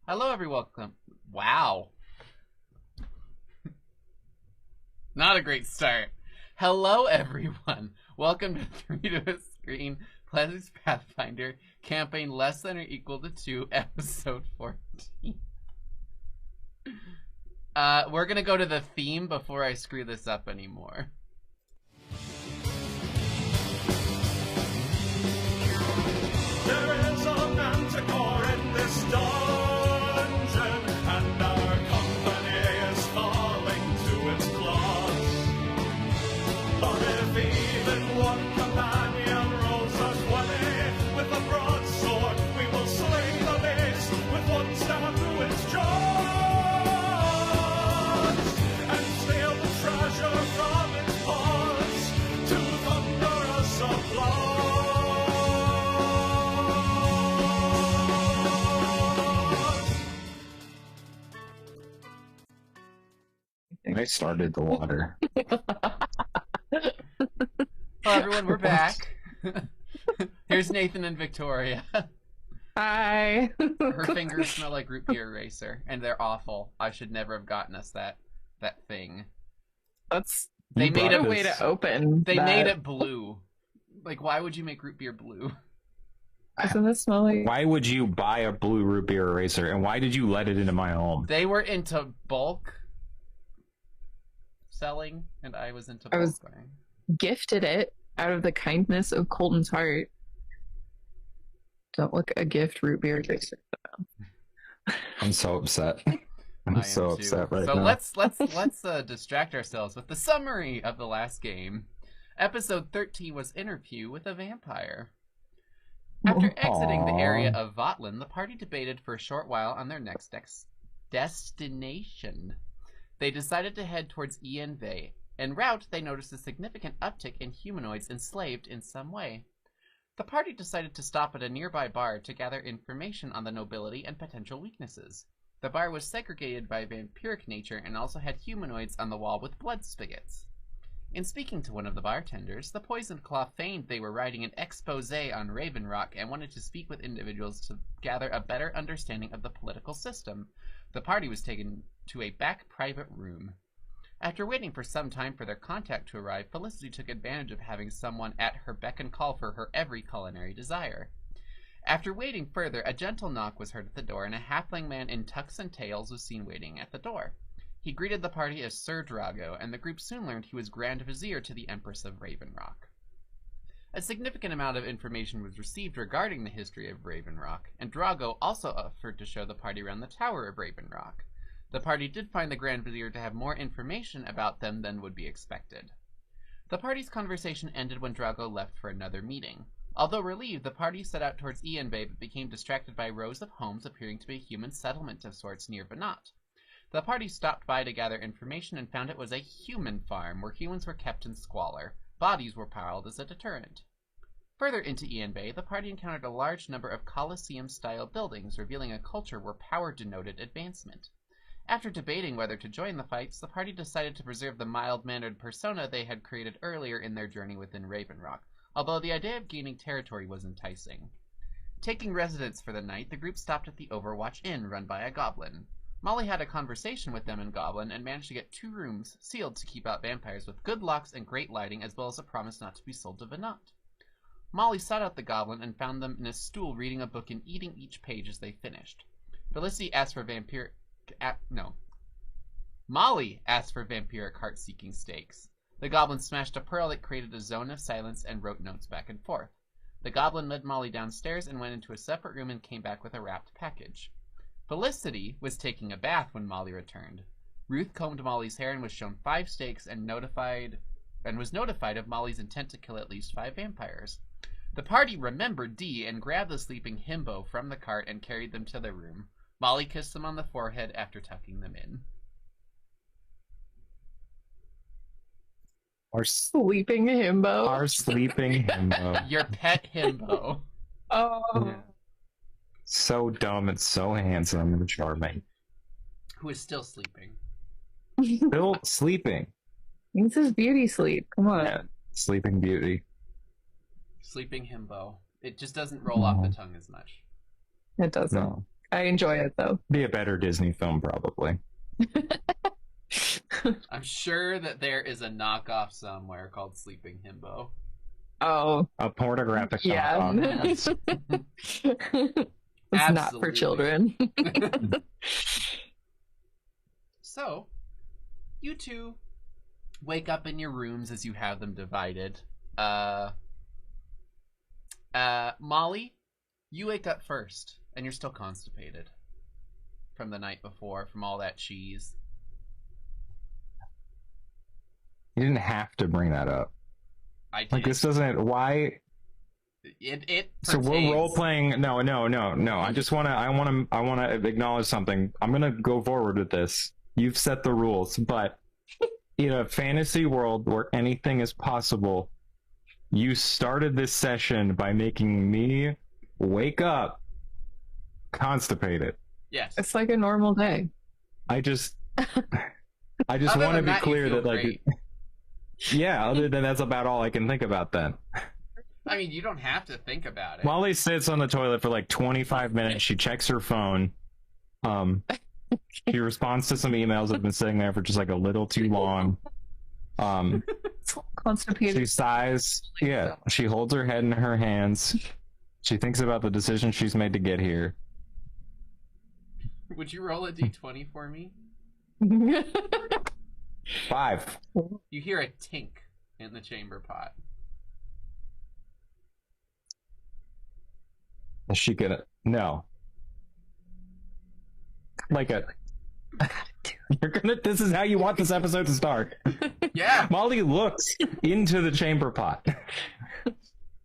Hello, everyone. Wow. Not a great start. Hello, everyone. Welcome to 3 to a Screen Pleasant's Pathfinder campaign less than or equal to 2, episode 14. We're gonna go to the theme before I screw this up anymore. There is a manticore in this dungeon, and our company is falling to its claws. But if even one companion rolls a 20 with a broadsword, we will slay the beast with one stab through its jaws, and steal the treasure from its paws to thunderous applause. I started the water. Hello, everyone. We're back. Here's Nathan and Victoria. Hi. Her fingers smell like root beer eraser, and they're awful. I should never have gotten us that thing. That's They made a it. way to open. They that. made it blue. Like, why would you make root beer blue? Doesn't this smell like? Why would you buy a blue root beer eraser, and why did you let it into my home? They were into bulk selling, and I was into bulk buying. Gifted it out of the kindness of Colton's heart. Don't look a gift root beer chaser. I'm so upset. I'm so upset right now. So let's distract ourselves with the summary of the last game. Episode 13 was Interview with a Vampire. After exiting the area of Votlin, the party debated for a short while on their next destination. They decided to head towards Enve. En route, they noticed a significant uptick in humanoids enslaved in some way. The party decided to stop at a nearby bar to gather information on the nobility and potential weaknesses. The bar was segregated by vampiric nature and also had humanoids on the wall with blood spigots. In speaking to one of the bartenders, the Poisoned Claw feigned they were writing an expose on Raven Rock and wanted to speak with individuals to gather a better understanding of the political system. The party was taken to a back private room. After waiting for some time for their contact to arrive, Felicity took advantage of having someone at her beck and call for her every culinary desire. After waiting further, a gentle knock was heard at the door, and a halfling man in tux and tails was seen waiting at the door. He greeted the party as Sir Drago, and the group soon learned he was Grand Vizier to the Empress of Raven Rock. A significant amount of information was received regarding the history of Raven Rock, and Drago also offered to show the party around the Tower of Raven Rock. The party did find the Grand Vizier to have more information about them than would be expected. The party's conversation ended when Drago left for another meeting. Although relieved, the party set out towards Enve but became distracted by rows of homes appearing to be a human settlement of sorts near Banat. The party stopped by to gather information and found it was a human farm where humans were kept in squalor. Bodies were piled as a deterrent. Further into Enve, the party encountered a large number of Colosseum-style buildings, revealing a culture where power denoted advancement. After debating whether to join the fights, the party decided to preserve the mild-mannered persona they had created earlier in their journey within Raven Rock, although the idea of gaining territory was enticing. Taking residence for the night, the group stopped at the Overwatch Inn run by a goblin. Molly had a conversation with them in Goblin and managed to get 2 rooms sealed to keep out vampires with good locks and great lighting, as well as a promise not to be sold to Vanat. Molly sought out the goblin and found them in a stool reading a book and eating each page as they finished. Felicity asked for Molly asked for vampiric heart-seeking steaks. The goblin smashed a pearl that created a zone of silence and wrote notes back and forth. The goblin led Molly downstairs and went into a separate room and came back with a wrapped package. Felicity was taking a bath when Molly returned. Ruth combed Molly's hair and was shown 5 steaks and was notified of Molly's intent to kill at least 5 vampires. The party remembered Dee and grabbed the sleeping himbo from the cart and carried them to their room. Molly kissed them on the forehead after tucking them in. Our sleeping himbo. Our sleeping himbo. Your pet himbo. Oh. Yeah. So dumb and so handsome and charming. Who is still sleeping. Still sleeping. This is beauty sleep. Come on. Yeah. Sleeping Beauty. Sleeping himbo. It just doesn't roll off the tongue as much. It doesn't. No. I enjoy it though. Be a better Disney film, probably. I'm sure that there is a knockoff somewhere called Sleeping Himbo. Oh, A pornographic yeah. knockoff. It's not for children. So, you two wake up in your rooms as you have them divided. Molly, you wake up first, and you're still constipated from the night before, from all that cheese. You didn't have to bring that up. I did. Like, this doesn't... Why... It So we're pertains- role playing. No. I just want to acknowledge something. I'm gonna go forward with this. You've set the rules, but in a fantasy world where anything is possible, you started this session by making me wake up constipated. Yes. It's like a normal day. I just Other want to than be that, you clear feel that, like, great. yeah. Other than that's about all I can think about then. I mean, you don't have to think about it. Molly sits on the toilet for like 25 minutes. She checks her phone. She responds to some emails that have been sitting there for just like a little too long. Constipated. She sighs. Yeah, she holds her head in her hands. She thinks about the decision she's made to get here. Would you roll a d20 for me? 5. You hear a tink in the chamber pot. Is she gonna? No. Like a. You're gonna. This is how you want this episode to start. Yeah. Molly looks into the chamber pot.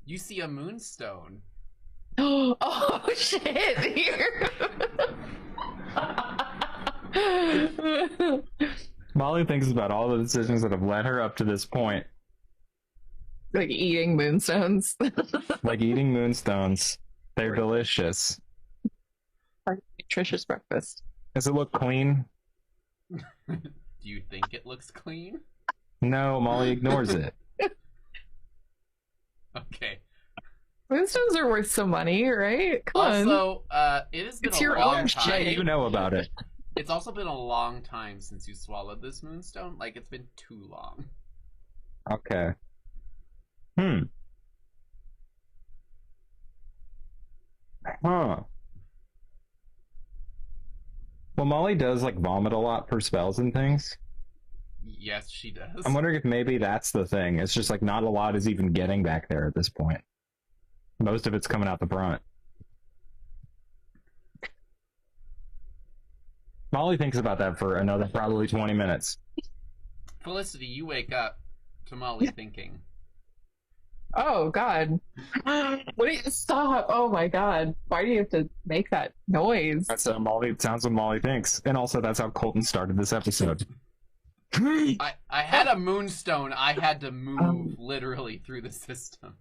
You see a moonstone. Oh shit! Here. Molly thinks about all the decisions that have led her up to this point, Like eating moonstones. like eating moonstones. They're delicious. Nutritious breakfast. Does it look clean? Do you think it looks clean? No, Molly ignores it. Okay. Moonstones are worth some money, right? Come on. Also, it has been It's a your long own time. shit. You know about it. It's also been a long time since you swallowed this moonstone. Like, it's been too long. Okay. Huh. Well, Molly does like vomit a lot for spells and things. Yes, she does. I'm wondering if maybe that's the thing. It's just like not a lot is even getting back there at this point. Most of it's coming out the front. Molly thinks about that for another probably 20 minutes. Felicity, you wake up to Molly thinking. Oh god. What do you stop? Oh my god. Why do you have to make that noise? That's how Molly, it sounds what Molly thinks. And also that's how Colton started this episode. I had a moonstone. I had to move literally through the system.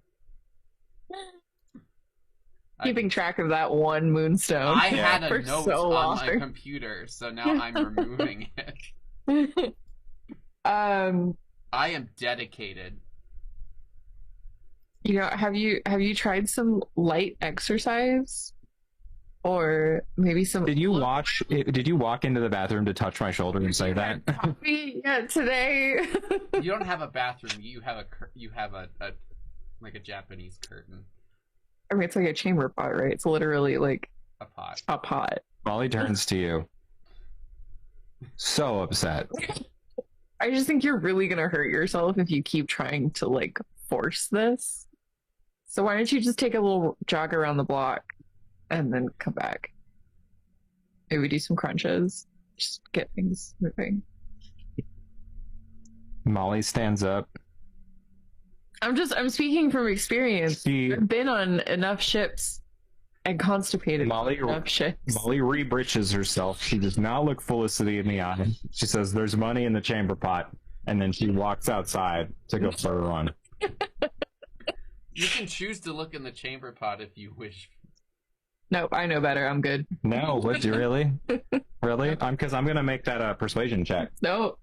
Keeping track of that one moonstone. I had a for note so on my long. computer, so now I'm removing it. I am dedicated. You know, have you tried some light exercise? Or maybe some Did you watch? Did you walk into the bathroom to touch my shoulder and say that? coffee yet today? You don't have a bathroom. You have a like a Japanese curtain, I mean, it's like a chamber pot, right? It's literally like a pot. a pot. Molly turns to you, so upset. I just think you're really gonna hurt yourself if you keep trying to like force this. So why don't you just take a little jog around the block and then come back? Maybe do some crunches. Just get things moving. Molly stands up. I'm speaking from experience. She, I've been on enough ships and constipated Molly, enough ships. Molly re-britches herself. She does not look Felicity in the eye. She says, "There's money in the chamber pot," and then she walks outside to go for a run. You can choose to look in the chamber pot if you wish. Nope, I know better. I'm good. No, would you really? Really? Because I'm gonna make that a persuasion check. No.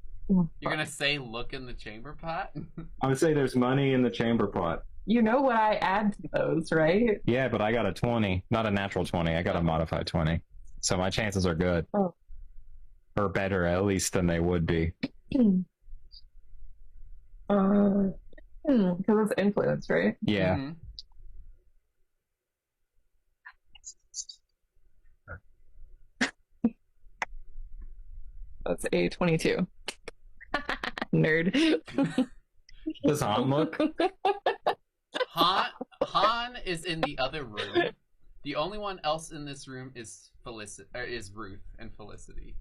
You're gonna say look in the chamber pot? I would say there's money in the chamber pot. You know what I add to those, right? Yeah, but I got a 20, not a natural 20. I got a modified 20. so my chances are good. Oh. Or better, at least, than they would be. Because it's influence, right? Yeah. Mhm. That's a 22. Nerd. Does Han look? Han is in the other room. The only one else in this room is Ruth and Felicity.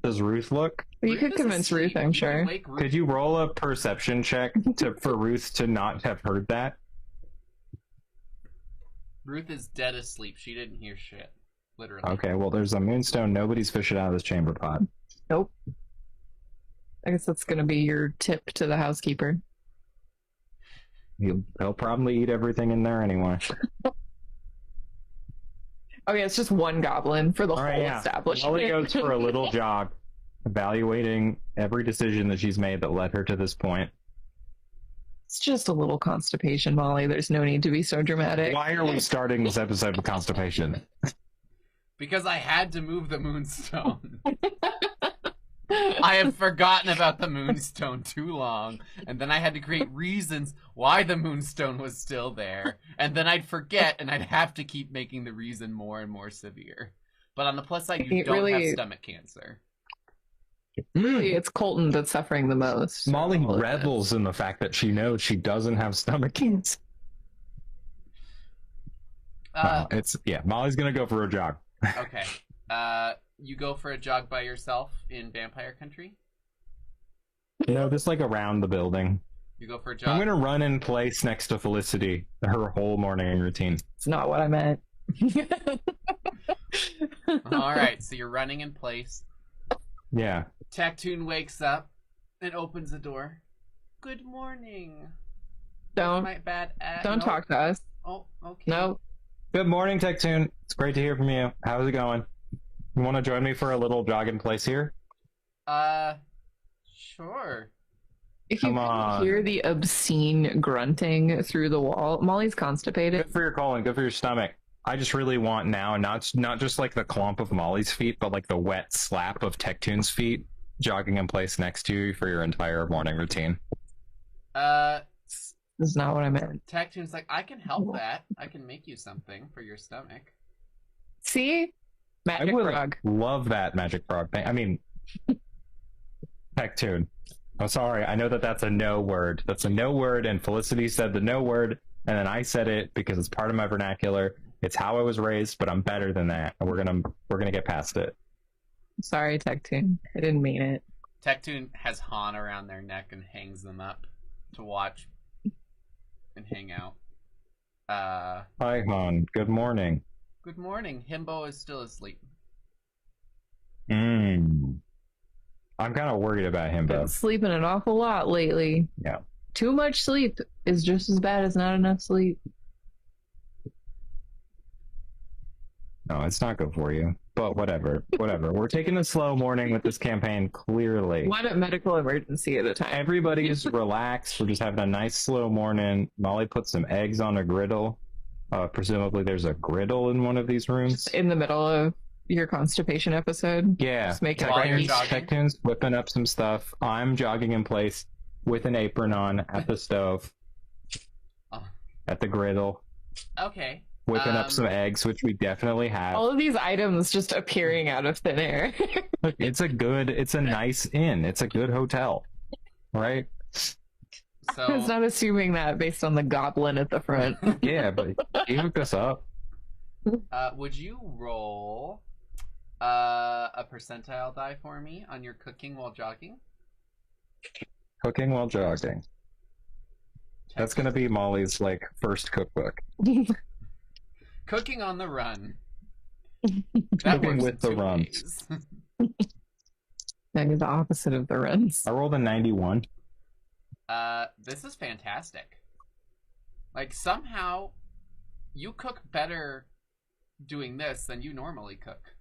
Does Ruth look? You Ruth could is convince asleep. Ruth, I'm You can sure. wake Ruth. Could you roll a perception check for Ruth to not have heard that? Ruth is dead asleep. She didn't hear shit. Literally. Okay, well, there's a moonstone. Nobody's fishing out of this chamber pot. Nope. I guess that's going to be your tip to the housekeeper. They'll probably eat everything in there anyway. Okay, it's just one goblin for the All whole right, yeah. establishment. Molly goes for a little jog, evaluating every decision that she's made that led her to this point. It's just a little constipation, Molly. There's no need to be so dramatic. Why are we starting this episode with constipation? Because I had to move the moonstone. I have forgotten about the moonstone too long, and then I had to create reasons why the moonstone was still there, and then I'd forget, and I'd have to keep making the reason more and more severe. But on the plus side, you It don't have really- stomach cancer. Really, it's Colton that's suffering the most. Molly All of revels in the fact that she knows she doesn't have stomach cancer. Molly's gonna go for a jog. Okay. You go for a jog by yourself in Vampire Country? No, just like around the building. You go for a jog? I'm gonna run in place next to Felicity, her whole morning routine. It's not what I meant. Alright, so you're running in place. Yeah. Tactoon wakes up and opens the door. Good morning. Don't My bad don't no. talk to us. Oh, okay. No. Good morning, Tectoon. It's great to hear from you. How's it going? You want to join me for a little jog in place here? Sure. If you Come can on. hear the obscene grunting through the wall, Molly's constipated. Good for your colon. Good for your stomach. I just really want now, not just like the clump of Molly's feet, but like the wet slap of Tectoon's feet jogging in place next to you for your entire morning routine. This is not what I meant. Tactoon's like, I can help that. I can make you something for your stomach. See? Magic I would frog. love that magic frog thing. I mean, Tectoon. I'm sorry. I know that that's a no word. That's a no word, and Felicity said the no word, and then I said it because it's part of my vernacular. It's how I was raised, but I'm better than that, and we're gonna get past it. Sorry, Tectoon. I didn't mean it. Tectoon has Han around their neck and hangs them up to watch and hang out. Hi, Han. Good morning. Good morning. Himbo is still asleep. I'm kind of worried about him, Been though. sleeping an awful lot lately. Yeah. Too much sleep is just as bad as not enough sleep. No, it's not good for you. But whatever. We're taking a slow morning with this campaign, clearly. One medical emergency at a time. Everybody is relaxed. We're just having a nice slow morning. Molly put some eggs on a griddle. Presumably there's a griddle in one of these rooms. In the middle of your constipation episode. Yeah. Just make it While you're right. jogging. Tectoon's whipping up some stuff. I'm jogging in place with an apron on at the stove. Oh. At the griddle. Okay. Whipping up some eggs, which we definitely have. All of these items just appearing out of thin air. Look, it's a nice inn. It's a good hotel. Right? I was So, not assuming that based on the goblin at the front. Yeah, but he hooked us up. would you roll a percentile die for me on your cooking while jogging? Cooking while jogging. That's gonna be Molly's like first cookbook. Cooking on the run. Cooking works with in the 2 runs. ways. Maybe the opposite of the runs. I rolled a 91. This is fantastic. Like, somehow, you cook better doing this than you normally cook.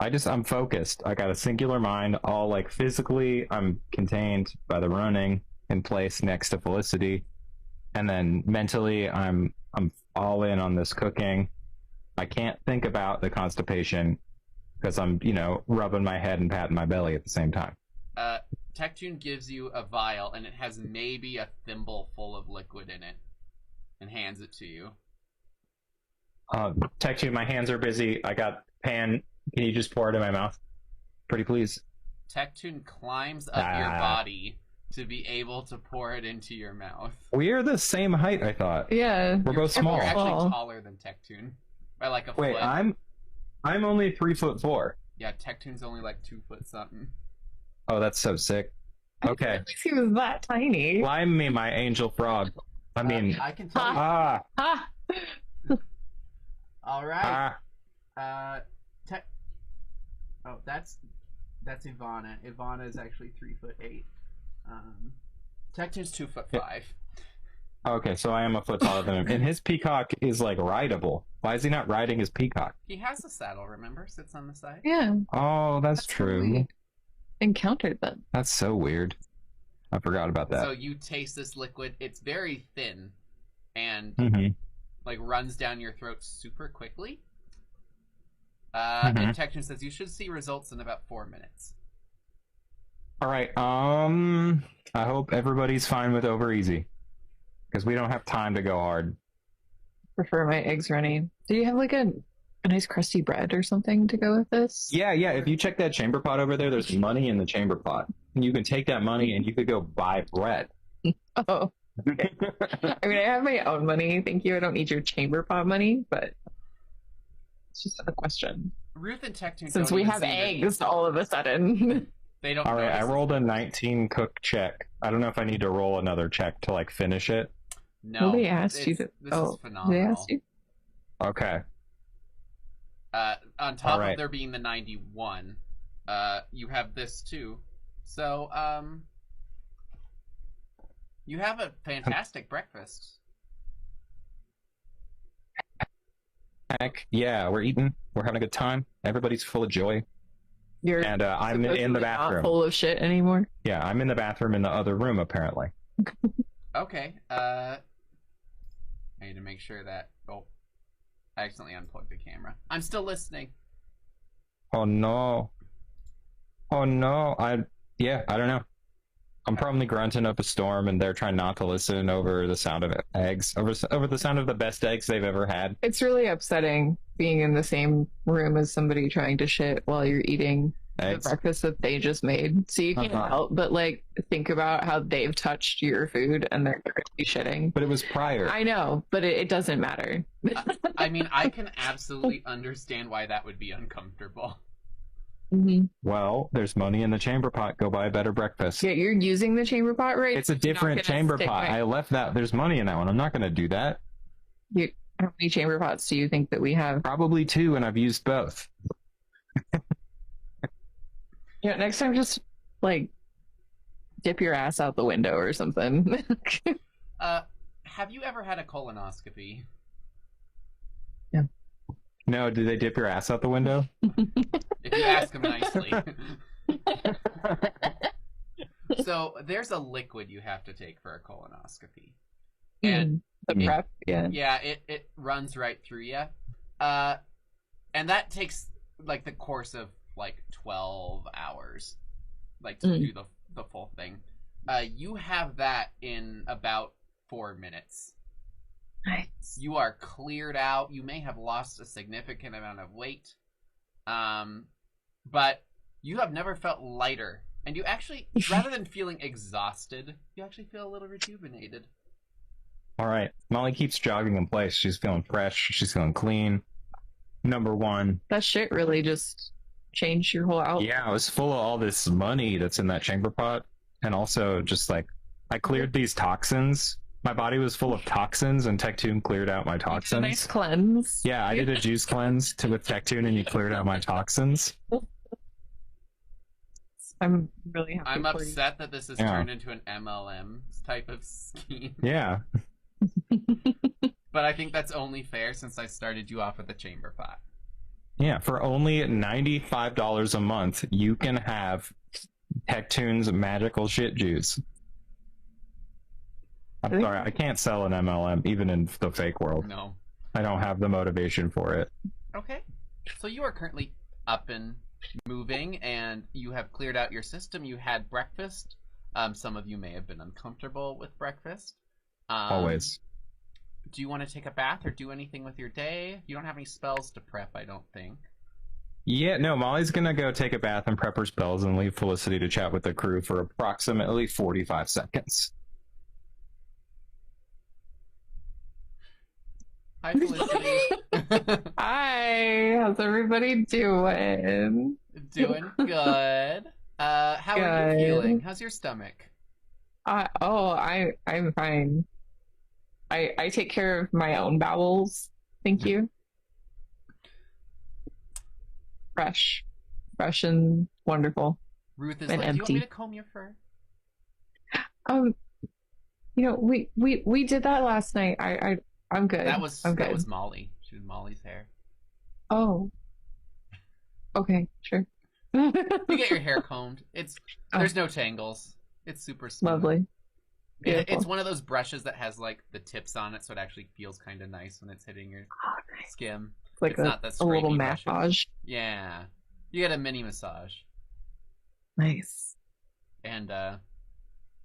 I'm focused. I got a singular mind. All like physically, I'm contained by the running in place next to Felicity, and then mentally, I'm all in on this cooking. I can't think about the constipation because I'm, rubbing my head and patting my belly at the same time. Tectune gives you a vial, and it has maybe a thimble full of liquid in it, and hands it to you. Tectune, my hands are busy. I got pan. Can you just pour it in my mouth? Pretty please. Tectune climbs up your body to be able to pour it into your mouth. We're the same height, I thought. Yeah. We're both small. You're actually taller than Tectune by like a foot. Wait, I'm only 3'4". Yeah, Tectune's only like 2 foot something. Oh, that's so sick. Okay. At least he was that tiny. Climb me, my angel frog. I mean, I can tell you. Ah. All right. Oh, that's Ivana. Ivana is actually 3'8". Tectune's 2'5". Okay, so I am a foot taller than him. And his peacock is like rideable. Why is he not riding his peacock? He has a saddle, remember? Sits on the side. Yeah. Oh, that's true. We encountered them. That's so weird. I forgot about that. So you taste this liquid. It's very thin and like runs down your throat super quickly. And Tectune says you should see results in about 4 minutes. All right. I hope everybody's fine with over easy because we don't have time to go hard. Prefer my eggs runny. Do you have like a nice crusty bread or something to go with this? Yeah. If you check that chamber pot over there, there's money in the chamber pot. And you can take that money and you could go buy bread. Oh. Okay. I mean, I have my own money. Thank you. I don't need your chamber pot money, but it's just a question. Ruth and Tectune, since we have eggs all of a sudden. They don't. All right, I rolled a 19 cook check. I don't know if I need to roll another check to like finish it. No, nobody asked you to. This is phenomenal. They asked you. Okay. On top of there being the 91, you have this too. So, you have a fantastic breakfast. Heck yeah, we're eating. We're having a good time. Everybody's full of joy. And I'm in the bathroom. Not full of shit anymore. Yeah, I'm in the bathroom in the other room apparently. Okay. I need to make sure that. Oh, I accidentally unplugged the camera. I'm still listening. Oh no. Oh no. I don't know. I'm probably grunting up a storm, and they're trying not to listen over the sound of eggs, over the sound of the best eggs they've ever had. It's really upsetting being in the same room as somebody trying to shit while you're eating eggs. The breakfast that they just made. So you can't help but like think about how they've touched your food and they're currently shitting. But it was prior. I know, but it doesn't matter. I mean, I can absolutely understand why that would be uncomfortable. Well, there's money in the chamber pot. Go buy a better breakfast. Yeah, you're using the chamber pot, right? It's a different chamber pot. I left that. There's money in that one. I'm not going to do that. How many chamber pots do you think that we have? Probably 2, and I've used both. Yeah, next time just like dip your ass out the window or something. Have you ever had a colonoscopy? Yeah. No, did they dip your ass out the window? If you ask them nicely. So there's a liquid you have to take for a colonoscopy. And the prep, yeah, it runs right through you. And that takes like the course of like 12 hours, like to do the full thing. You have that in about 4 minutes. Nice. You are cleared out. You may have lost a significant amount of weight, but you have never felt lighter. And you actually, rather than feeling exhausted, you actually feel a little rejuvenated. All right. Molly keeps jogging in place. She's feeling fresh. She's feeling clean. Number 1. That shit really just changed your whole outlook. Yeah, I was full of all this money that's in that chamber pot. And also just like, I cleared these toxins. My body was full of toxins, and Tectune cleared out my toxins. You did a nice cleanse. Yeah, I did a juice cleanse with Tectune, and you cleared out my toxins. I'm really happy. I'm upset that this has turned into an MLM type of scheme. Yeah. But I think that's only fair since I started you off with a chamber pot. Yeah, for only $95 a month, you can have Tectune's magical shit juice. I'm sorry, I can't sell an MLM even in the fake world. No. I don't have the motivation for it. Okay. So you are currently up and moving, and you have cleared out your system. You had breakfast. Some of you may have been uncomfortable with breakfast. Always. Do you want to take a bath or do anything with your day? You don't have any spells to prep, I don't think. Yeah, no, Molly's gonna go take a bath and prep her spells and leave Felicity to chat with the crew for approximately 45 seconds. Hi, Felicity. Hi, how's everybody doing? Doing good. How are you feeling? How's your stomach? I'm fine. I take care of my own bowels. Thank you. Fresh and wonderful. Ruth is and like, empty. do you want me to comb your fur? We did that last night. I'm good. I'm good. That was Molly. She was Molly's hair. Oh. Okay, sure. You get your hair combed. There's no tangles. It's super smooth. Lovely. It's one of those brushes that has like the tips on it, so it actually feels kind of nice when it's hitting your skin. Like not that a little scrapey massage. Yeah, you get a mini massage. Nice. And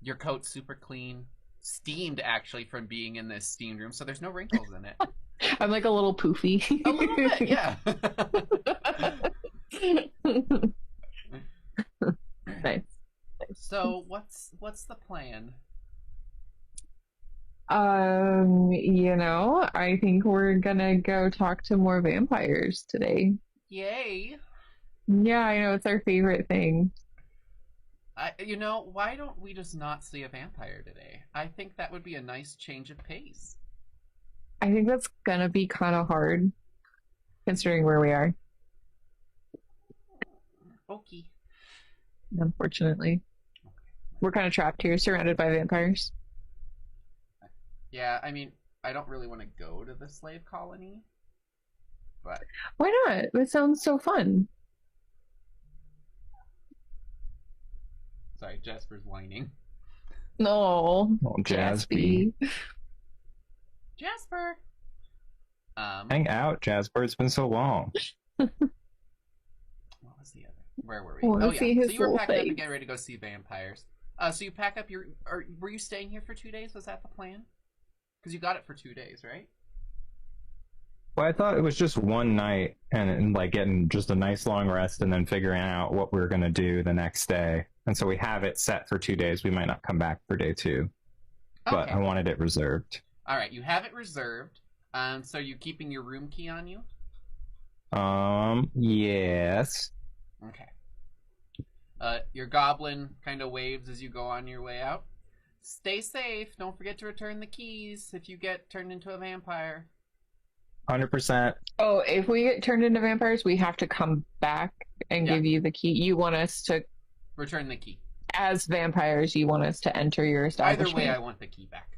your coat's super clean, steamed actually from being in this steamed room, so there's no wrinkles in it. I'm like a little poofy. A little bit, yeah. Nice. So what's the plan? I think we're gonna go talk to more vampires today. Yay! Yeah, I know, it's our favorite thing. Why don't we just not see a vampire today? I think that would be a nice change of pace. I think that's gonna be kind of hard, considering where we are. Okay. Unfortunately. We're kind of trapped here, surrounded by vampires. Yeah, I mean, I don't really want to go to the slave colony, but... Why not? It sounds so fun. Sorry, Jasper's whining. No. Oh, Jasby. Jasper! Hang out, Jasper. It's been so long. What was the other? Where were we? Wanna see his so you were little packing up face. and getting ready to go see vampires. So you pack up were you staying here for 2 days? Was that the plan? Because you got it for 2 days, right? Well, I thought it was just one night and like getting just a nice long rest and then figuring out what we were going to do the next day. And so we have it set for 2 days. We might not come back for day 2, but Okay. I wanted it reserved. All right, you have it reserved. So you keeping your room key on you? Yes. Okay. Your goblin kind of waves as you go on your way out. Stay safe. Don't forget to return the keys if you get turned into a vampire. 100%. Oh, if we get turned into vampires, we have to come back and Yeah. give you the key. You want us to, Return the key. as vampires, you want us to enter your Either establishment? way, I want the key back.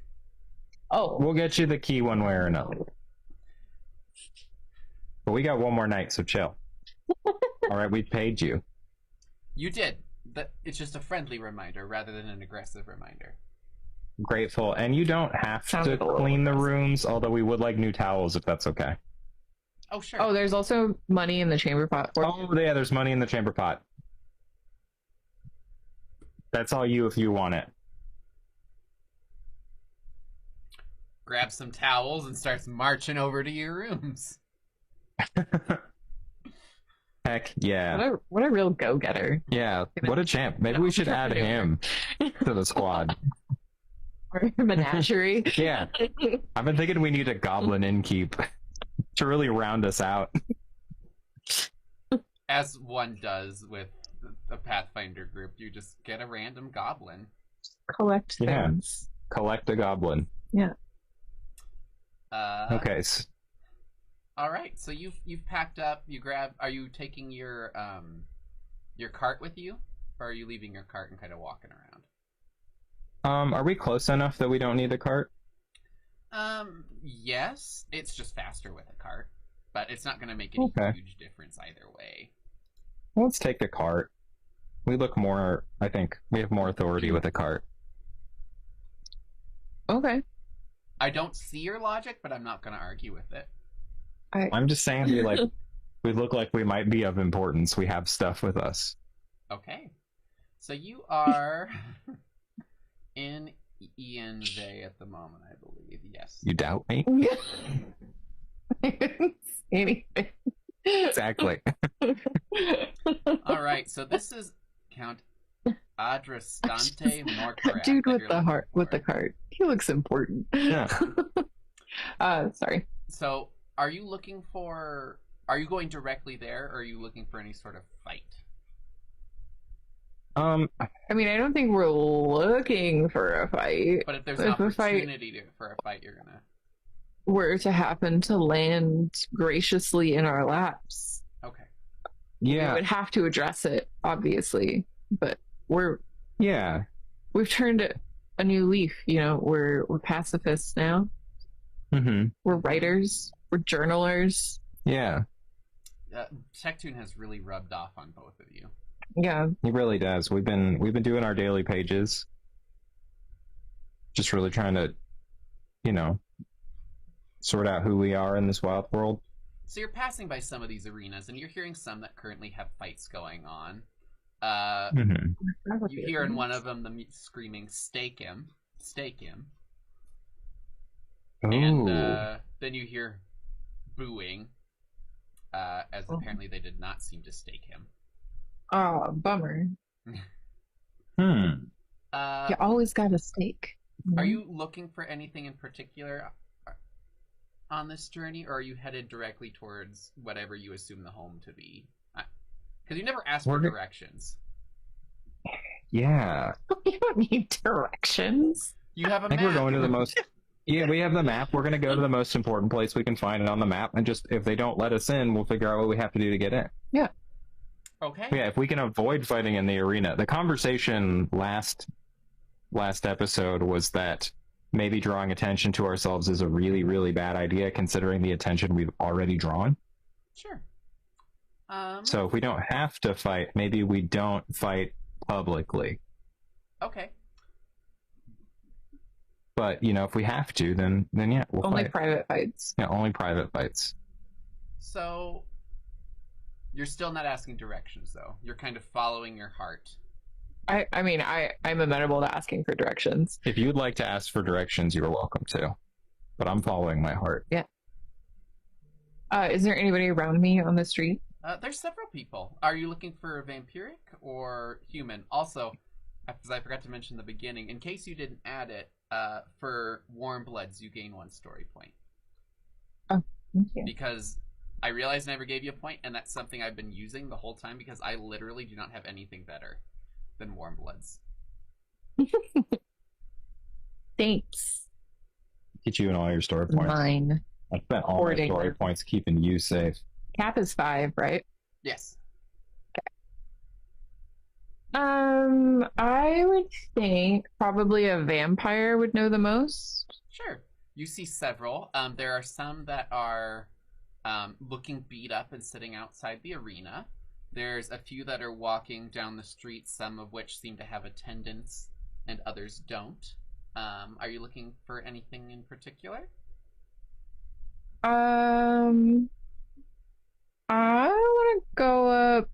Oh, We'll get you the key one way or another. But we got one more night, so chill. All right, we paid you. You did. It's just a friendly reminder rather than an aggressive reminder. Grateful. And you don't have Sounds to like a little clean the aggressive. rooms, although we would like new towels if that's okay. Oh, sure. oh, there's also money in the chamber pot. Oh, yeah, there's money in the chamber pot. That's all you if you want it. Grabs some towels and starts marching over to your rooms. Heck yeah. What a real go-getter. Yeah, what a champ. Maybe we should add him to the squad. Or a menagerie. Yeah. I've been thinking we need a goblin innkeep to really round us out. As one does with a Pathfinder group, you just get a random goblin. Collect Yeah. things. Collect a goblin. Okay. All right. So you've packed up. Are you taking your cart with you, or are you leaving your cart and kind of walking around? Are we close enough that we don't need the cart? Yes. It's just faster with a cart, but it's not going to make any Okay. huge difference either way. Let's take the cart. We look more, I think, we have more authority with a cart. Okay. I don't see your logic, but I'm not going to argue with it. I'm just saying we look like we might be of importance. We have stuff with us. Okay. So you are in Ian Bay at the moment, I believe. Yes. You doubt me? I didn't see anything. Exactly. All right. So this is Count Adrastante Morcarat. Dude that with you're the looking heart, with for. the card. He looks important. Yeah. Sorry. So are you looking for... Are you going directly there, or are you looking for any sort of fight? I mean, I don't think we're looking for a fight. But if there's an opportunity for a fight, you're going to... Were to happen to land graciously in our laps, Okay. Yeah. we would have to address it, obviously. But we've turned a new leaf. You know, we're pacifists now. Mm-hmm. We're writers. We're journalers. Yeah. Tectoon has really rubbed off on both of you. Yeah. He really does. We've been doing our daily pages. Just really trying to, sort out who we are in this wild world. So you're passing by some of these arenas, and you're hearing some that currently have fights going on. Mm-hmm. You hear in one of them the screaming, "Stake him! Stake him!" And then you hear booing, as apparently they did not seem to stake him. Oh, bummer. Hmm. You always got a stake. Are you looking for anything in particular on this journey, or are you headed directly towards whatever you assume the home to be? Because you never asked for directions. Yeah. You don't need directions. You have a I think map. we're going to the most... Yeah, we have the map. We're going to go to the most important place we can find it on the map, and just, if they don't let us in, we'll figure out what we have to do to get in. Yeah. Okay. Yeah, if we can avoid fighting in the arena. The conversation last episode was that maybe drawing attention to ourselves is a really, really bad idea, considering the attention we've already drawn. Sure. So if we don't have to fight, maybe we don't fight publicly. Okay. But, if we have to, then yeah, we'll Only fight. private fights. Yeah, only private fights. So you're still not asking directions, though. You're kind of following your heart. I mean, I'm amenable to asking for directions. If you'd like to ask for directions, you're welcome to. But I'm following my heart. Yeah. Is there anybody around me on the street? There's several people. Are you looking for vampiric or human? Also, because I forgot to mention in the beginning, in case you didn't add it, for warm bloods, you gain 1 story point. Oh, thank you. Because I realized I never gave you a point, and that's something I've been using the whole time because I literally do not have anything better than warm bloods. Thanks. Get you in all your story points. Mine. I spent all my story points keeping you safe. Cap is 5, right? Yes. I would think probably a vampire would know the most. Sure. You see several. There are some that are looking beat up and sitting outside the arena. There's a few that are walking down the street, some of which seem to have attendants and others don't. Are you looking for anything in particular? I want to go up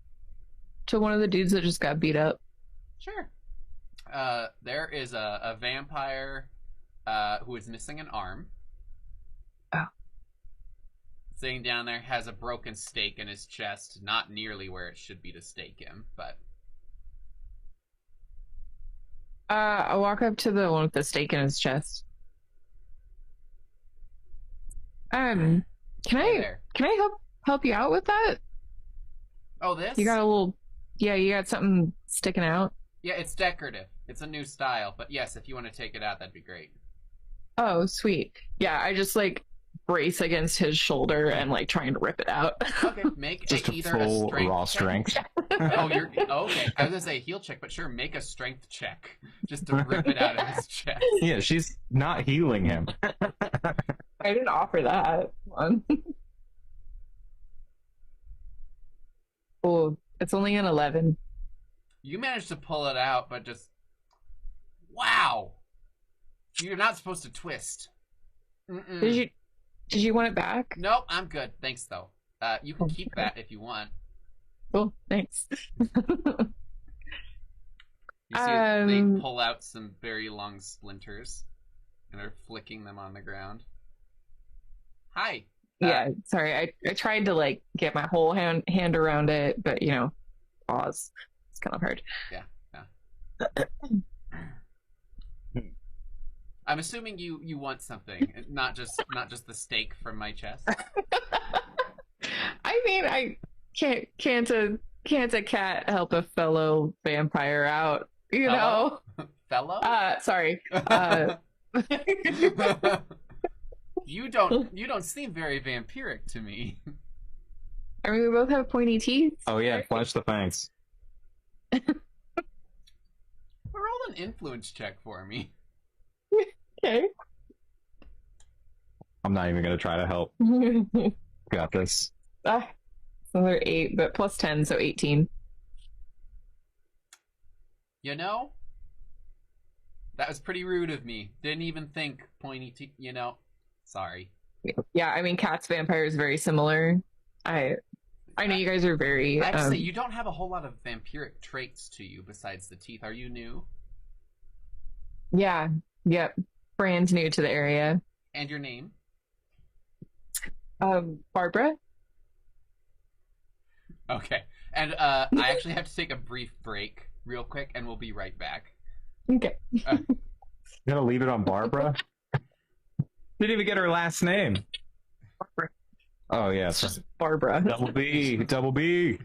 to one of the dudes that just got beat up. Sure. There is a vampire who is missing an arm. Oh. Sitting down there, has a broken stake in his chest, not nearly where it should be to stake him, but... I walk up to the one with the stake in his chest. Can I help you out with that? Oh, this? You got a little, you got something sticking out. Yeah, it's decorative. It's a new style, but yes, if you want to take it out, that'd be great. Oh, sweet. Yeah, I just brace against his shoulder and trying to rip it out. Okay, make just either a full a strength raw check. strength. Okay. I was gonna say a heal check, but sure, make a strength check just to rip it out of his chest. Yeah, she's not healing him. I didn't offer that one. Oh, it's only an 11. You managed to pull it out, but just wow! You're not supposed to twist. Mm-mm. Did you want it back? Nope, I'm good. Thanks, though. You can keep that if you want. Cool, thanks. You see, they pull out some very long splinters and are flicking them on the ground. Hi. Yeah, sorry. I tried to like get my whole hand around it, but pause. It's kind of hard. Yeah. I'm assuming you want something, not just the steak from my chest. I mean, I can't a cat help a fellow vampire out, Fellow? Fellow? Sorry. You don't seem very vampiric to me. I mean, we both have pointy teeth. Oh yeah, flash the fangs. Roll an influence check for me. Okay. I'm not even gonna try to help. Got this. It's another 8, but plus 10, so 18. That was pretty rude of me. Didn't even think pointy teeth. Sorry. Yeah, I mean, cats, vampires, very similar. I know you guys are very. I have to say, you don't have a whole lot of vampiric traits to you besides the teeth. Are you new? Yeah. Yep. Brand new to the area. And your name? Barbara. Okay. And I actually have to take a brief break real quick, and we'll be right back. Okay. You gonna leave it on Barbara? Didn't even get her last name. Barbara. Oh yeah, It's just Barbara. double B, double B.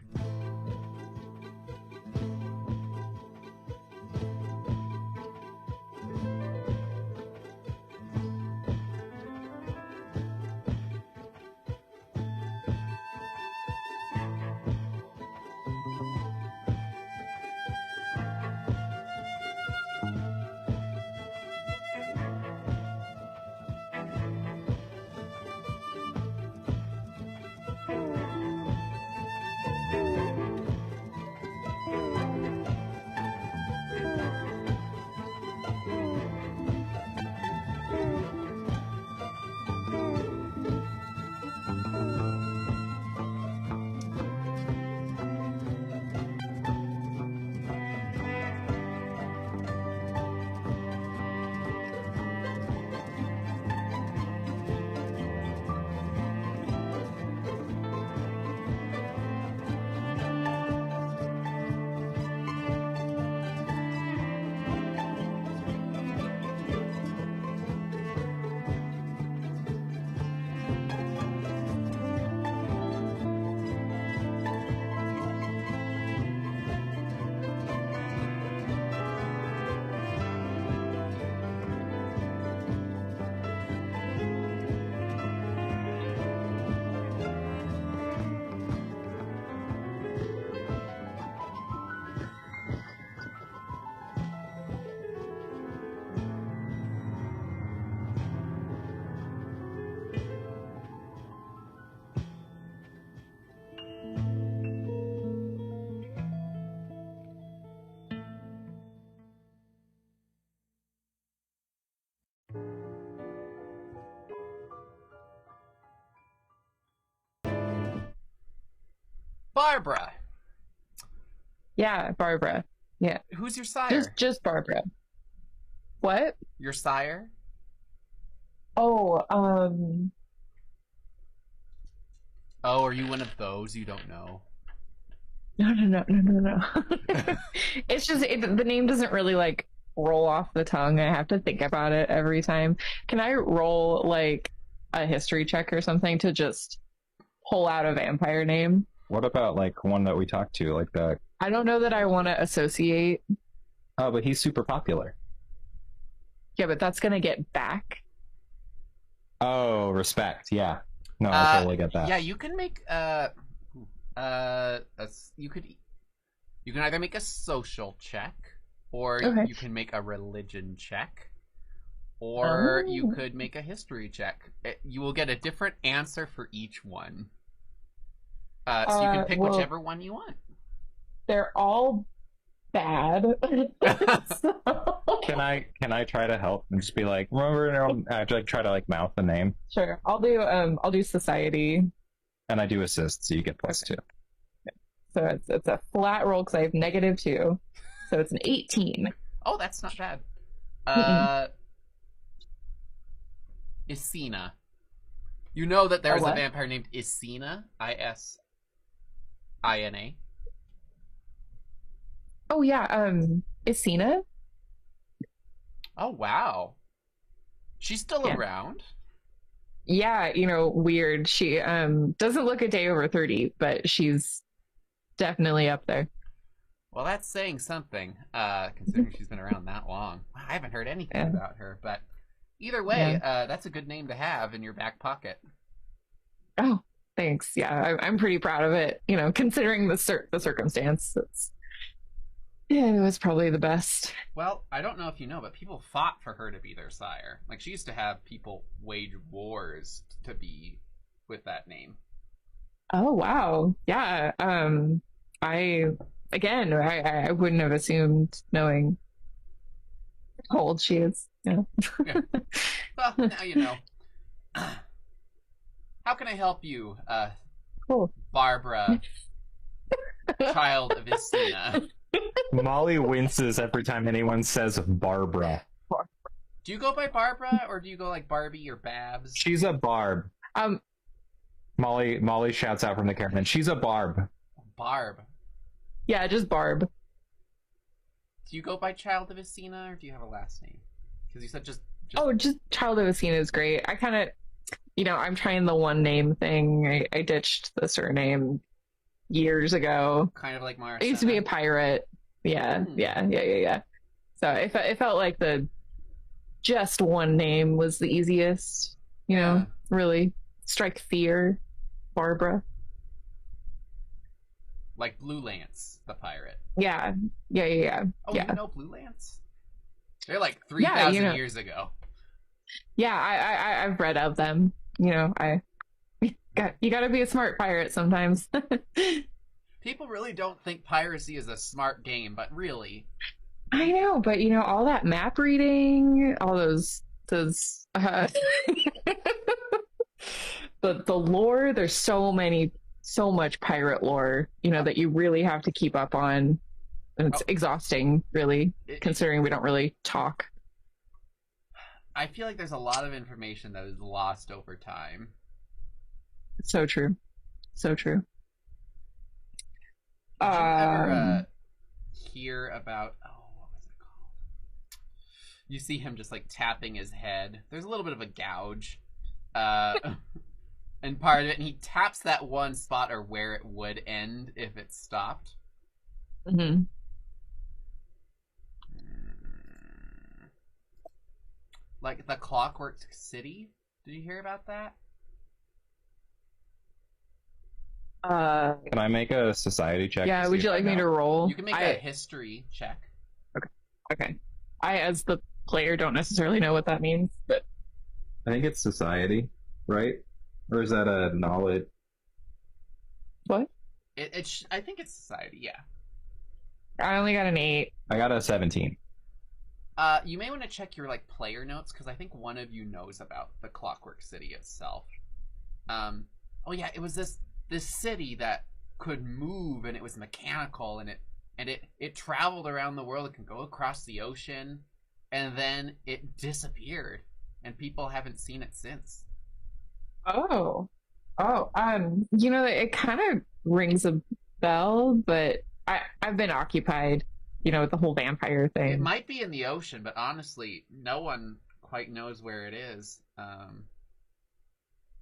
Barbara. Yeah, Barbara. Yeah. Who's your sire? Just Barbara. What? Your sire? Oh, Oh, are you one of those you don't know? No. It's just the name doesn't really like roll off the tongue. I have to think about it every time. Can I roll like a history check or something to just pull out a vampire name? What about like one that we talked to, like the? I don't know that I want to associate. Oh, but he's super popular. Yeah, but that's gonna get back. Oh, respect. Yeah. No, I totally get that. Yeah, you can make you can either make a social check, or Okay. you can make a religion check, or you Oh. could make a history check. You will get a different answer for each one. So you can pick well, whichever one you want. They're all bad. So- Can I try to help and just be like, remember, I like try to like mouth the name, Sure. I'll do society. and I do assist, so you get +2. So it's a flat roll because I have -2. So it's an 18. Oh, that's not bad. Isina. You know that there's a what? vampire named Isina, Isina. Oh yeah, Isina? Oh wow, she's still Yeah. around. Yeah, weird. She doesn't look a day over 30, but she's definitely up there. Well, that's saying something, considering she's been around that long. I haven't heard anything Yeah. about her, but either way, that's a good name to have in your back pocket. Oh, thanks. Yeah, I'm pretty proud of it. Considering the circumstance, it was probably the best. Well, I don't know if you know, but people fought for her to be their sire. Like, she used to have people wage wars to be with that name. Oh wow, yeah. I wouldn't have assumed knowing how old she is. Yeah. Yeah. Well, now you know. How can I help you, Cool. Barbara, child of Isina? Molly winces every time anyone says Barbara. Do you go by Barbara, or do you go like Barbie or Babs? She's a Barb. Molly shouts out from the caravan. She's a Barb. Barb. Yeah, just Barb. Do you go by child of Isina, or do you have a last name? Because you said just. Oh, just Child of Asina is great. I kind of, I'm trying the one name thing. I ditched the surname years ago. Kind of like Mara. I used to be a pirate. Yeah, Hmm. yeah. So it felt like the just one name was the easiest. Yeah. Really strike fear, Barbara. Like Blue Lance, the pirate. Yeah. Oh, Yeah. you know Blue Lance? They're like 3,000 years ago. Yeah, I've read of them. You got to be a smart pirate sometimes. People really don't think piracy is a smart game, but really. I know, but all that map reading, all those the lore, there's so much pirate lore, that you really have to keep up on. And it's exhausting, really, considering we don't really talk. I feel like there's a lot of information that is lost over time. So true. So true. Did you ever hear about what was it called? You see him just like tapping his head. There's a little bit of a gouge. And part of it, and he taps that one spot or where it would end if it stopped. Mm-hmm. Like the Clockwork City. Did you hear about that? Can I make a society check? Yeah, to would see you if I like me know? to roll? You can make a history check. Okay. I, as the player, don't necessarily know what that means, but I think it's society, right? Or is that a knowledge? what? I think it's society, yeah. I only got an 8. I got a 17. You may want to check your like player notes because I think one of you knows about the Clockwork City itself. Oh yeah, it was this city that could move and it was mechanical and it traveled around the world. It can go across the ocean, and then it disappeared, and people haven't seen it since. Oh. It kind of rings a bell, but I've been occupied, with the whole vampire thing. It might be in the ocean, but honestly, no one quite knows where it is.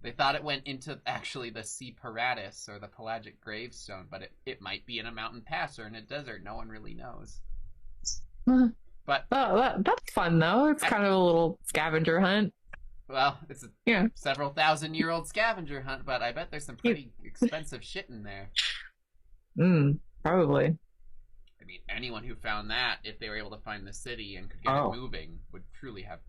They thought it went into actually the Sea Paratus or the Pelagic Gravestone, but it might be in a mountain pass or in a desert. No one really knows. Huh. But That's fun though. It's kind of a little scavenger hunt. well, it's a several thousand-year-old scavenger hunt, but I bet there's some pretty expensive shit in there. Probably. I mean, anyone who found that, if they were able to find the city and could get it moving, would truly have.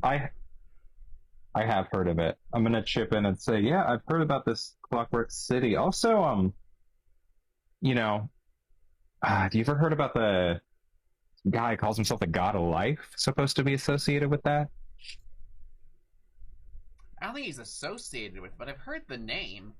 I have heard of it. I'm gonna chip in and say, yeah, I've heard about this Clockwork City. Also, have you ever heard about the guy calls himself the god of life supposed to be associated with that? I don't think he's associated with, but I've heard the name.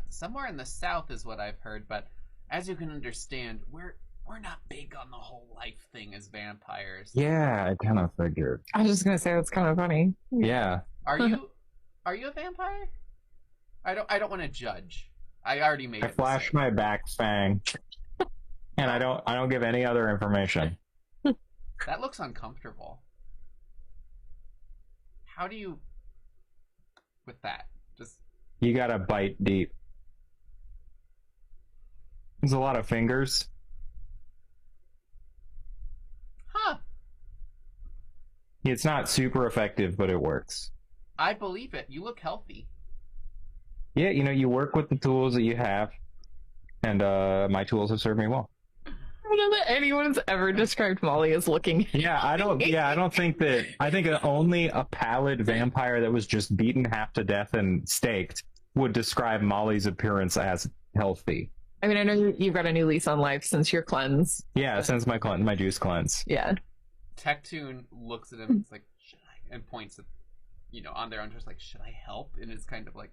Somewhere in the south is what I've heard, but as you can understand, we're not big on the whole life thing as vampires. Yeah, I kind of figured. I was just gonna say that's kind of funny. Yeah. Are you a vampire? I don't want to judge. I already made I it. flash my back fang, and I don't give any other information. That looks uncomfortable. How do you with that? Just You gotta bite deep. There's a lot of fingers. huh. It's not super effective, but it works. I believe it. You look healthy. Yeah, you work with the tools that you have, and my tools have served me well. I don't know that anyone's ever described Molly as looking. Yeah, I don't think that. I think only a pallid vampire that was just beaten half to death and staked would describe Molly's appearance as healthy. I mean, I know you've got a new lease on life since your cleanse. Yeah, since my juice cleanse. Yeah. Tectoon looks at him. It's like, should I? And points at, on their own, just like, should I help? And it's kind of like,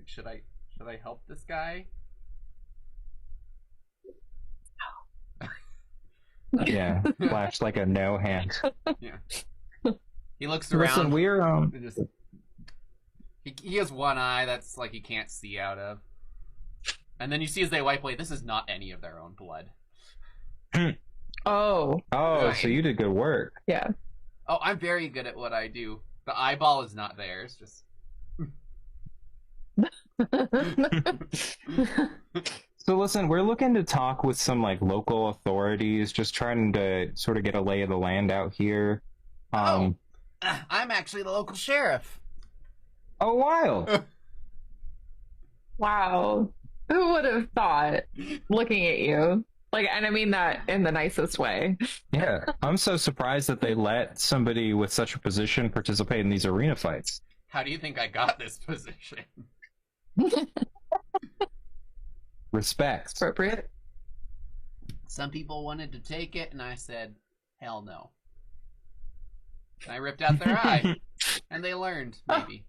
should I help this guy? Yeah, flash like a no hand. Yeah. He looks around. Listen, we're and just, he has one eye that's like he can't see out of. And then you see as they wipe away, this is not any of their own blood. Oh. Oh, so you did good work. Yeah. Oh, I'm very good at what I do. The eyeball is not theirs, just So listen, we're looking to talk with some local authorities, just trying to sort of get a lay of the land out here. I'm actually the local sheriff. Oh, wild. Wow. Who would have thought, looking at you? And I mean that in the nicest way. Yeah, I'm so surprised that they let somebody with such a position participate in these arena fights. How do you think I got this position? Respect. Appropriate. Some people wanted to take it, and I said, hell no. And I ripped out their eye. And they learned, maybe.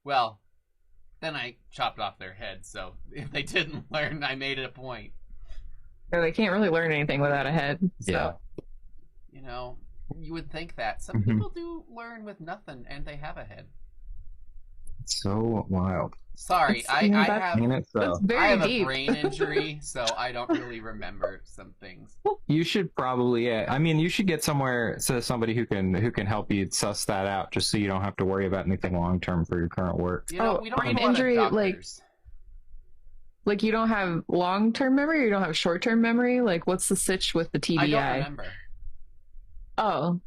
Well, then I chopped off their head, so if they didn't learn, I made it a point. Or they can't really learn anything without a head. So. Yeah. You would think that. Some people do learn with nothing, and they have a head. So wild. Sorry, I have That's very I have deep. a brain injury, so I don't really remember some things. You should probably, I mean, you should get somebody who can help you suss that out, just so you don't have to worry about anything long term for your current work. We don't brain have a lot of injury, doctors. You don't have long-term memory, or you don't have short-term memory? What's the sitch with the TBI? I don't remember. Oh.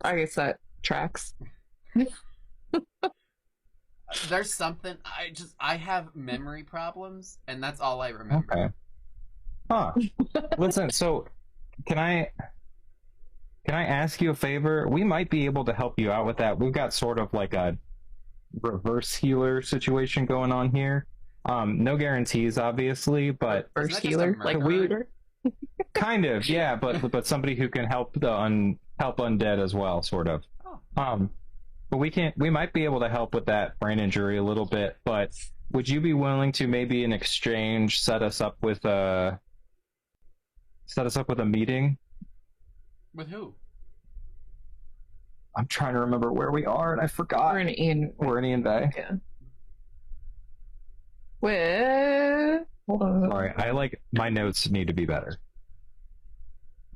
I guess that tracks. There's something I have memory problems, and that's all I remember. Okay. Huh. Listen, so can I ask you a favor? We might be able to help you out with that. We've got sort of a reverse healer situation going on here. No guarantees, obviously, but First Isn't that just a healer, murderer? kind of, yeah. But somebody who can help help undead as well, sort of. Oh. But we might be able to help with that brain injury a little bit. But would you be willing to maybe in exchange set us up with a meeting? With who? I'm trying to remember where we are, and I forgot. We're in Ian. We're in Ian Bay. Yeah. Hold on. Sorry, my notes need to be better.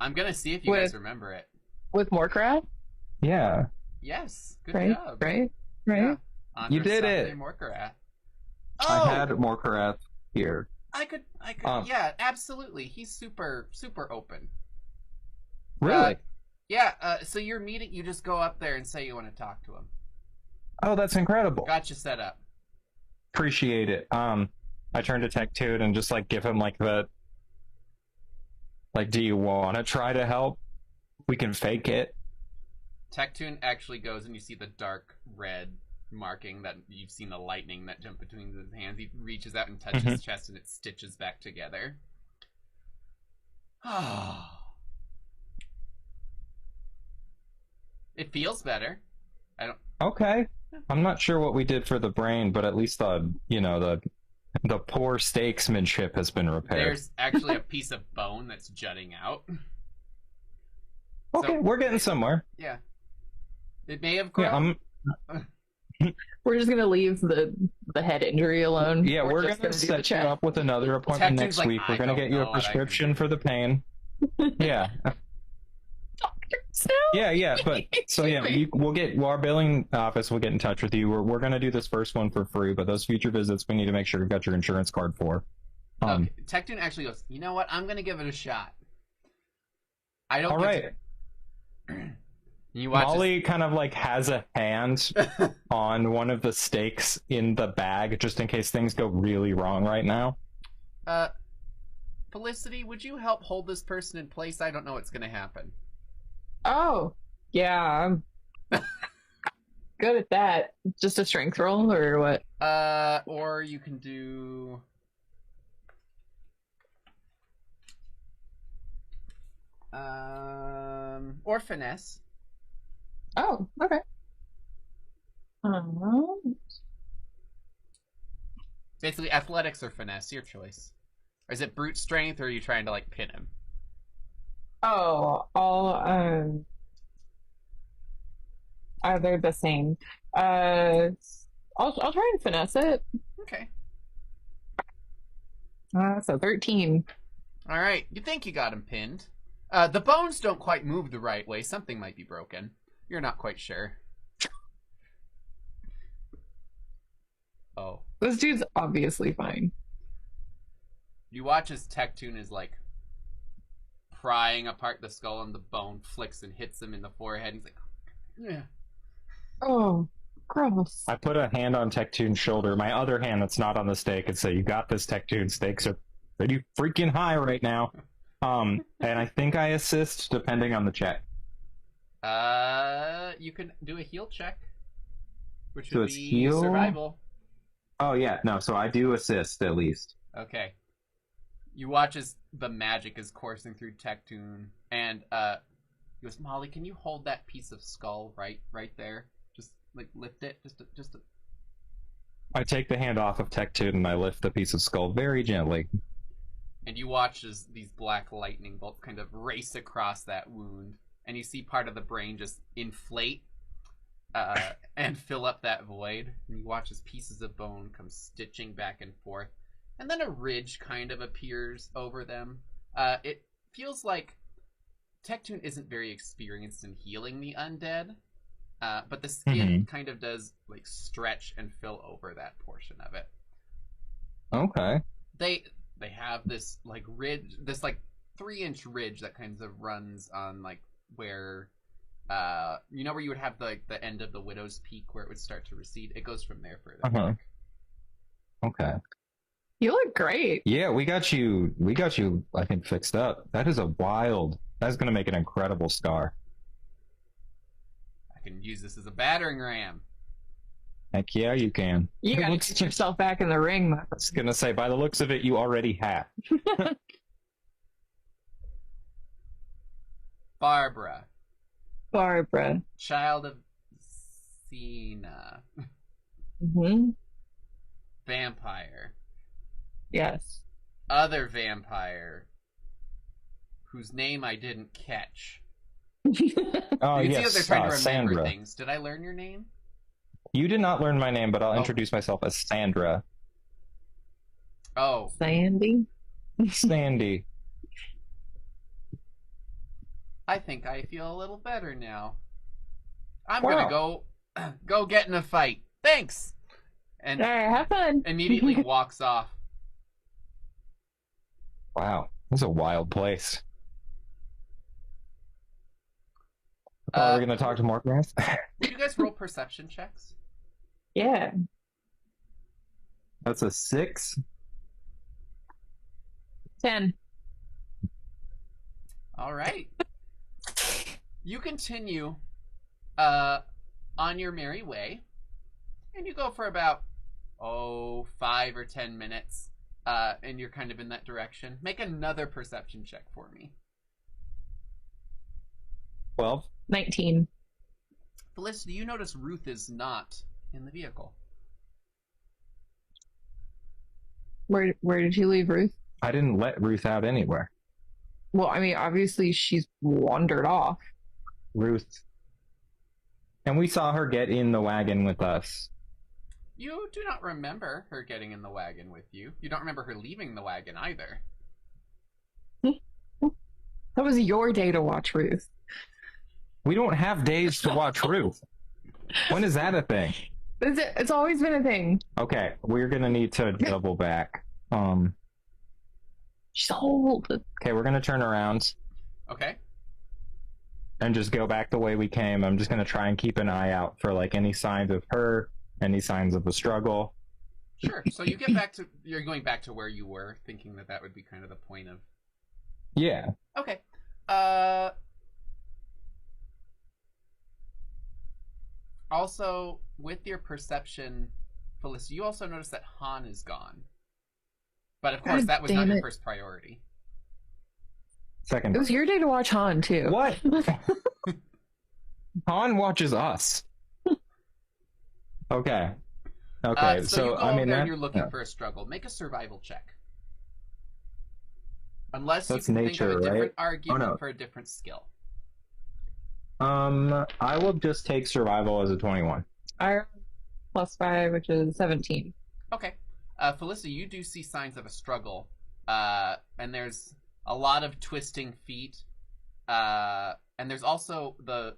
I'm gonna see if you guys remember it. With Morcraft? Yeah. Yes. Good Right? job. Right? Yeah. You did it. Morcraft. I had Morcraft here. I could. Yeah, absolutely. He's super open. Really? Yeah. So your meeting, you just go up there and say you want to talk to him. Oh, that's incredible. Got you set up. Appreciate it. I turn to Tectoon and just give him the do you want to try to help? We can fake it. Tectoon actually goes and you see the dark red marking that you've seen the lightning that jump between his hands. He reaches out and touches his chest and it stitches back together. It feels better. I don't. Okay. I'm not sure what we did for the brain, but at least the poor steaksmanship has been repaired. There's actually a piece of bone that's jutting out. Okay, So, we're getting somewhere. Yeah. It may have grown. Yeah, We're just gonna leave the head injury alone. yeah, we're just gonna do the set you check. up with another appointment Tech dude's next like, week. "I We're gonna don't get you know a what I can prescription do." for the pain. Yeah. Still? Yeah, but so yeah, our billing office will get in touch with you. We're gonna do this first one for free, but those future visits we need to make sure you've got your insurance card for. Okay. Tectune actually goes, you know what? I'm gonna give it a shot. I don't. All right. You watch Molly kind of like has a hand on one of the stakes in the bag just in case things go really wrong right now. Felicity, would you help hold this person in place? I don't know what's gonna happen. Oh, yeah, I'm good at that. Just a strength roll or what? Or you can do. Or finesse. Oh, okay. Basically, athletics or finesse, your choice. Or is it brute strength, or are you trying to like pin him? Oh, they're the same. I'll try and finesse it. Okay. So 13. All right. You think you got him pinned? The bones don't quite move the right way. Something might be broken. You're not quite sure. Oh. This dude's obviously fine. You watch as Tectune is like prying apart the skull, and the bone flicks and hits him in the forehead. He's like, yeah. Oh, gross. I put a hand on Tectune's shoulder, my other hand that's not on the stake, and say, "You got this, Tectune. Stakes are pretty freaking high right now." And I think I assist depending on the check. You can do a heal check, which So would it's be heal? survival. Oh yeah, no. So I do assist at least. Okay. You watch as the magic is coursing through Tectune, and he goes, Molly, can you hold that piece of skull right there? Just like lift it, just. I take the hand off of Tectune and I lift the piece of skull very gently. And you watch as these black lightning bolts kind of race across that wound, and you see part of the brain just inflate and fill up that void. And you watch as pieces of bone come stitching back and forth, and then a ridge kind of appears over them. It feels like Tectune isn't very experienced in healing the undead, but the skin kind of does like stretch and fill over that portion of it. Okay. They have this like ridge, this like 3-inch ridge that kind of runs on like where, you know where you would have the end of the Widow's Peak where it would start to recede. It goes from there further back. Okay. You look great. Yeah, we got you. I think fixed up. That is a wild. That's gonna make an incredible scar. I can use this as a battering ram. Heck yeah, you can. You gotta get yourself back in the ring. I was gonna say, by the looks of it, you already have. Barbara, child of Cena, vampire, Yes. other vampire, whose name I didn't catch. Oh You can see that yes, they're trying to remember Sandra. things. Did I learn your name? You did not learn my name, but I'll introduce myself as Sandra. Oh, Sandy. Sandy. I think I feel a little better now. I'm Wow. gonna go get in a fight. Thanks. And All right, have fun. immediately walks off. Wow, this is a wild place. Are we gonna talk to more guys? Did you guys roll perception checks? Yeah. That's a 6. 10. All right. You continue on your merry way, and you go for about 5 or 10 minutes, and you're kind of in that direction. Make another perception check for me. 12. 19. Felicity, you notice Ruth is not in the vehicle. Where did you leave Ruth? I didn't let Ruth out anywhere. Well, I mean, obviously she's wandered off. Ruth. And we saw her get in the wagon with us. You do not remember her getting in the wagon with you. You don't remember her leaving the wagon either. That was your day to watch Ruth. We don't have days to watch Ruth. When is that a thing? It's always been a thing. Okay, we're gonna need to double back. She's old. Okay, we're gonna turn around Okay. and just go back the way we came. I'm just gonna try and keep an eye out for like any signs of her, any signs of the struggle. Sure. So you get back to, you're going back to where you were, thinking that that would be kind of the point of. Yeah. Okay. Also, with your perception, Felicity, you also notice that Han is gone. But of course, God that was not damn your it. first priority. Second. It was your day to watch Han, too. What? Han watches us. Okay. Okay. So you go I over mean, there that, and you're looking yeah. for a struggle. Make a survival check. Unless That's you can nature, think of a different right? argument Oh, no. for a different skill. I will just take survival as a 21. Iron +5, which is 17. Okay. Felicity, you do see signs of a struggle. And there's a lot of twisting feet. And there's also the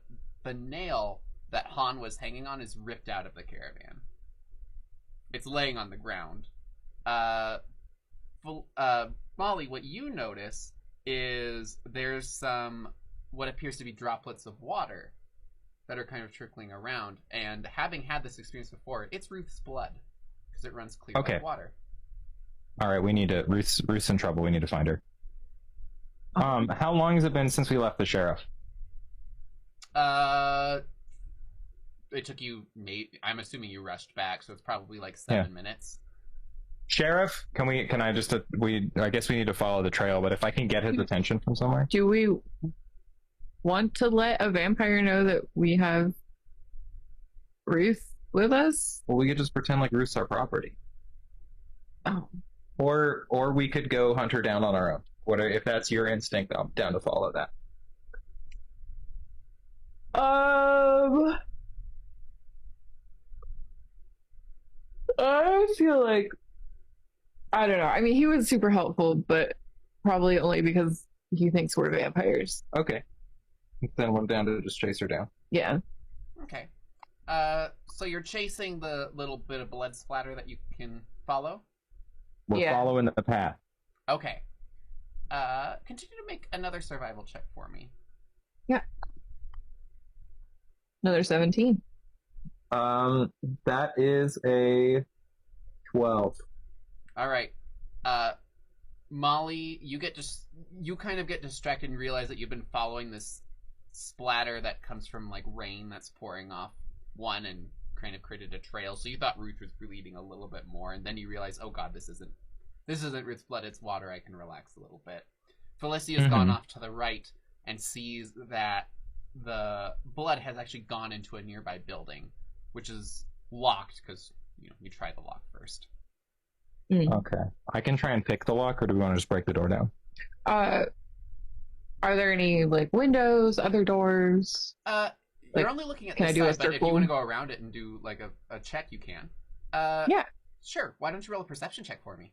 nail that Han was hanging on is ripped out of the caravan. It's laying on the ground. Molly, what you notice is there's some what appears to be droplets of water that are kind of trickling around. And having had this experience before, it's Ruth's blood because it runs clear Okay. like water. All right, we need to. Ruth's in trouble. We need to find her. How long has it been since we left the sheriff? It took you, I'm assuming you rushed back, so it's probably like 7 minutes. Sheriff, I guess we need to follow the trail, but if I can get his attention from somewhere. Do we want to let a vampire know that we have Ruth with us? Well, we could just pretend like Ruth's our property. Oh. Or we could go hunt her down on our own. If that's your instinct, I'm down to follow that. I feel like, I don't know. I mean, he was super helpful, but probably only because he thinks we're vampires. Okay. Then we're down to just chase her down. Yeah. Okay. So you're chasing the little bit of blood splatter that you can follow? We're Yeah. following the path. Okay. Continue to make another survival check for me. Another 17. That is a 12. All right. Molly, you kind of get distracted and realize that you've been following this splatter that comes from like rain that's pouring off one and kind of created a trail. So you thought Ruth was bleeding a little bit more, and then you realize, oh god, this isn't Ruth's blood, it's water. I can relax a little bit. Felicia's gone off to the right and sees that the blood has actually gone into a nearby building, which is locked because you try the lock first. Okay. I can try and pick the lock, or do we want to just break the door down? Are there any like windows, other doors? You're only looking at can this I do a side, but if you circle? want to go around it and do like a check, you can. Yeah. Sure. Why don't you roll a perception check for me?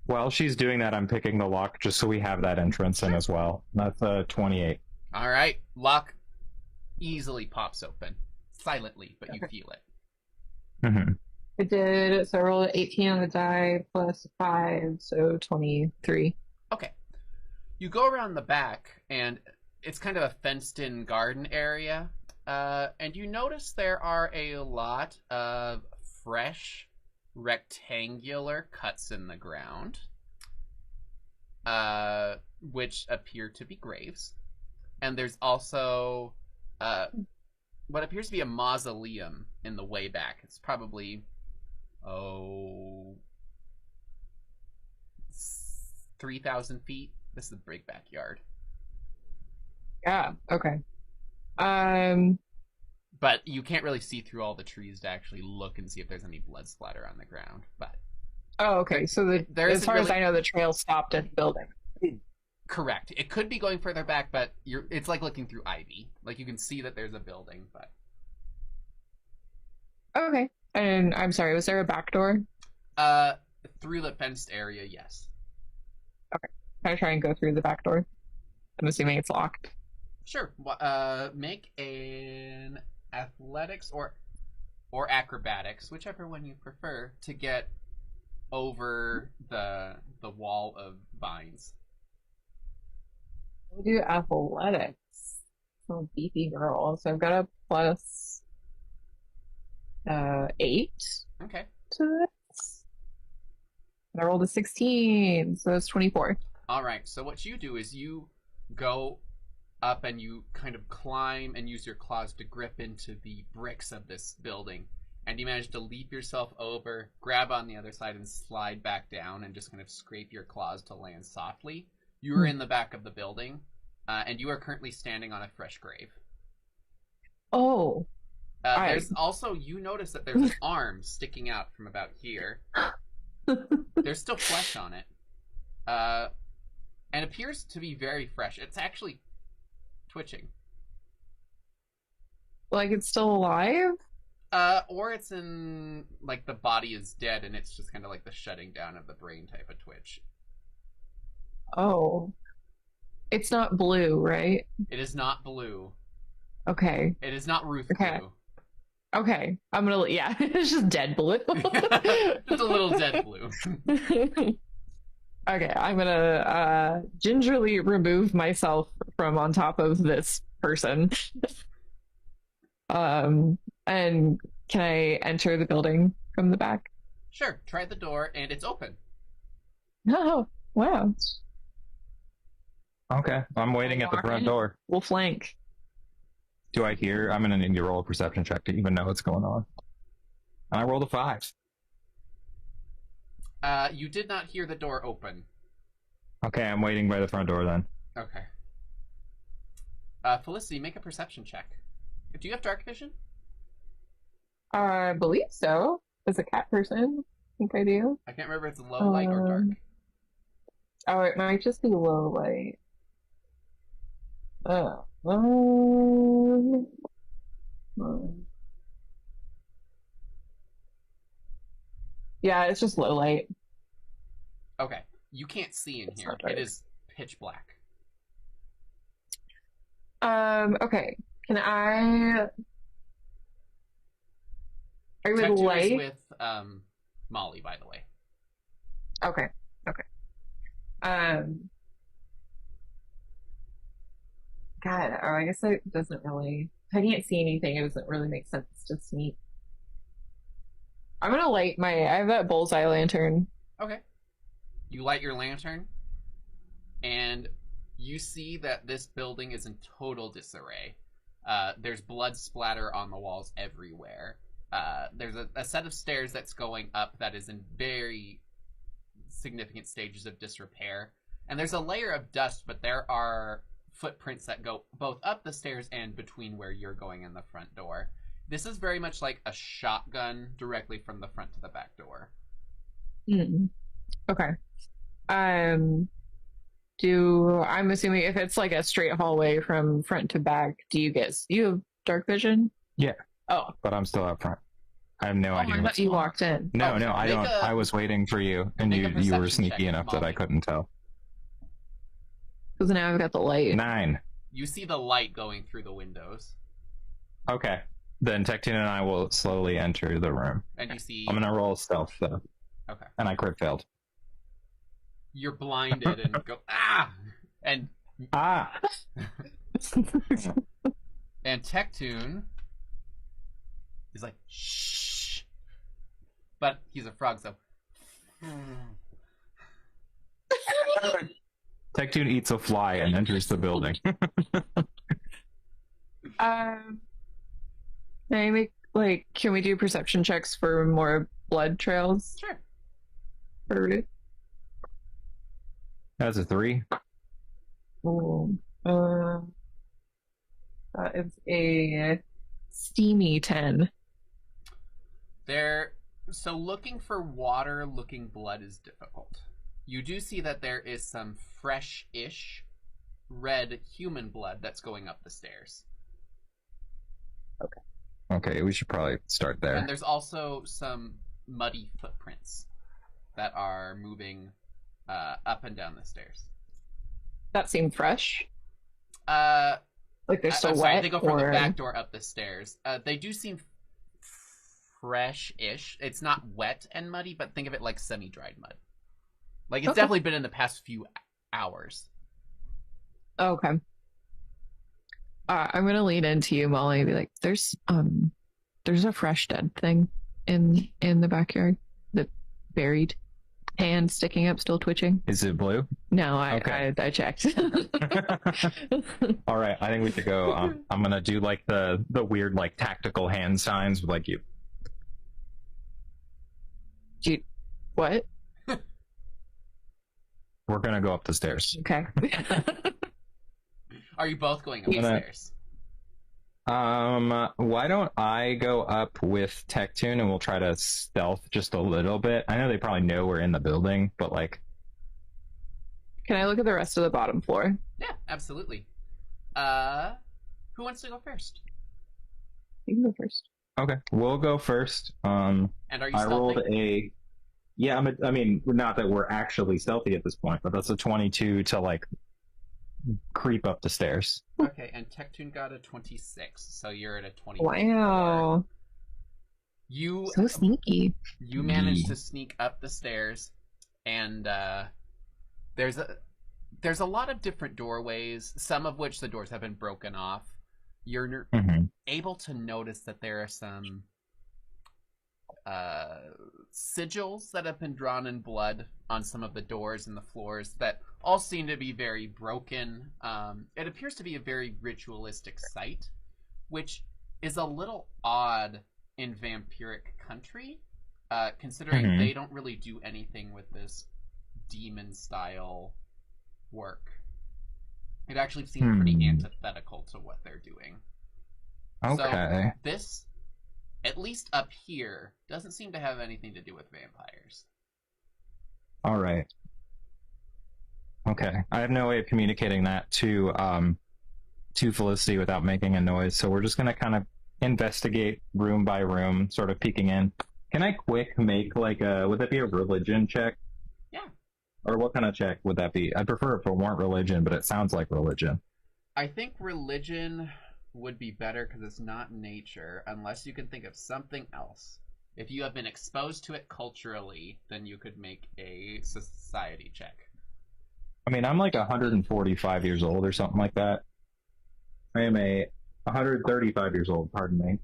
While she's doing that, I'm picking the lock just so we have that entrance in as well. That's a 28. All right. Lock easily pops open. Silently, but you feel it. Mm-hmm. I did, so I rolled 18 on the die +5, so 23. Okay. You go around the back, and it's kind of a fenced-in garden area, and you notice there are a lot of fresh, rectangular cuts in the ground, which appear to be graves. And there's also what appears to be a mausoleum in the way back. It's probably 3,000 feet. This is a big backyard. Yeah. Okay. But you can't really see through all the trees to actually look and see if there's any blood splatter on the ground. But Oh, okay. So as far as I know, the trail stopped at the building. correct. It could be going further back, but it's like looking through ivy. Like you can see that there's a building, but Okay. And I'm sorry, was there a back door? through the fenced area, yes. Can I try and go through the back door? I'm assuming it's locked. Sure. Make an athletics or acrobatics, whichever one you prefer, to get over the wall of vines. We'll do athletics. I'm a beefy girl, so I've got a plus 8 Okay. to this. And I rolled a 16, so it's 24. All right. So what you do is you go up and you kind of climb and use your claws to grip into the bricks of this building. And you manage to leap yourself over, grab on the other side, and slide back down and just kind of scrape your claws to land softly. You are in the back of the building, and you are currently standing on a fresh grave. Oh. There's also, you notice that there's an arm sticking out from about here. There's still flesh on it. And appears to be very fresh. It's actually twitching. Like it's still alive? Or it's in, like, the body is dead and it's just kind of like the shutting down of the brain type of twitch. Oh. It's not blue, right? It is not blue. Okay. It is not Ruth Okay. blue. Okay. I'm gonna, yeah, it's just dead blue. Just a little dead blue. Okay, I'm gonna gingerly remove myself from on top of this person. And can I enter the building from the back? Sure, try the door and it's open. Oh, wow. Okay, I'm waiting at the front door. We'll flank. Do I hear? I'm gonna need to roll a perception check to even know what's going on. And I rolled a 5. You did not hear the door open. Okay, I'm waiting by the front door then. Okay. Felicity, make a perception check. Do you have dark vision? I believe so. As a cat person, I think I do. I can't remember if it's low light or dark. Oh, it might just be low light. Yeah, it's just low light. Okay. You can't see in It's here. not dark. It is pitch black. Okay. Can I with Tech 2 light? is with Molly, by the way. Okay. God, I guess it doesn't really. I can't see anything. It doesn't really make sense to sneak. I'm gonna light I have that bullseye lantern. Okay. You light your lantern, and you see that this building is in total disarray. There's blood splatter on the walls everywhere. There's a set of stairs that's going up that is in very significant stages of disrepair. And there's a layer of dust, but there are footprints that go both up the stairs and between where you're going and the front door. This is very much like a shotgun directly from the front to the back door. Okay. I'm assuming if it's like a straight hallway from front to back, you have dark vision? Yeah. Oh. But I'm still up front. I have no idea. I thought you walked in. No, Oh, I don't. I was waiting for you, and you were perception sneaky check, enough that I Molly. couldn't tell. Because now I've got the light. 9. You see the light going through the windows, Okay. Then Tectune and I will slowly enter the room. and you see I'm gonna roll stealth though. Okay. And I crit failed. you're blinded and go ah, and Ah! Tectune is like shh, but he's a frog, so Tectune eats a fly and enters the building. Can I make Like, can we do perception checks for more blood trails? Sure. For Root? That's a 3. Ooh. That is a steamy 10. So looking for water-looking blood is difficult. You do see that there is some fresh-ish red human blood that's going up the stairs. Okay, we should probably start there. And there's also some muddy footprints that are moving up and down the stairs. That seemed fresh. Like they're still I'm wet. sorry, they go from or... the back door up the stairs. They do seem fresh-ish. It's not wet and muddy, but think of it like semi-dried mud. Like it's definitely been in the past few hours. Okay. I'm gonna lean into you, Molly, and be like, "There's a fresh dead thing in the backyard that buried, hand sticking up, still twitching." Is it blue? No, I checked. All right, I think we should go. I'm gonna do like the weird like tactical hand signs with like you. What? We're gonna go up the stairs. Okay. Are you both going up the stairs? Why don't I go up with Tectune and we'll try to stealth just a little bit. I know they probably know we're in the building, but like... Can I look at the rest of the bottom floor? Yeah, absolutely. Who wants to go first? You can go first. Okay, we'll go first. And are you I stealthing? rolled a... Yeah, I mean, not that we're actually stealthy at this point, but that's a 22 to like creep up the stairs. Okay, and Tectune got a 26, so you're at a 20. Wow. You So sneaky. You managed to sneak up the stairs, and there's a lot of different doorways, some of which the doors have been broken off. You're able to notice that there are some sigils that have been drawn in blood on some of the doors and the floors that all seem to be very broken. It appears to be a very ritualistic site, which is a little odd in vampiric country, considering they don't really do anything with this demon-style work. It actually seems pretty antithetical to what they're doing. Okay. So this, at least up here, doesn't seem to have anything to do with vampires. All right. Okay. I have no way of communicating that to Felicity without making a noise, so we're just gonna kind of investigate room by room, sort of peeking in. Can I quick make like would that be a religion check? Yeah. Or what kind of check would that be? I'd prefer if it weren't religion, but it sounds like religion. I think religion would be better because it's not nature, unless you can think of something else. If you have been exposed to it culturally, then you could make a society check. I mean, I'm like 145 years old or something like that. I am 135 years old, pardon me.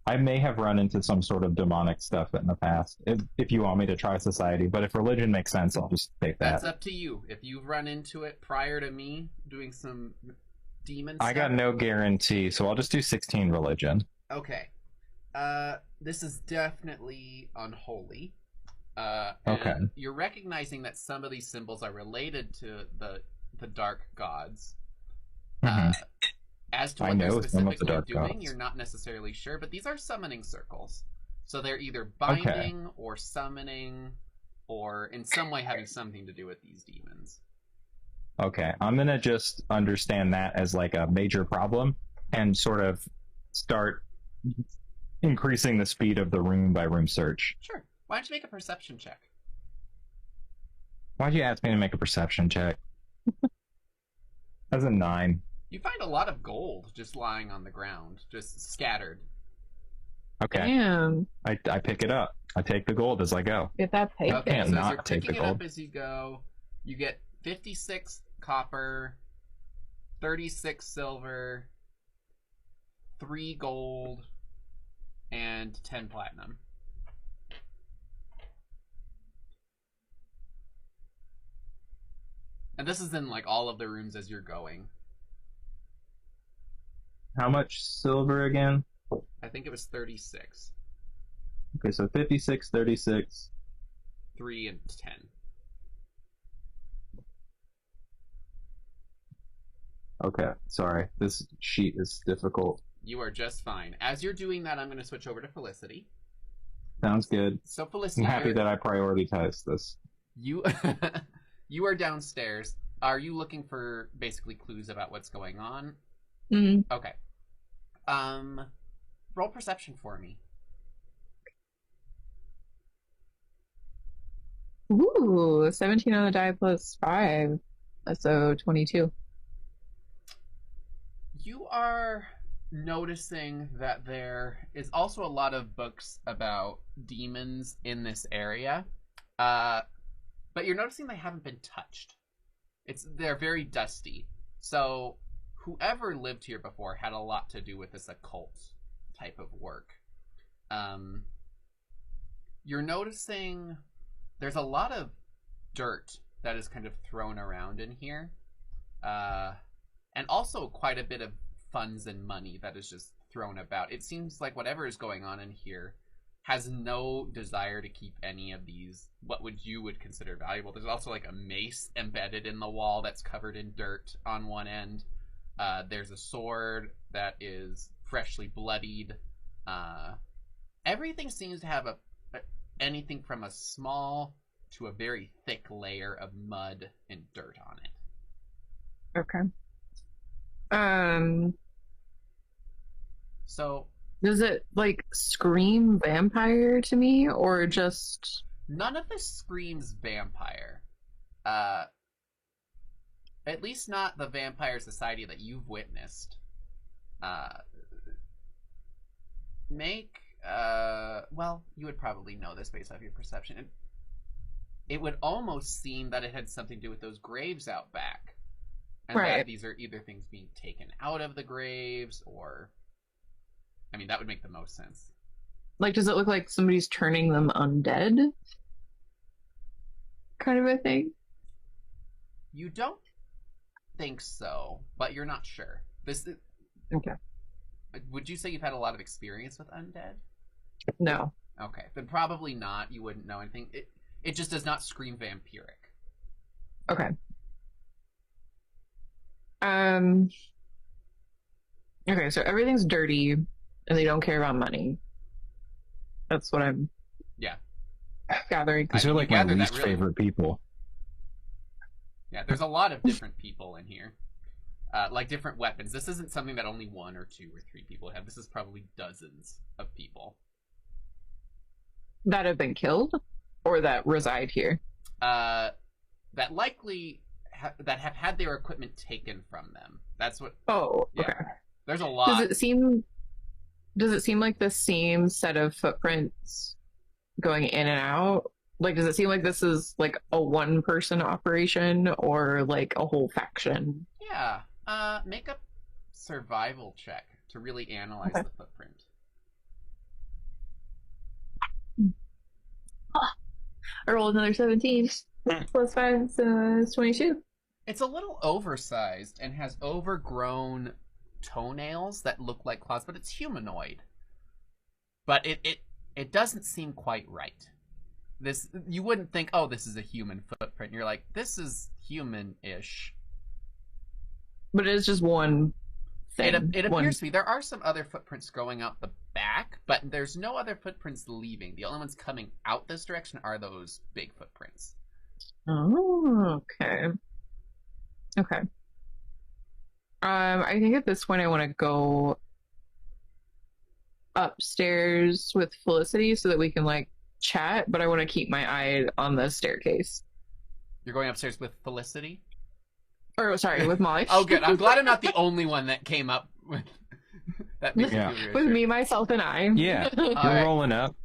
I may have run into some sort of demonic stuff in the past, if you want me to try society, but if religion makes sense, I'll just take that. That's up to you. If you've run into it prior to me doing some demon stuff. I got no guarantee, so I'll just do 16 religion. Okay. This is definitely unholy. Okay. And you're recognizing that some of these symbols are related to the dark gods. As to what they're specifically doing, you're not necessarily sure, but these are summoning circles. So they're either binding or summoning or in some way having something to do with these demons. Okay, I'm going to just understand that as like a major problem and sort of start increasing the speed of the room by room search. Sure. Why don't you make a perception check? Why'd you ask me to make a perception check? That's a 9. You find a lot of gold just lying on the ground, just scattered. Okay. Damn. I pick it up. I take the gold as I go. Get that paid. Okay, can't so not as you're take the picking it up gold. as you go, you get 56 copper, 36 silver, 3 gold, and 10 platinum. And this is in like all of the rooms as you're going. How much silver again? I think it was 36. Okay, so 56, 36. 3 and 10. Okay, sorry. This sheet is difficult. You are just fine. As you're doing that, I'm going to switch over to Felicity. Sounds good. So Felicity, I'm happy that I prioritized this. You you are downstairs. Are you looking for basically clues about what's going on? Mm. Okay. Roll perception for me. Ooh, 17 on the die plus 5. So 22. You are noticing that there is also a lot of books about demons in this area. But you're noticing they haven't been touched. They're very dusty. So whoever lived here before had a lot to do with this occult type of work. You're noticing there's a lot of dirt that is kind of thrown around in here. And also quite a bit of funds and money that is just thrown about. It seems like whatever is going on in here has no desire to keep any of these, what you would consider valuable. There's also like a mace embedded in the wall that's covered in dirt on one end. There's a sword that is freshly bloodied. Everything seems to have anything from a small to a very thick layer of mud and dirt on it. Okay. So Does it like scream vampire to me, or just none of this screams vampire. At least not the vampire society that you've witnessed. Well, you would probably know this based off your perception. It would almost seem that it had something to do with those graves out back. And Right. that these are either things being taken out of the graves or... I mean, that would make the most sense. like, does it look like somebody's turning them undead? Kind of a thing? You don't think so, but you're not sure. Okay. Would you say you've had a lot of experience with undead? No. Okay, then probably not. You wouldn't know anything. It just does not scream vampiric. Okay. Okay, so everything's dirty and they don't care about money. That's what I'm gathering. These are like my gathered that least really- favorite people. Yeah, there's a lot of different people in here. Like different weapons. This isn't something that only 1 or 2 or 3 people have. This is probably dozens of people. That have been killed or that reside here? That likely that have had their equipment taken from them. That's what... Oh, Yeah. okay. There's a lot. Does it seem like the same set of footprints going in and out? Like, does it seem like this is like a one-person operation or like a whole faction? Yeah. Make a survival check to really analyze Okay. the footprint. I rolled another 17. Plus 5 is 22. It's a little oversized and has overgrown toenails that look like claws, but it's humanoid. But it doesn't seem quite right. You wouldn't think, oh, this is a human footprint. You're like, this is human-ish. But it is just one thing. It appears to be. There are some other footprints going out the back, but there's no other footprints leaving. The only ones coming out this direction are those big footprints. Oh, okay. Okay. I think at this point I want to go upstairs with Felicity so that we can like chat, but I want to keep my eye on the staircase. You're going upstairs with Felicity? Or sorry, with Molly. Oh, good. I'm glad I'm not the only one that came up with that. Makes me Yeah. feel With reassured. me, myself, and I. Yeah, you're right. rolling up.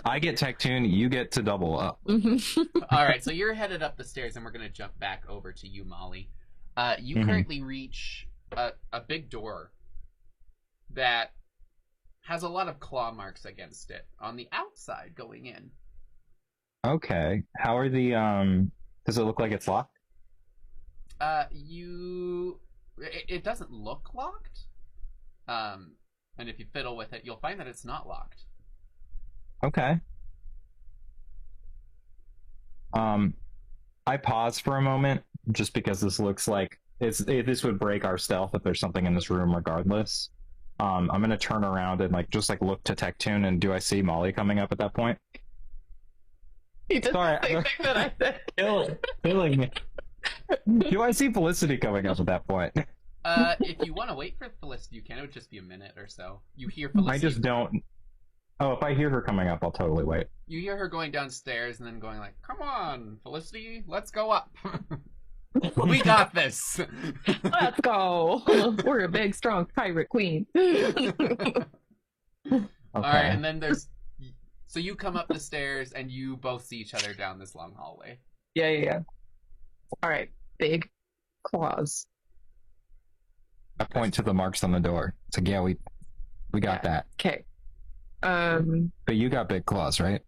I get Tectoon, you get to double up. All right, so you're headed up the stairs, and we're going to jump back over to you, Molly. You Mhm. currently reach a big door that has a lot of claw marks against it on the outside going in. Okay. How are the does it look like it's locked? It doesn't look locked. And if you fiddle with it, you'll find that it's not locked. Okay. I pause for a moment just because this looks like this would break our stealth if there's something in this room regardless. I'm gonna turn around and just look to Tectune, and do I see Molly coming up at that point? He did Sorry, the same thing that I said. Killing me. Do I see Felicity coming up at that point? If you want to wait for Felicity, you can. It would just be a minute or so. You hear Felicity. I just don't. Oh, if I hear her coming up, I'll totally wait. You hear her going downstairs and then going like, "Come on, Felicity, let's go up. We got this. Let's go. We're a big, strong pirate queen." Okay. All right, and then so you come up the stairs and you both see each other down this long hallway. Yeah. All right, big claws. I point to the marks on the door. It's like, yeah, we got that. Okay. But you got big claws, right?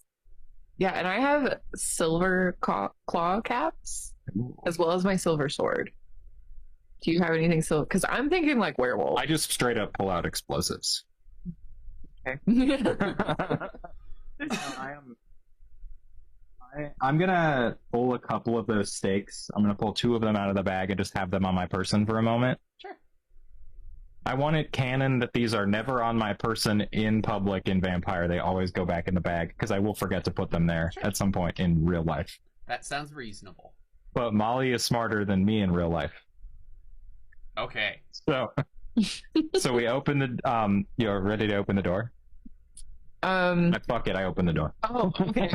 Yeah, and I have silver claw caps as well as my silver sword. Do you have anything silver? Because I'm thinking like werewolf. I just straight up pull out explosives. Okay. I'm gonna pull a couple of those stakes. I'm gonna pull 2 of them out of the bag and just have them on my person for a moment. Sure. I want it canon that these are never on my person in public in Vampire. They always go back in the bag, because I will forget to put them there at some point in real life. That sounds reasonable. But Molly is smarter than me in real life. Okay. So we open the you're ready to open the door? Fuck it, I open the door. Oh, okay.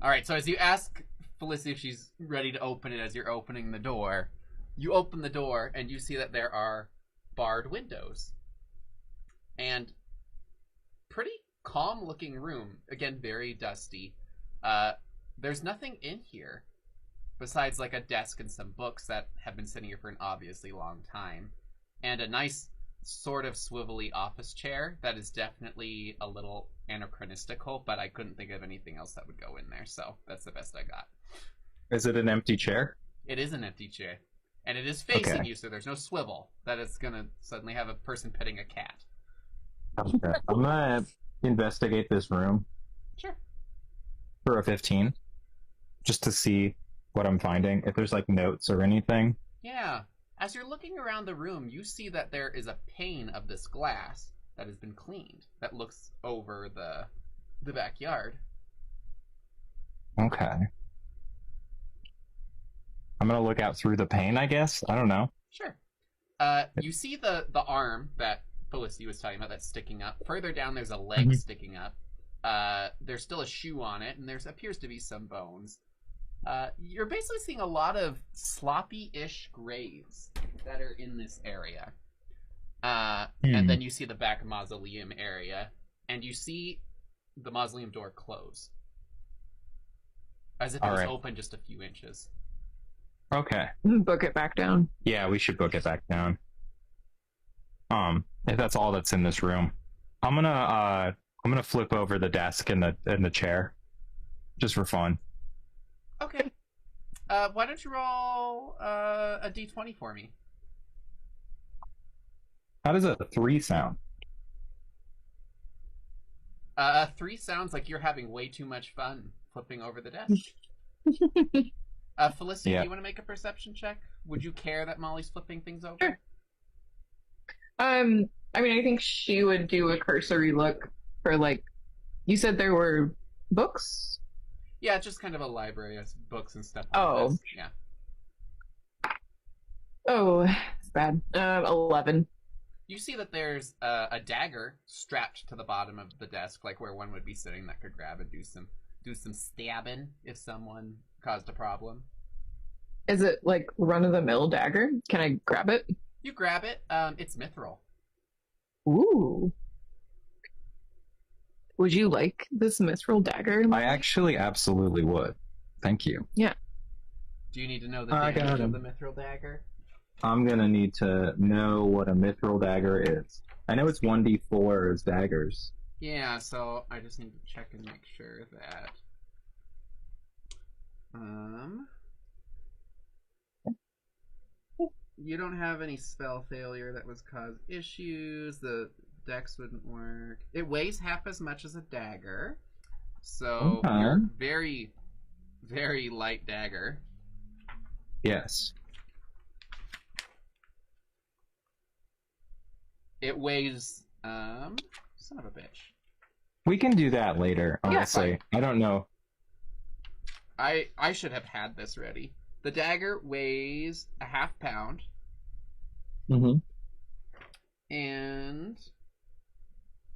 All right, so as you ask Felicity if she's ready to open it as you're opening the door, you open the door and you see that there are barred windows. And pretty calm looking room. Again, very dusty. There's nothing in here besides like a desk and some books that have been sitting here for an obviously long time. And a nice sort of swivelly office chair that is definitely a little anachronistical, but I couldn't think of anything else that would go in there, so that's the best I got. Is it an empty chair? It is an empty chair. And it is facing you, so there's no swivel that it's gonna suddenly have a person petting a cat. Okay. I'm gonna investigate this room. Sure. For a 15. Just to see what I'm finding. If there's like notes or anything. Yeah. As you're looking around the room, you see that there is a pane of this glass that has been cleaned that looks over the backyard. Okay. I'm gonna look out through the pane, I guess? I don't know. Sure. You see the arm that Felicity was talking about that's sticking up. Further down, there's a leg sticking up. There's still a shoe on it, and there appears to be some bones. You're basically seeing a lot of sloppy-ish graves that are in this area. And then you see the back mausoleum area, and you see the mausoleum door close. As if it was open just a few inches. Okay. Book it back down. Yeah, we should book it back down. If that's all that's in this room. I'm gonna flip over the desk and the chair. Just for fun. Okay. Why don't you roll a d20 for me? How does a 3 sound? 3 sounds like you're having way too much fun flipping over the desk. Felicity, do you want to make a perception check? Would you care that Molly's flipping things over? Sure. I mean, I think she would do a cursory look for, like, you said there were books? Yeah, just kind of a library of books and stuff. Oh. Yeah. Oh, it's bad. 11. You see that there's a dagger strapped to the bottom of the desk, like where one would be sitting that could grab and do some stabbing if someone caused a problem. Is it like run-of-the-mill dagger? Can I grab it? You grab it. It's mithril. Ooh. Would you like this mithril dagger? I actually absolutely would. Thank you. Yeah. Do you need to know the damage of the mithril dagger? I'm gonna need to know what a mithril dagger is. I know it's 1d4 as daggers. Yeah, so I just need to check and make sure that... you don't have any spell failure that would cause issues. The dex wouldn't work. It weighs half as much as a dagger. So you're very, very light dagger. Yes. It weighs, son of a bitch. We can do that later, honestly. Yeah, I don't know. I should have had this ready. The dagger weighs a half pound. Mm-hmm. And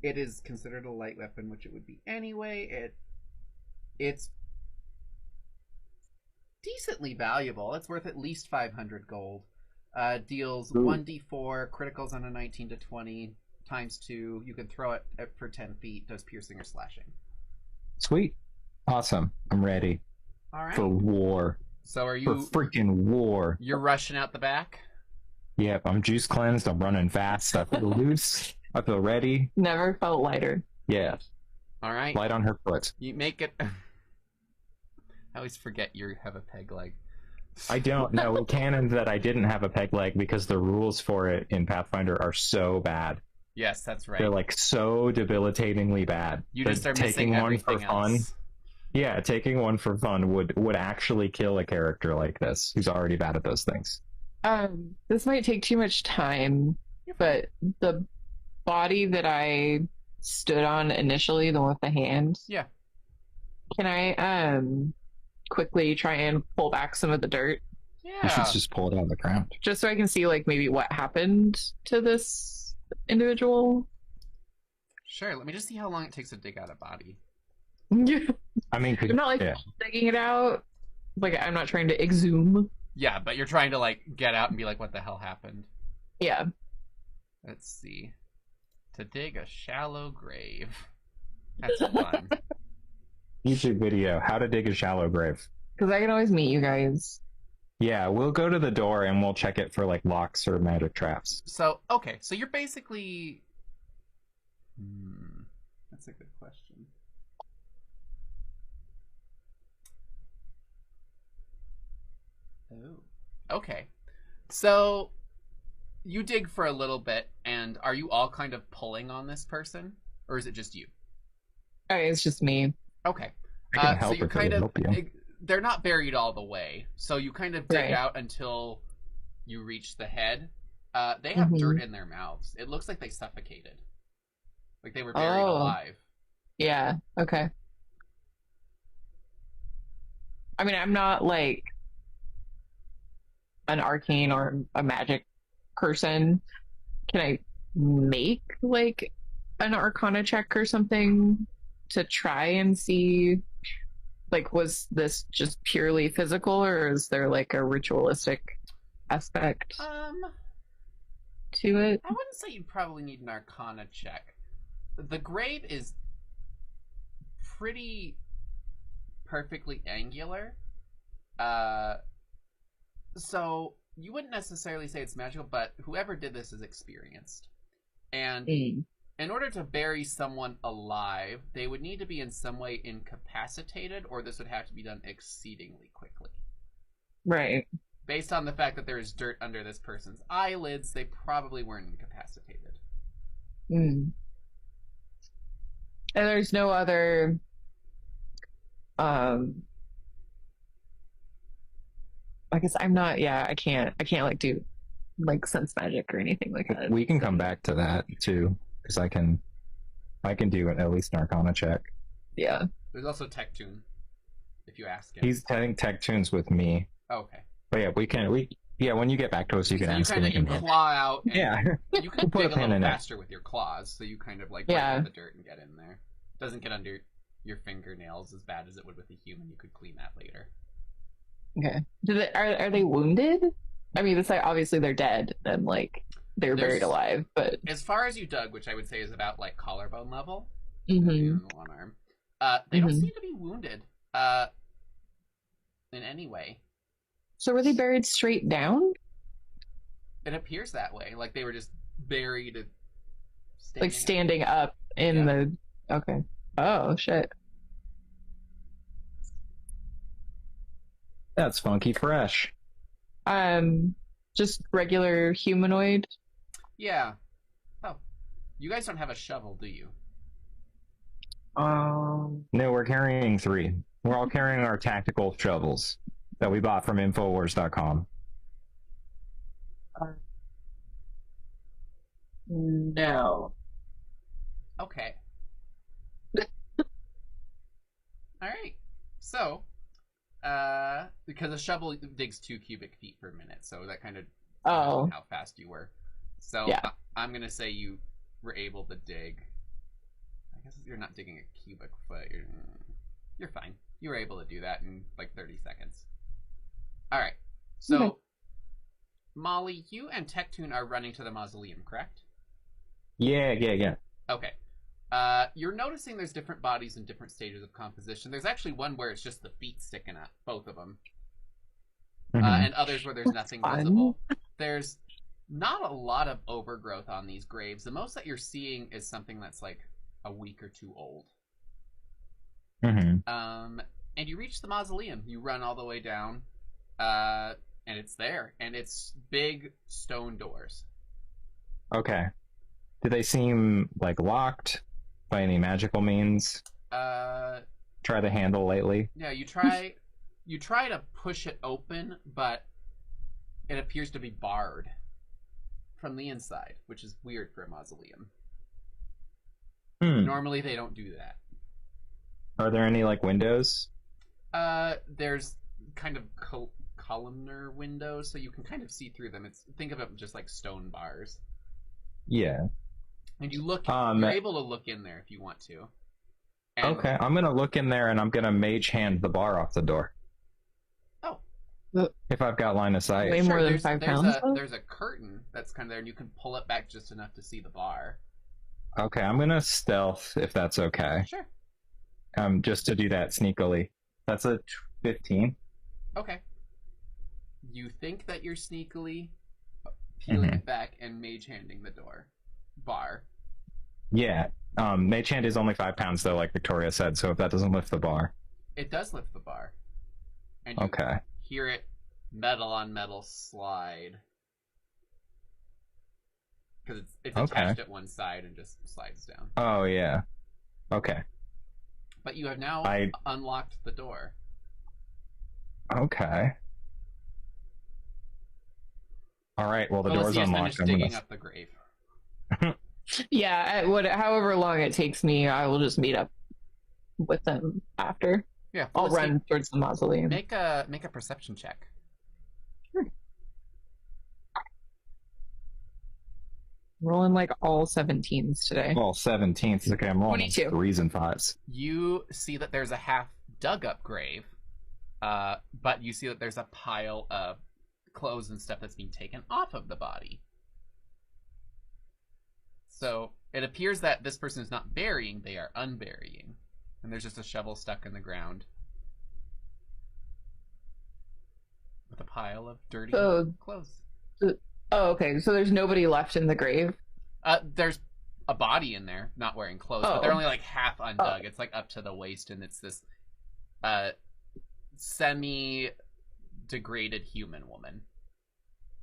it is considered a light weapon, which it would be anyway. It's decently valuable. It's worth at least 500 gold. Deals 1d4, criticals on a 19 to 20, times 2. You can throw it for 10 feet, does piercing or slashing. Sweet. Awesome. I'm ready. All right. For war. So are you... For freaking war. You're rushing out the back? Yep, I'm juice cleansed. I'm running fast. I feel loose. I feel ready. Never felt lighter. Yeah. All right. Light on her foot. You make it... I always forget you have a peg leg. I don't know. Canon that I didn't have a peg leg because the rules for it in Pathfinder are so bad. Yes, that's right. They're like so debilitatingly bad. You just are missing everything else. Yeah, taking one for fun would actually kill a character like this who's already bad at those things. This might take too much time, but the body that I stood on initially, the one with the hand. Yeah. Can I quickly try and pull back some of the dirt? You Yeah. should just pull it out of the ground. Just so I can see like maybe what happened to this individual. Sure, let me just see how long it takes to dig out a body. I mean, I'm not like digging it out. Like I'm not trying to exhume. Yeah, but you're trying to like get out and be like, what the hell happened? Yeah. Let's see. To dig a shallow grave. That's fun. YouTube video, how to dig a shallow grave. Because I can always meet you guys. Yeah, we'll go to the door and we'll check it for like locks or magic traps. So, okay, so you're basically... that's a good question. Oh, okay. So, you dig for a little bit, and are you all kind of pulling on this person? Or is it just you? Okay, it's just me. Okay. I can help so you if kind it'll of... help you. They're not buried all the way, so you kind of dig Right. out until you reach the head. They have dirt in their mouths. It looks like they suffocated. Like they were buried alive. Yeah, okay. I mean, I'm not like an arcane or a magic person. Can I make like an arcana check or something to try and see, like, was this just purely physical or is there like a ritualistic aspect to it? I wouldn't say you'd probably need an arcana check. The grave is pretty perfectly angular. So you wouldn't necessarily say it's magical, but whoever did this is experienced. And in order to bury someone alive, they would need to be in some way incapacitated, or this would have to be done exceedingly quickly. Right. Based on the fact that there is dirt under this person's eyelids, they probably weren't incapacitated. And there's no other I guess I'm not, I can't like do like sense magic or anything like that. We can come back to that too, because I can do at least an arcana check. Yeah. There's also Tech Tune, if you ask him. He's having tech tunes with me. Okay. But yeah, when you get back to us, you can ask him. You claw out. And Yeah. You can Put a dig a pin little in it. faster with your claws, so you kind of like break up the dirt and get in there. Doesn't get under your fingernails as bad as it would with a human. You could clean that later. Okay. Are they wounded? I mean, it's like obviously they're dead and like they're buried alive, but as far as you dug, which I would say is about like collarbone level, Mhm. in one arm, they don't seem to be wounded in any way. So were they buried straight down? It appears that way, like they were just buried, Like standing up in the. Okay. Oh shit. That's funky fresh. Just regular humanoid. Yeah. Oh, you guys don't have a shovel, do you? No, we're carrying 3. We're all carrying our tactical shovels that we bought from Infowars.com. No. Okay. All right. So, because a shovel digs 2 cubic feet per minute, so that kind of Oh. how fast you were. So Yeah. I'm gonna say you were able to dig. I guess you're not digging a cubic foot. You're fine. You were able to do that in like 30 seconds. All right. So, Okay. Molly, you and Tectoon are running to the mausoleum, correct? Yeah. Okay. You're noticing there's different bodies in different stages of composition. There's actually one where it's just the feet sticking up, both of them. And others where there's nothing fun. visible. There's not a lot of overgrowth on these graves. The most that you're seeing is something that's like a week or 2 old. And you reach the mausoleum. You run all the way down, and it's there. And it's big stone doors. Okay. Do they seem like locked by any magical means? Try the handle lately. Yeah, you try to push it open, but it appears to be barred from the inside, which is weird for a mausoleum. Normally they don't do that. Are there any like windows? There's kind of columnar windows, so you can kind of see through them. Think of it just like stone bars. Yeah. And you look, you're able to look in there if you want to. And, okay, I'm gonna look in there and I'm gonna mage hand the bar off the door. Oh. If I've got line of sight. Way more than 5 pounds. There's a curtain that's kind of there, and you can pull it back just enough to see the bar. Okay, I'm gonna stealth if that's okay. Sure. Just to do that sneakily. That's a 15. Okay. You think that you're sneakily peeling it back and mage handing the bar. Yeah. Mage hand is only 5 pounds though, like Victoria said, so if that doesn't lift the bar. It does lift the bar. And you hear it metal on metal slide. Because it's attached at one side and just slides down. Oh, yeah. Okay. But you have now unlocked the door. Okay. All right, well, the door's unlocked. I'm digging up the grave. Yeah, however long it takes me, I will just meet up with them after. Yeah, I'll run towards the mausoleum. Make a perception check. Sure. Rolling like all 17s today. All 17s. Okay, I'm rolling 22. 3s and 5s. You see that there's a half dug up grave, but you see that there's a pile of clothes and stuff that's being taken off of the body. So it appears that this person is not burying, they are unburying. And there's just a shovel stuck in the ground. With a pile of dirty clothes. Oh, okay. So there's nobody left in the grave? There's a body in there, not wearing clothes, but they're only like half undug. It's like up to the waist, and it's this semi-degraded human woman.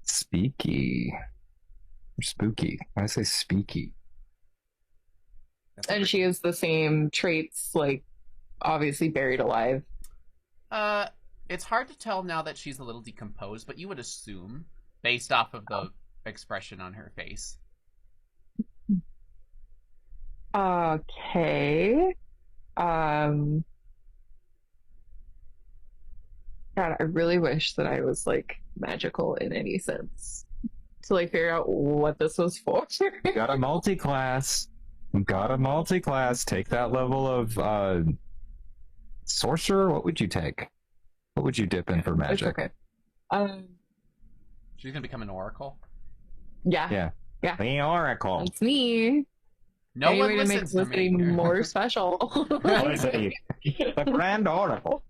Speaky. Or spooky. I say speaky. And she has the same traits, like obviously buried alive. It's hard to tell now that she's a little decomposed, but you would assume, based off of the expression on her face. Okay. God, I really wish that I was like magical in any sense to like figure out what this was for. Got a multi-class. Take that level of sorcerer. What would you take? What would you dip in for magic? It's okay. She's gonna become an oracle. Yeah. The oracle. That's me. No Any one way to make listens to Felicity me. more special. The grand oracle.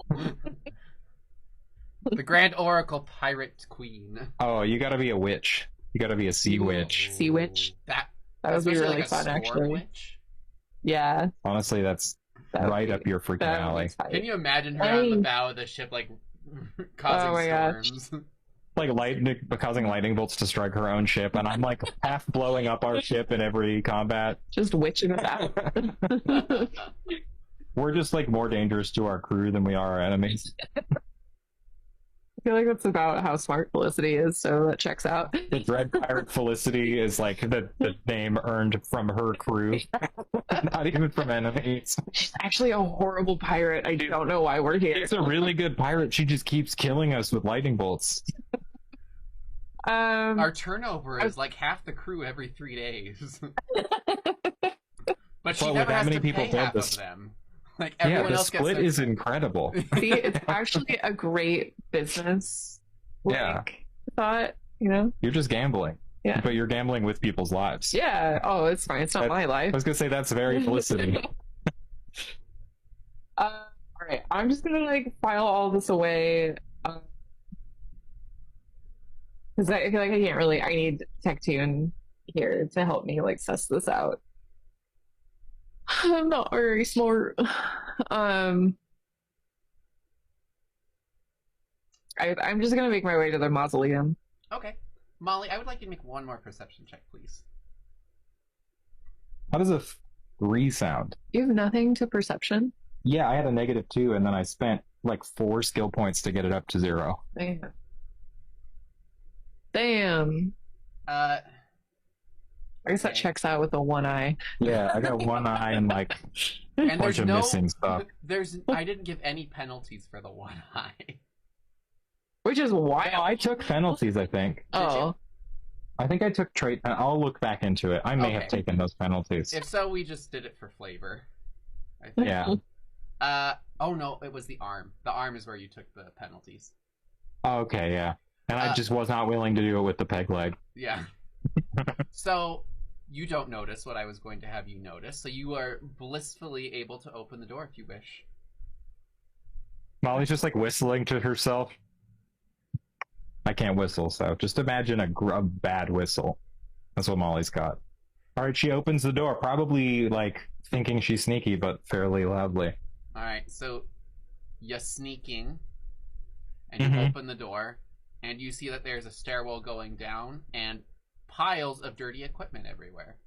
The Grand Oracle Pirate Queen. Oh, you gotta be a witch. You gotta be a sea witch. Sea witch. That would be especially really like a fun, sword actually. witch. Yeah. Honestly, that's right up your freaking alley. Can you imagine her on the bow of the ship, like causing Oh my storms? like causing lightning bolts to strike her own ship, and I'm like half blowing up our ship in every combat. Just witching it out. We're just like more dangerous to our crew than we are our enemies. I feel like that's about how smart Felicity is, so that checks out. The Dread Pirate Felicity is like the name earned from her crew, not even from enemies. She's actually a horrible pirate. I don't know why we're here. She's a really good pirate. She just keeps killing us with lightning bolts. Our turnover is like half the crew every 3 days. But she never has to pay half of them. Like everyone the else split is incredible. See, it's actually a great business. Thought, you know? You're just gambling. Yeah. But you're gambling with people's lives. Yeah. Oh, it's fine. It's not my I life. was gonna say that's very Felicity. All right. I'm just gonna like file all this away. Because I feel like I can't really. I need Tech-Tune here to help me like suss this out. I'm not very smart. I'm just gonna make my way to the mausoleum. Okay. Molly, I would like you to make one more perception check, please. How does a 3 sound? You have nothing to perception? Yeah, I had a -2, and then I spent like 4 skill points to get it up to 0. Damn. I guess that checks out with a 1 eye. Yeah, I got 1 eye and like a And bunch of missing stuff. I didn't give any penalties for the 1 eye. Which is wild. No, I took penalties, I think. Oh. I think I took trait. I'll look back into it. I may have taken those penalties. If so, we just did it for flavor. I think. Yeah. Oh no, it was the arm. The arm is where you took the penalties. Okay, yeah. And I just was not willing to do it with the peg leg. Yeah. So, you don't notice what I was going to have you notice, so you are blissfully able to open the door if you wish. Molly's just like whistling to herself. I can't whistle, so just imagine a bad whistle. That's what Molly's got. Alright, she opens the door, probably like thinking she's sneaky, but fairly loudly. Alright, so you sneak in, and you open the door, and you see that there's a stairwell going down, and piles of dirty equipment everywhere.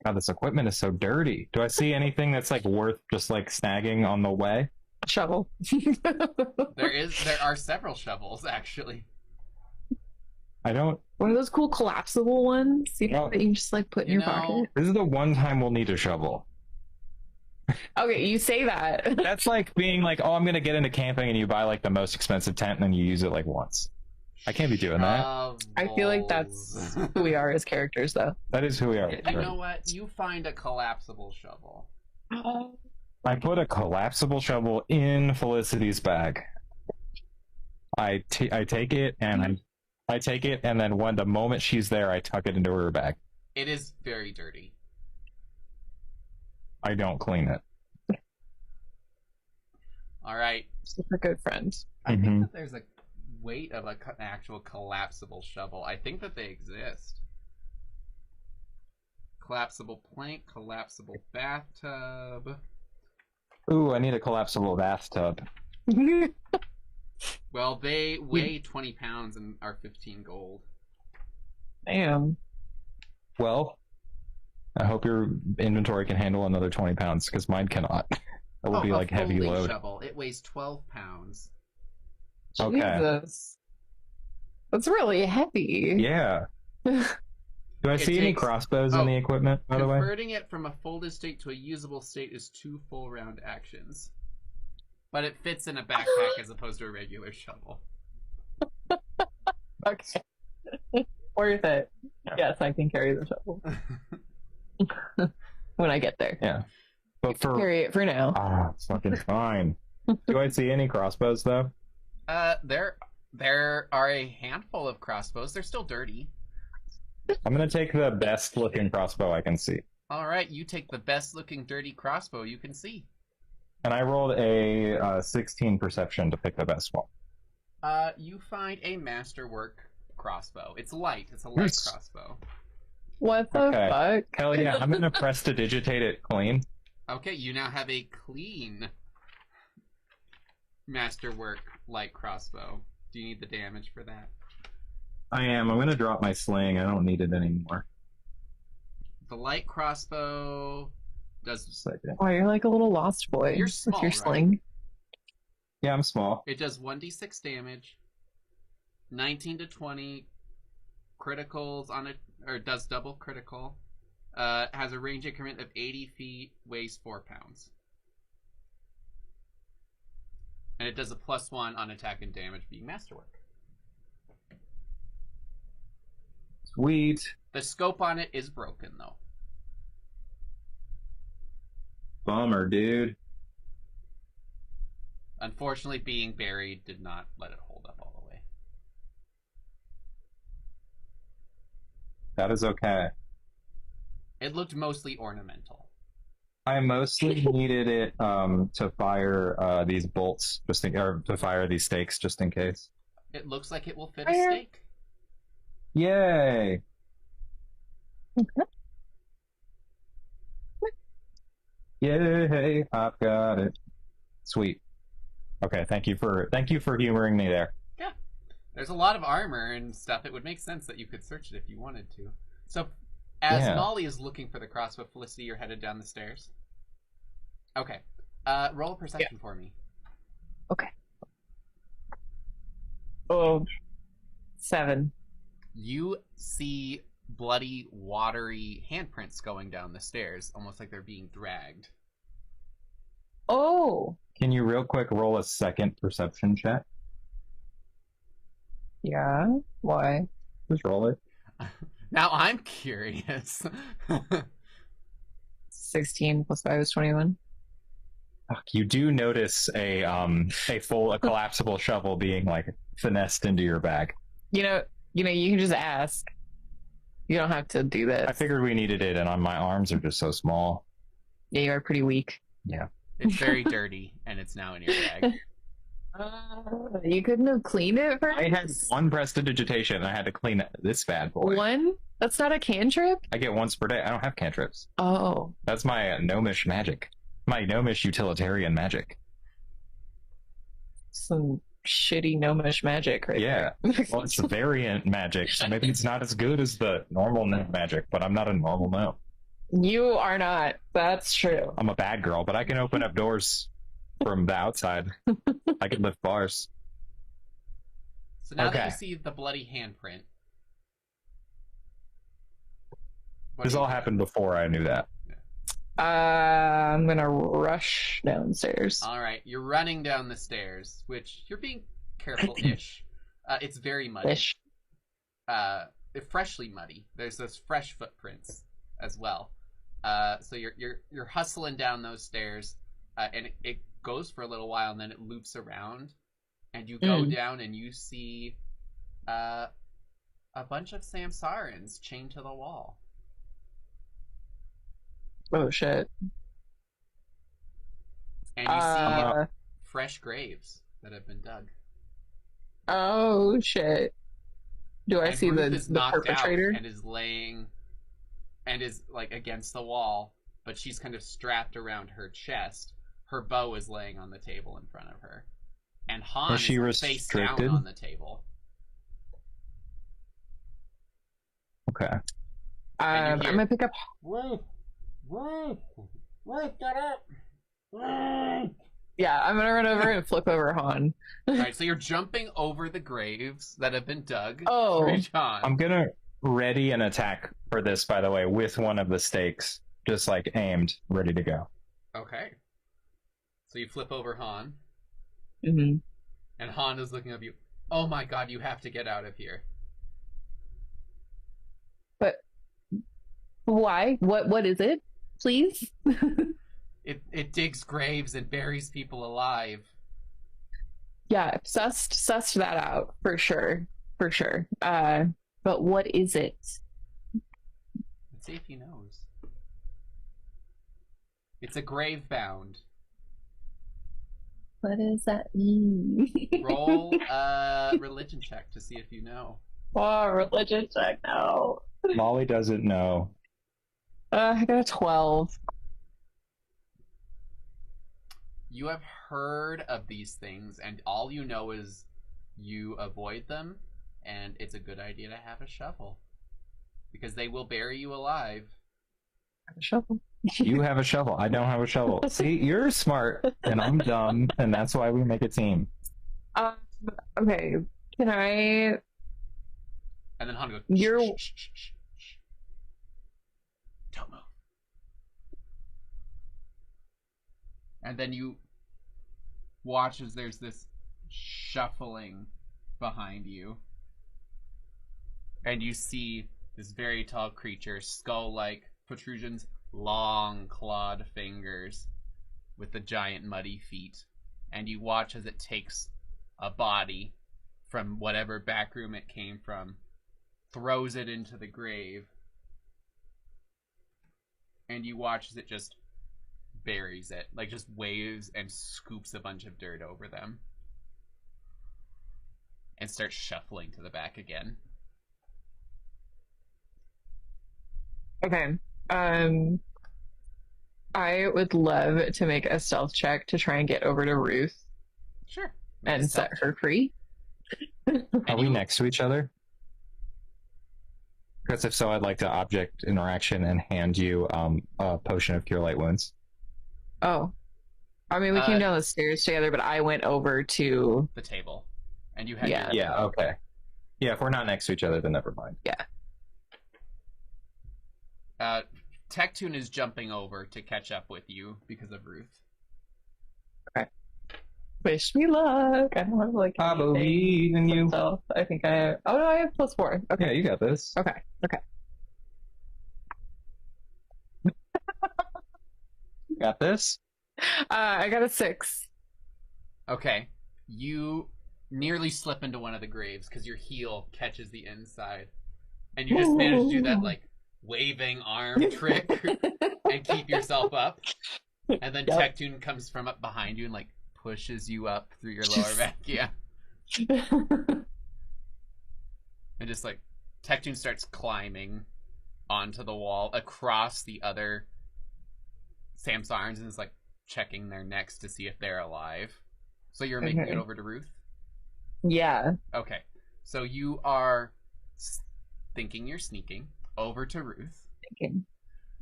God, this equipment is so dirty. Do I see anything that's like worth just like snagging on the way? Shovel. There are several shovels, actually. I don't. One of those cool collapsible ones, you know, that you can just like put in your pocket. This is the one time we'll need a shovel. Okay, you say that. That's like being like, oh, I'm gonna get into camping, and you buy like the most expensive tent, and then you use it like once. I can't be doing that. I feel like that's who we are as characters, though. That is who we are. You know what? You find a collapsible shovel. I put a collapsible shovel in Felicity's bag. I take it, and I take it, and then the moment she's there, I tuck it into her bag. It is very dirty. I don't clean it. All right. Super good friend. I think that there's a weight of an actual collapsible shovel. I think that they exist. Collapsible plank, collapsible bathtub. Ooh, I need a collapsible bathtub. Well, they weigh 20 pounds and are 15 gold. Damn. Well, I hope your inventory can handle another 20 pounds, because mine cannot. That would be like heavy load. Shovel. It weighs 12 pounds. Okay. Jesus. That's really heavy. Yeah. Do I see any crossbows in the equipment, by the way? Converting it from a folded state to a usable state is 2 full round actions. But it fits in a backpack as opposed to a regular shovel. Okay. Worth it. Yes, I can carry the shovel. When I get there. Yeah. But carry it for now. Ah, it's fucking fine. Do I see any crossbows, though? There are a handful of crossbows. They're still dirty. I'm gonna take the best looking crossbow I can see. Alright, you take the best looking dirty crossbow you can see. And I rolled a 16 perception to pick the best one. You find a masterwork crossbow. It's light. It's a light crossbow. What the fuck? Hell yeah, I'm gonna press to digitate it clean. Okay, you now have a clean masterwork light crossbow. Do you need the damage for that? I am. I'm gonna drop my sling. I don't need it anymore. The light crossbow does. Second. Oh, you're like a little lost boy You're with small, your right? sling. Yeah, I'm small. It does 1d6 damage, 19 to 20 criticals on it, or does double critical. Has a range increment of 80 feet, weighs 4 pounds. And it does a +1 on attack and damage, being masterwork. Sweet. The scope on it is broken, though. Bummer, dude. Unfortunately, being buried did not let it hold up all the way. That is okay. It looked mostly ornamental. I mostly needed it to fire these bolts, or to fire these stakes, just in case. It looks like it will fit a stake. Yay! Yay! I've got it. Sweet. Okay, thank you for humoring me there. Yeah. There's a lot of armor and stuff. It would make sense that you could search it if you wanted to. So, as Molly is looking for the crossbow, Felicity, you're headed down the stairs. Okay. Roll a perception for me. Okay. Oh, 7. You see bloody, watery handprints going down the stairs, almost like they're being dragged. Oh! Can you real quick roll a second perception check? Yeah? Why? Just roll it. Now I'm curious. 16 plus 5 is 21. You do notice a collapsible shovel being like finessed into your bag. You know, you can just ask. You don't have to do this. I figured we needed it, and my arms are just so small. Yeah, you are pretty weak. Yeah. It's very dirty, and it's now in your bag. You couldn't have cleaned it first? I had one prestidigitation, and I had to clean this bad boy. One? That's not a cantrip? I get once per day. I don't have cantrips. Oh. That's my gnomish magic. My gnomish utilitarian magic. Some shitty gnomish magic right Yeah. there. Well, it's a variant magic, so maybe it's not as good as the normal gnome magic, but I'm not a normal gnome. You are not. That's true. I'm a bad girl, but I can open up doors from the outside. I can lift bars. So now that you see the bloody handprint. This all happened before I knew that. I'm gonna rush downstairs. Alright, you're running down the stairs, which you're being careful-ish. It's very muddy. Ish. Freshly muddy. There's those fresh footprints as well. So you're hustling down those stairs, and it goes for a little while, and then it loops around, and you go down, and you see a bunch of Samsarans chained to the wall. Oh shit. And you see fresh graves that have been dug. Oh shit. Do I And see Ruth the is knocked perpetrator? out and is laying and is like against the wall, but she's kind of strapped around her chest. Her bow is laying on the table in front of her. And Han Is she is face down restricted? on the table. Okay. And you I'm gonna pick up. Ruth, get up! Yeah, I'm gonna run over and flip over Han. Alright, so you're jumping over the graves that have been dug. Oh. To reach Han. I'm gonna ready an attack for this, by the way, with one of the stakes. Just like aimed, ready to go. Okay. So you flip over Han, Mm-hmm. and Han is looking at you. Oh my god, you have to get out of here. But why? What is it? Please? It digs graves and buries people alive. Yeah, sussed that out for sure. For sure. But what is it? Let's see if he knows. It's a grave bound. What does that mean? Roll a religion check to see if you know. Oh, religion check, no. Molly doesn't know. I got a 12. You have heard of these things, and all you know is you avoid them, and it's a good idea to have a shovel. Because they will bury you alive. A shovel. You have a shovel. I don't have a shovel. See, you're smart, and I'm dumb, and that's why we make a team. Okay. Can I... And then Han goes, You're... shh. Don't move. And then you watch as there's this shuffling behind you. And you see this very tall creature, skull-like protrusions, long clawed fingers with the giant muddy feet. And you watch as it takes a body from whatever back room it came from, throws it into the grave, and you watch as it just buries it, like just waves and scoops a bunch of dirt over them, and starts shuffling to the back again. Okay. I would love to make a stealth check to try and get over to Ruth Sure. and set her free. Are we next to each other? Because if so, I'd like to object interaction and hand you a potion of cure light wounds. Oh. I mean, we came down the stairs together, but I went over to... the table. And you had Yeah. Yeah, okay. Yeah, if we're not next to each other, then never mind. Yeah. Tectoon is jumping over to catch up with you because of Ruth. Wish me luck. I don't have like I anything believe in you. myself. I think I... Oh, no, I have +4. Okay. Yeah, you got this. Okay. You got this? I got a 6. Okay. You nearly slip into one of the graves because your heel catches the inside. And you just manage to do that, like, waving arm trick and keep yourself up. And then Yep. Tectoon comes from up behind you and, like, pushes you up through your lower back. Yeah. And just, like, Tectoon starts climbing onto the wall across the other Samsarans and is, like, checking their necks to see if they're alive. So you're making it over to Ruth? Yeah. Okay. So you are thinking you're sneaking over to Ruth, Thinking.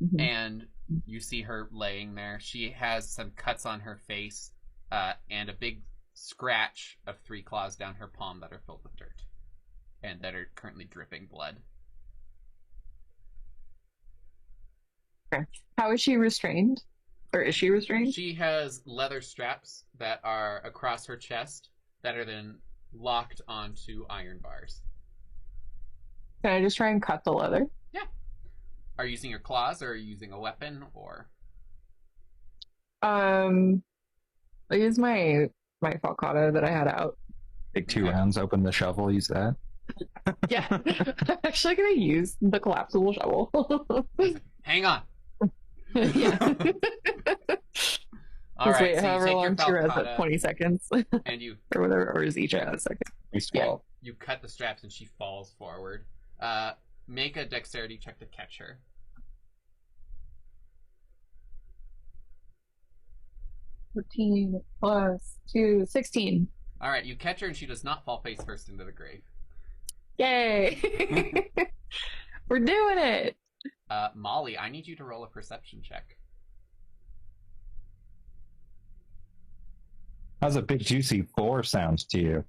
Mhm. and you see her laying there. She has some cuts on her face and a big scratch of 3 claws down her palm that are filled with dirt and that are currently dripping blood. Okay. How is she restrained? Or is she restrained? She has leather straps that are across her chest that are then locked onto iron bars. Can I just try and cut the leather? Are you using your claws, or are you using a weapon, or... I use my falcata that I had out. Take 2 rounds, open the shovel, use that. Yeah. I'm actually gonna use the collapsible shovel. Hang on! Yeah. All Just right, wait so you however take long your she rests falcata at 20 seconds and you or whatever, or is each at a second? At least Yeah. 12. you cut the straps and she falls forward. Make a dexterity check to catch her. 13 plus 2, 16. All right, you catch her and she does not fall face first into the grave. Yay! We're doing it! Molly, I need you to roll a perception check. How's a big juicy 4 sound to you?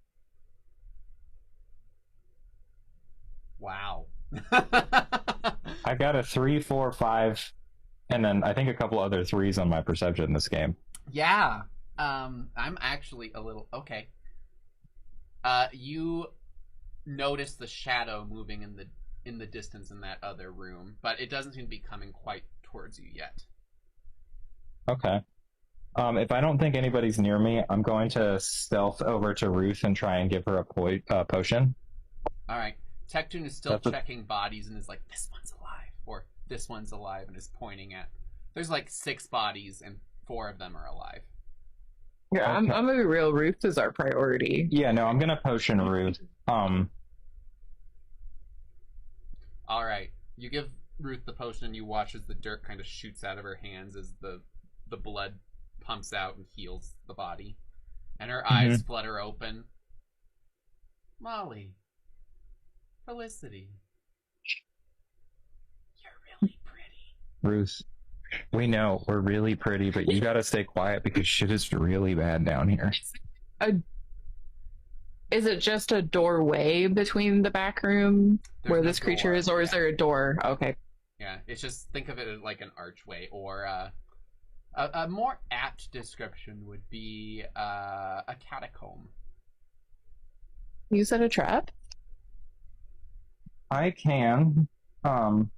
Wow. I got a 3, 4, 5, and then I think a couple other 3s on my perception in this game. Yeah. I'm actually a little... Okay. You notice the shadow moving in the distance in that other room, but it doesn't seem to be coming quite towards you yet. Okay. If I don't think anybody's near me, I'm going to stealth over to Ruth and try and give her a potion. All right. Tectoon is still checking bodies and is like, this one's alive, or this one's alive, and is pointing at... There's like 6 bodies, and 4 of them are alive. Yeah, Okay. I'm gonna be real. Ruth is our priority. Yeah, no, I'm going to potion Ruth. All right. You give Ruth the potion, and you watch as the dirt kind of shoots out of her hands as the blood pumps out and heals the body. And her eyes flutter open. Molly. Felicity. You're really pretty. Bruce, we know we're really pretty, but you gotta stay quiet because shit is really bad down here. Is it just a doorway between the back room There's where no this creature door, is, or is yeah. there a door? Okay. Yeah, it's just, think of it as like an archway, or a more apt description would be a catacomb. You said a trap? I can. I mean,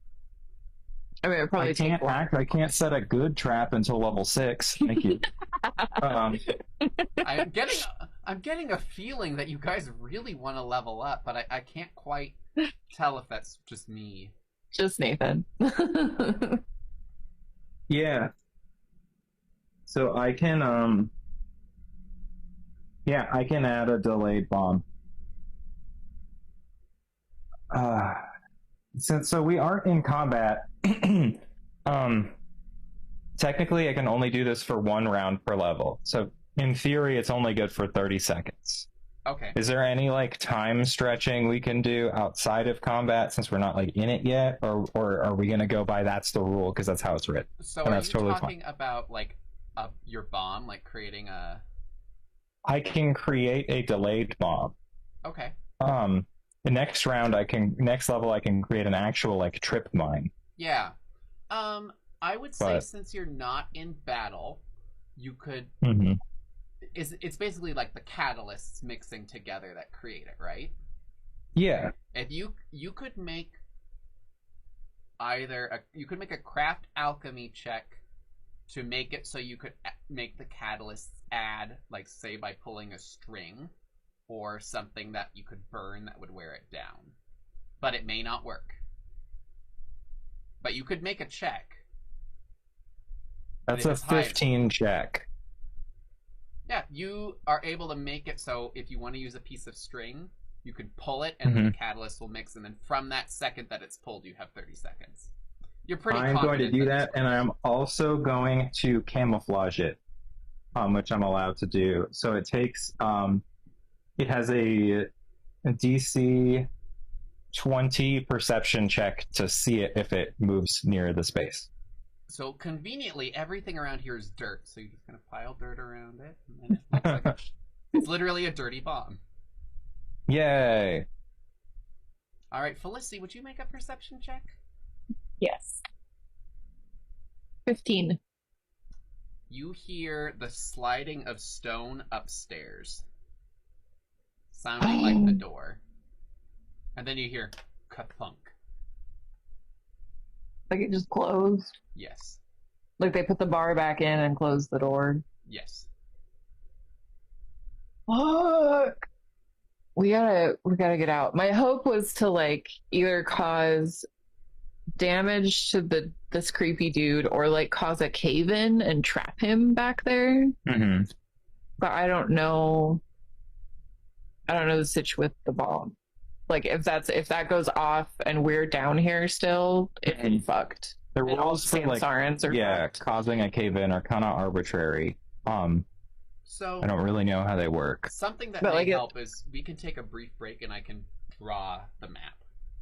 it probably I can't act. I can't set a good trap until level 6. Thank you. I'm getting a feeling that you guys really want to level up, but I can't quite tell if that's just me. Just Nathan. Yeah. So I can yeah, I can add a delayed bomb. So we aren't in combat. Technically I can only do this for 1 round per level. So in theory it's only good for 30 seconds. Okay. Is there any like time stretching we can do outside of combat since we're not like in it yet, or are we gonna go by that's the rule because that's how it's written? So and are that's you totally talking about like your bomb, like creating a? I can create a delayed bomb. Okay. The next round next level I can create an actual like trip mine. Yeah. I would say But- since you're not in battle, you could. Mm-hmm. It's basically like the catalysts mixing together that create it, right? Yeah. If you could make you could make a craft alchemy check to make it so you could make the catalysts add, like say by pulling a string or something that you could burn that would wear it down. But it may not work. But you could make a check. That's It a is high. 15 check. Yeah, you are able to make it so if you want to use a piece of string, you could pull it and then the catalyst will mix, and then from that second that it's pulled, you have 30 seconds. You're pretty I'm going to confident do this that, and works. I'm also going to camouflage it, which I'm allowed to do. So it takes, it has a DC 20 perception check to see it if it moves near the space. So conveniently, everything around here is dirt, so you're just gonna pile dirt around it, and then it looks like it's literally a dirty bomb. Yay! All right, Felicity, would you make a perception check? Yes. 15. You hear the sliding of stone upstairs, sounding like the door, and then you hear ka-thunk. Like it just closed. Yes. Like they put the bar back in and closed the door. Yes. Fuck. We gotta get out. My hope was to like either cause damage to this creepy dude or like cause a cave in and trap him back there. Mm-hmm. But I don't know the sitch with the bomb. Like if that goes off and we're down here still, it's fucked. The And all rules for like Sansarans are fucked. causing a cave-in are kind of arbitrary. So I don't really know how they work. something that But, may like, help is we can take a brief break and I can draw the map,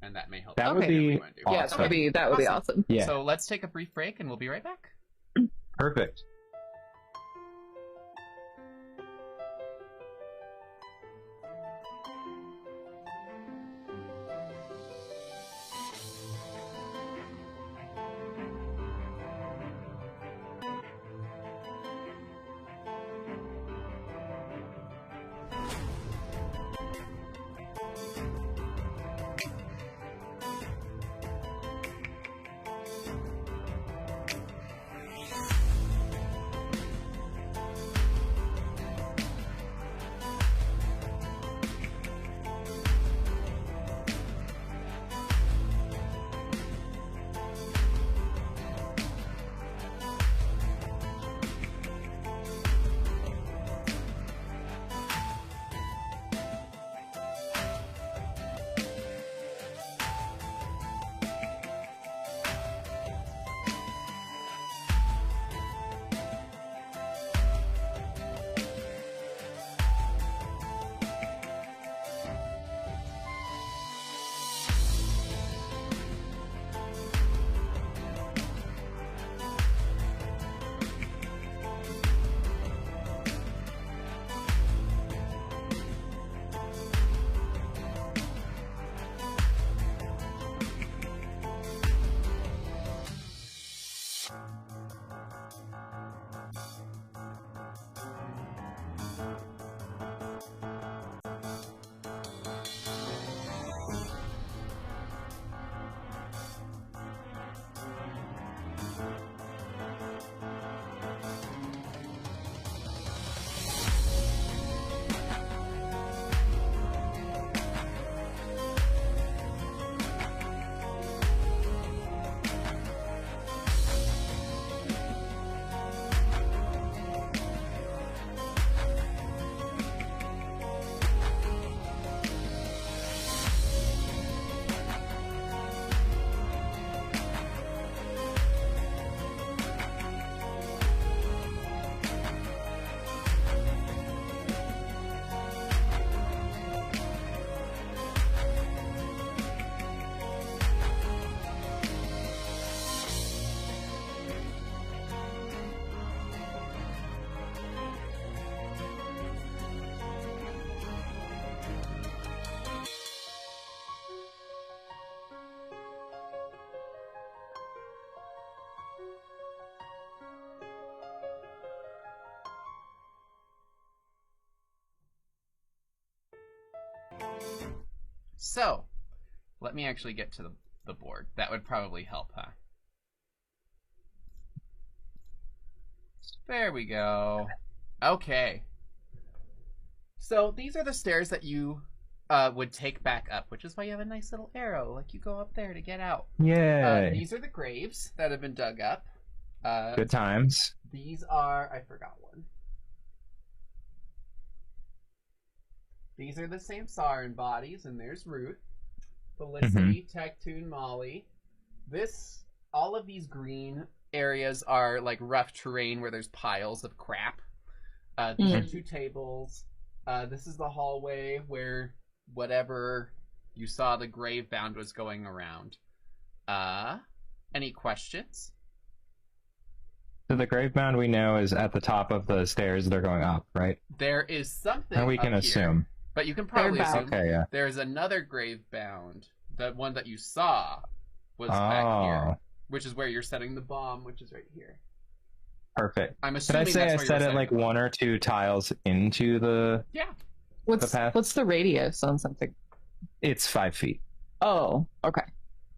and that may help. That would Okay. be What we wanna do. Yeah, awesome. that would be awesome. Yeah, So let's take a brief break and we'll be right back. perfect. So, let me actually get to the board. That would probably help, huh? There we go. Okay. So, these are the stairs that you would take back up, which is why you have a nice little arrow, like you go up there to get out. Yay. These are the graves that have been dug up. Good times. These are... I forgot one. These are the Samsaran bodies, and there's Ruth, Felicity, Tectoon, Molly. All of these green areas are like rough terrain where there's piles of crap. These are 2 tables. This is the hallway where whatever you saw the grave bound was going around. Any questions? So the grave mound we know is at the top of the stairs. They're going up, right? There is something And we can up here, assume. but you can probably assume Okay, yeah. there's another grave bound. The one that you saw was back here, which is where you're setting the bomb, which is right here. Perfect. I'm Did assuming I say I that's where set you're it like setting 1 or 2 tiles into the... Yeah. path? What's the radius on something? It's 5 feet. Oh, okay.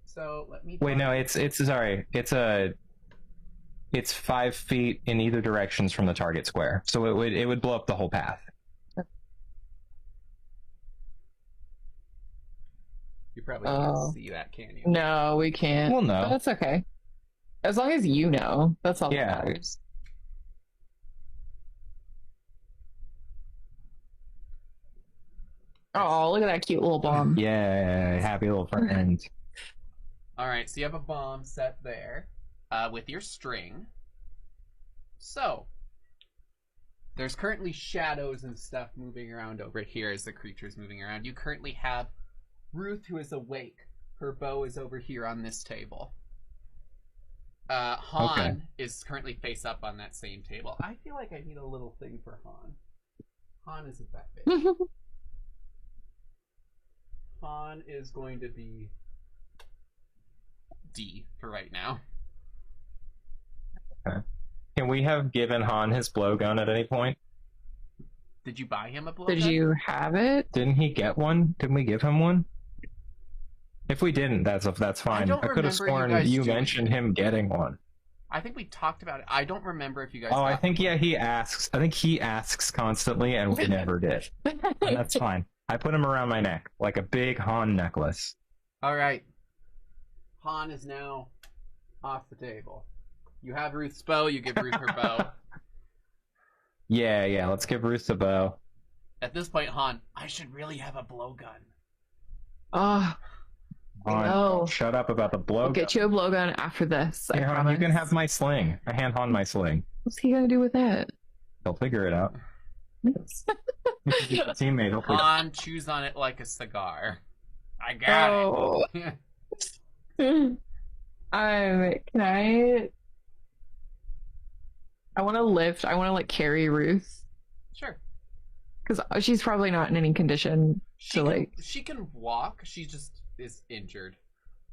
So let me... Wait, no, sorry. It's 5 feet in either directions from the target square. So it would blow up the whole path. You probably can't see that, can you? No, we can't. Well, no. But that's okay. As long as you know, that's all that matters. Oh, look at that cute little bomb. Yeah, happy little friend. Alright, so you have a bomb set there with your string. So, there's currently shadows and stuff moving around over here as the creature's moving around. You currently have Ruth, who is awake. Her bow is over here on this table. Han is currently face up on that same table. I feel like I need a little thing for Han. Han isn't that big. Han is going to be D for right now. Okay. Can we have given Han his blowgun at any point? Did you buy him a blowgun? Did you have it? Didn't he get one? Didn't we give him one? If we didn't, that's fine. I could have sworn you mentioned him getting one. I think we talked about it. I don't remember if you guys. Oh, I think he asks. I think he asks constantly, and we never did. And that's fine. I put him around my neck like a big Han necklace. All right. Han is now off the table. You have Ruth's bow. You give Ruth her bow. Yeah. Let's give Ruth the bow. At this point, Han, I should really have a blowgun. Oh, Han, no. Shut up about the blowgun. I'll get you a blowgun after this. Here, I Han, you promise. can have my sling. I hand Han my sling. What's he gonna do with that? He'll figure it out. He's a teammate. Hopefully. Han chews on it like a cigar. I got it. Can I want to lift. I want to like carry Ruth Sure. because she's probably not in any condition She can walk. She just is injured.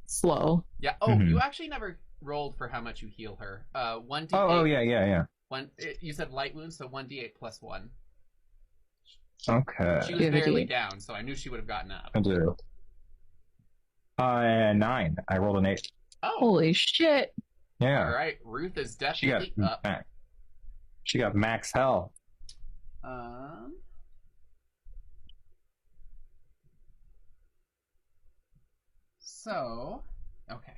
slow. Yeah. Oh, you actually never rolled for how much you heal her. 1d8. Oh, yeah. You said light wounds, so 1d8 plus 1. Okay. She was Yeah, the barely D8. down, so I knew she would have gotten up. I do. 9. I rolled an 8. Oh, Holy shit! Yeah. all right. Ruth is She got definitely up. max. She got max health. So, okay.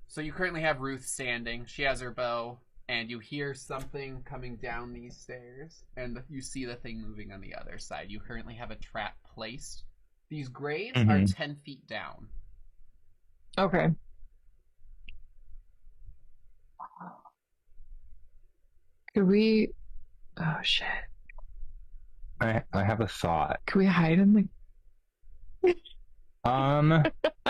So you currently have Ruth standing. She has her bow, and you hear something coming down these stairs, and you see the thing moving on the other side. You currently have a trap placed. These graves are 10 feet down. Okay. Could we? Oh shit! I have a thought. Could we hide in the?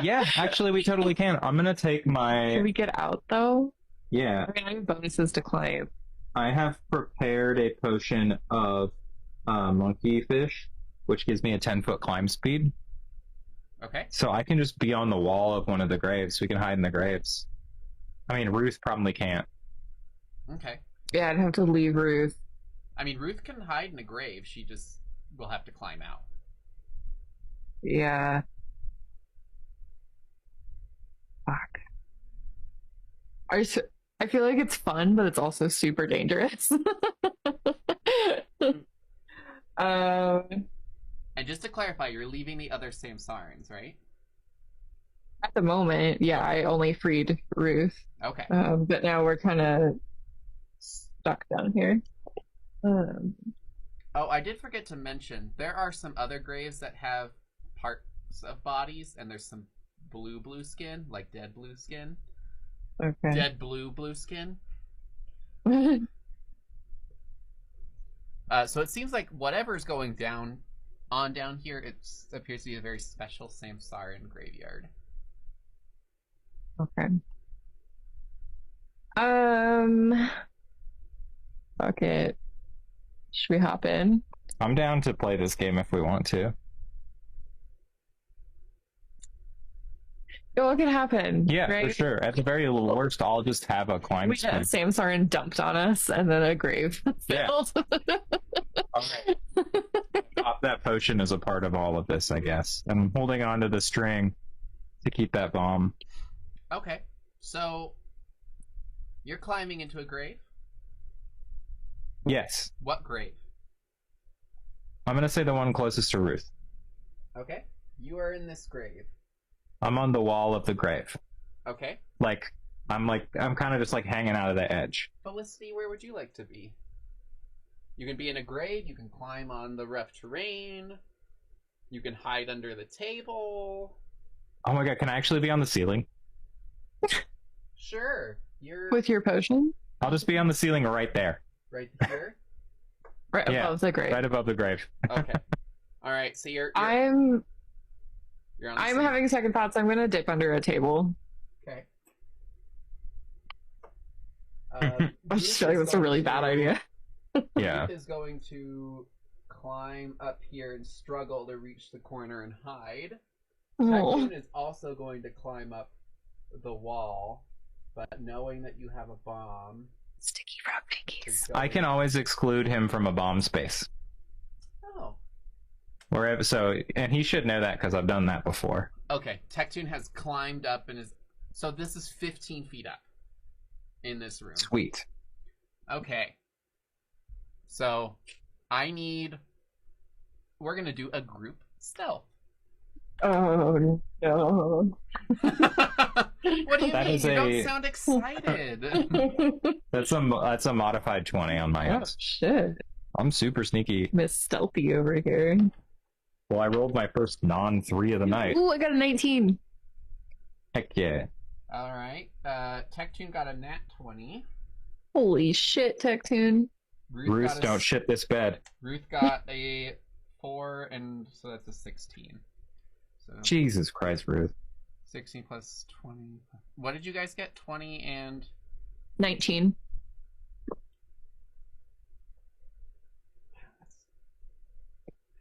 Yeah, actually, we totally can. I'm gonna take Can my. we get out though? Yeah, I mean, I have bonuses to climb. I have prepared a potion of monkey fish, which gives me a 10-foot climb speed. Okay. So I can just be on the wall of one of the graves. We can hide in the graves. I mean, Ruth probably can't. Okay. Yeah, I'd have to leave Ruth. I mean, Ruth can hide in a grave. She just will have to climb out. Yeah. Fuck. I feel like it's fun, but it's also super dangerous. And just to clarify, you're leaving the other Samsarans, right? At the moment, yeah, I only freed Ruth. Okay. But now we're kind of stuck down here. Oh, I did forget to mention, there are some other graves that have parts of bodies, and there's some blue skin, like dead blue skin. Okay. Dead blue skin. So it seems like whatever's going down here, it appears to be a very special Samsaran graveyard. Okay. Fuck it. Should we hop in? I'm down to play this game if we want to. What could happen? Yeah, right? for sure. At the very worst, I'll just have a climb We get speed. Samsaran dumped on us and then a grave filled. Okay. That potion is a part of all of this, I guess. I'm holding on to the string to keep that bomb. Okay, so you're climbing into a grave? Yes. What grave? I'm going to say the one closest to Ruth. Okay, you are in this grave. I'm on the wall of the grave. Okay. I'm kind of just like hanging out of the edge. Felicity, where would you like to be? You can be in a grave, you can climb on the rough terrain, you can hide under the table. Oh my god, can I actually be on the ceiling? Sure. You're With your potion? I'll just be on the ceiling right there. right here. Right Yeah, above the grave. Right above the grave. Okay. All right. So you're I'm on the I'm same- having second thoughts. I'm gonna dip under a table. Okay. I just feel like that's a really bad idea. Yeah. Ruth is going to climb up here and struggle to reach the corner and hide. Oh. Tycoon is also going to climb up the wall, but knowing that you have a bomb, Sticky rock pinkies. is I can always exclude him from a bomb space. Oh. Wherever, so, and he should know that because I've done that before. Okay. Tectune has climbed up and is. So this is 15 feet up in this room. Sweet. Okay. So I need. We're gonna do a group stealth. Oh no. What do you That mean? is You don't a- sound excited. That's a modified 20 on my Oh end. shit. I'm super sneaky. Miss Stealthy over here. Well, I rolled my first non-3 of the night. Ooh, I got a 19. Heck yeah. All right. Tectune got a nat 20. Holy shit, Tectune. Ruth, got a don't shit this bed. Ruth got a 4, and so that's a 16. So Jesus Christ, Ruth. 16 plus 20. What did you guys get? 20 and 19.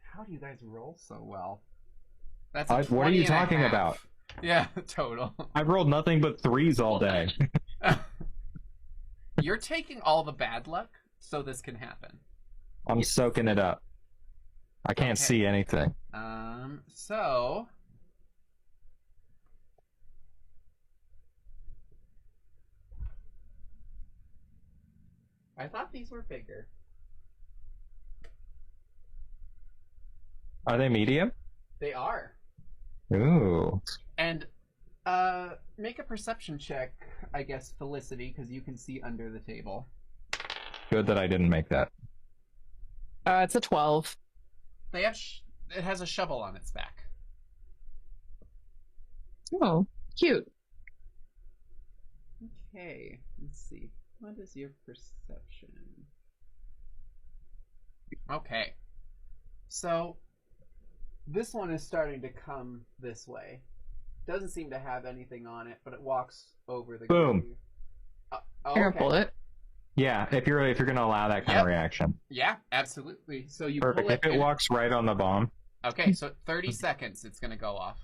how do you guys roll so well? That's a What are 20 you and a talking half. about? Yeah, total. I've rolled nothing but 3s all day. You're taking all the bad luck so this can happen. I'm soaking it up. I can't Okay. see anything. So I thought these were bigger. Are they medium? They are. Ooh. And make a perception check, I guess, Felicity, because you can see under the table. Good that I didn't make that. It's a 12. They have it has a shovel on its back. Oh, cute. Okay, let's see. What is your perception? Okay. So this one is starting to come this way. Doesn't seem to have anything on it, but it walks over the Boom. grave. Here, okay. pull it. Yeah, if you're gonna allow that kind Yep. of reaction. Yeah, absolutely. So you Perfect. pull it. If it and- walks right on the bomb. Okay, so 30 seconds it's going to go off.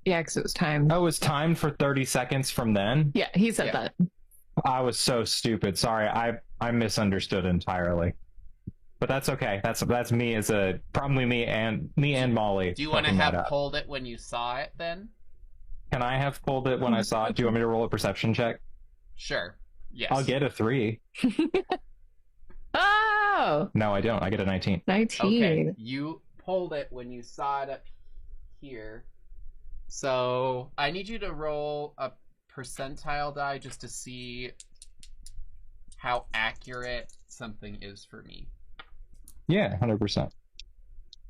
Yeah, because it was timed. Oh, it's timed for 30 seconds from then? Yeah, he said Yeah. that. I was so stupid. Sorry, I misunderstood entirely. But that's okay. That's me as a probably me and Molly. Do you want to fucking that have up. pulled it when you saw it then? Can I have pulled it when I saw it? Do you want me to roll a perception check? Sure. Yes. I'll get a 3. Oh, No, I don't. I get a 19. 19. Okay. You pulled it when you saw it up here. So I need you to roll a percentile die just to see how accurate something is for me. Yeah, 100%.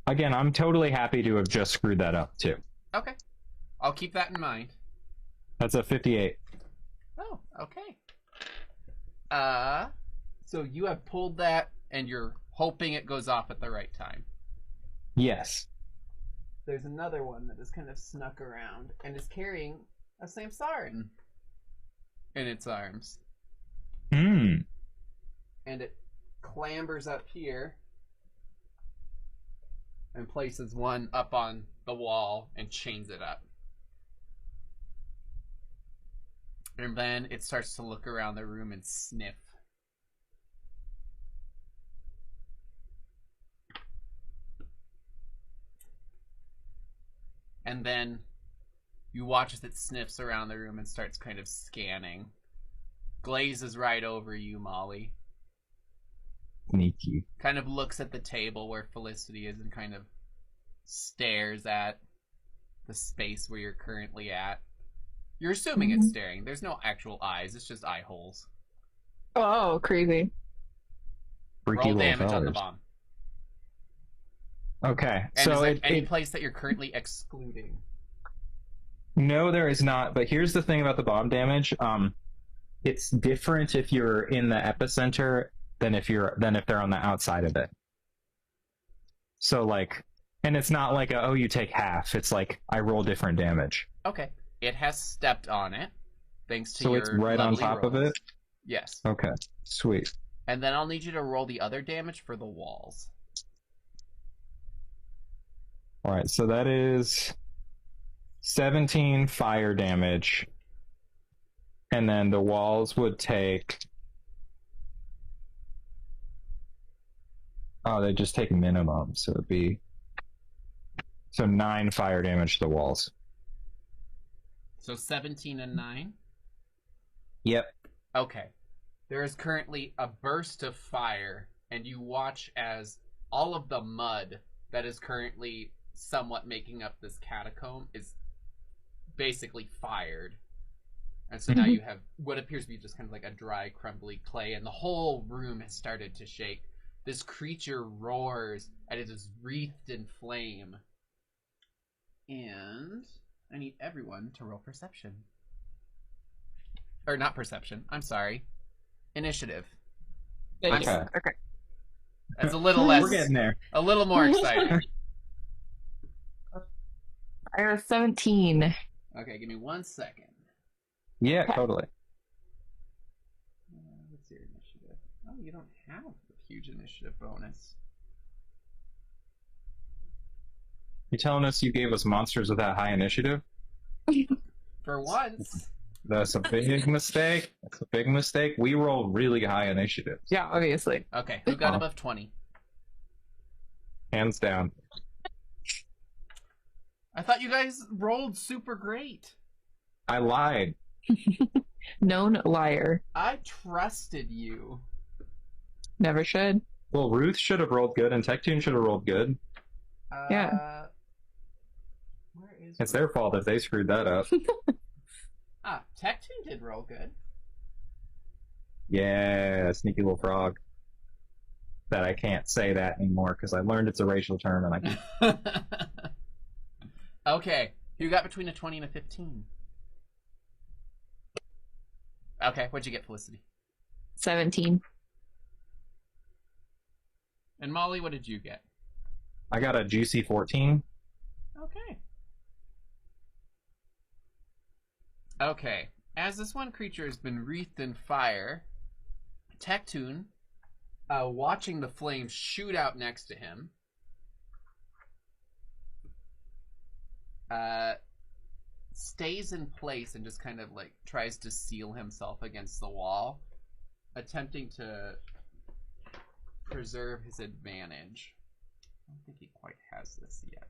Again, I'm totally happy to have just screwed that up too. Okay. I'll keep that in mind. That's a 58. Oh, okay. So you have pulled that and you're hoping it goes off at the right time. Yes. There's another one that is kind of snuck around and is carrying a samsarin in its arms. Hmm. And it clambers up here and places one up on the wall and chains it up. And then it starts to look around the room and sniff. And then you watch as it sniffs around the room and starts kind of scanning. Glazes right over you, Molly. Sneaky. Kind of looks at the table where Felicity is and kind of stares at the space where you're currently at. You're assuming it's staring. There's no actual eyes. It's just eye holes. Oh, crazy. Freaky Roll little damage on the fellers. bomb. Okay, And so is there it, any it place that you're currently excluding? no, there is not. But here's the thing about the bomb damage. It's different if you're in the epicenter than if they're on the outside of it. So like, and it's not like oh you take half. It's like I roll different damage. Okay. It has stepped on it, thanks to So your it's right on lovely top of rolls. it. Yes. Okay, sweet. And then I'll need you to roll the other damage for the walls. All right, so that is 17 fire damage, and then the walls would take. Oh, they just take minimum, so it'd be 9 fire damage to the walls. So 17 and 9? Yep. Okay. There is currently a burst of fire, and you watch as all of the mud that is currently somewhat making up this catacomb is basically fired. And so now you have what appears to be just kind of like a dry, crumbly clay, and the whole room has started to shake. This creature roars, and it is wreathed in flame. And I need everyone to roll perception. Or not perception, I'm sorry. Initiative. Okay. Okay. That's a little less, We're getting there. a little more exciting. I got a 17. Okay, give me 1 second. Yeah, totally. What's your initiative? Oh, you don't have a huge initiative bonus. You telling us you gave us monsters with that high initiative? For once. That's a big mistake. That's a big mistake. We roll really high initiative, Yeah, obviously. Okay, who got above 20? hands down. I thought you guys rolled super great. I lied. Known liar. I trusted you. Never should. Well, Ruth should have rolled good, and Tech-Tune should have rolled good. Yeah. Where is It's their fault if they screwed that up. Tech-Tune did roll good. Yeah, sneaky little frog. That I can't say that anymore because I learned it's a racial term, and I can't. Okay, who got between a 20 and a 15? Okay, what'd you get, Felicity? 17. And Molly, what did you get? I got a juicy 14. Okay. Okay, as this one creature has been wreathed in fire, Tech-Tune, watching the flames shoot out next to him, stays in place and just kind of like tries to seal himself against the wall, attempting to preserve his advantage. I don't think he quite has this yet.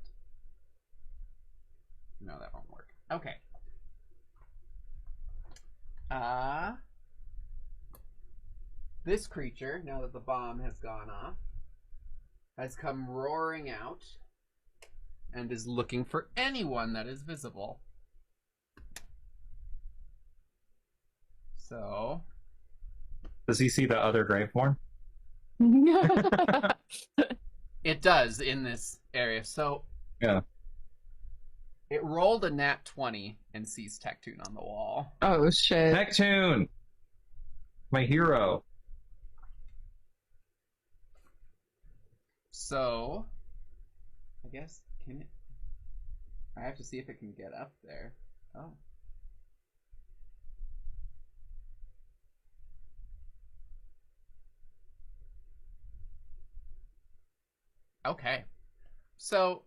No, that won't work. Okay. This creature, now that the bomb has gone off, has come roaring out and is looking for anyone that is visible. So... Does he see the other grave form? It does in this area. So yeah, it rolled a nat 20 and sees Tectoon on the wall. Oh shit! Tectoon, my hero. So I guess can it? I have to see if it can get up there. Oh. Okay, so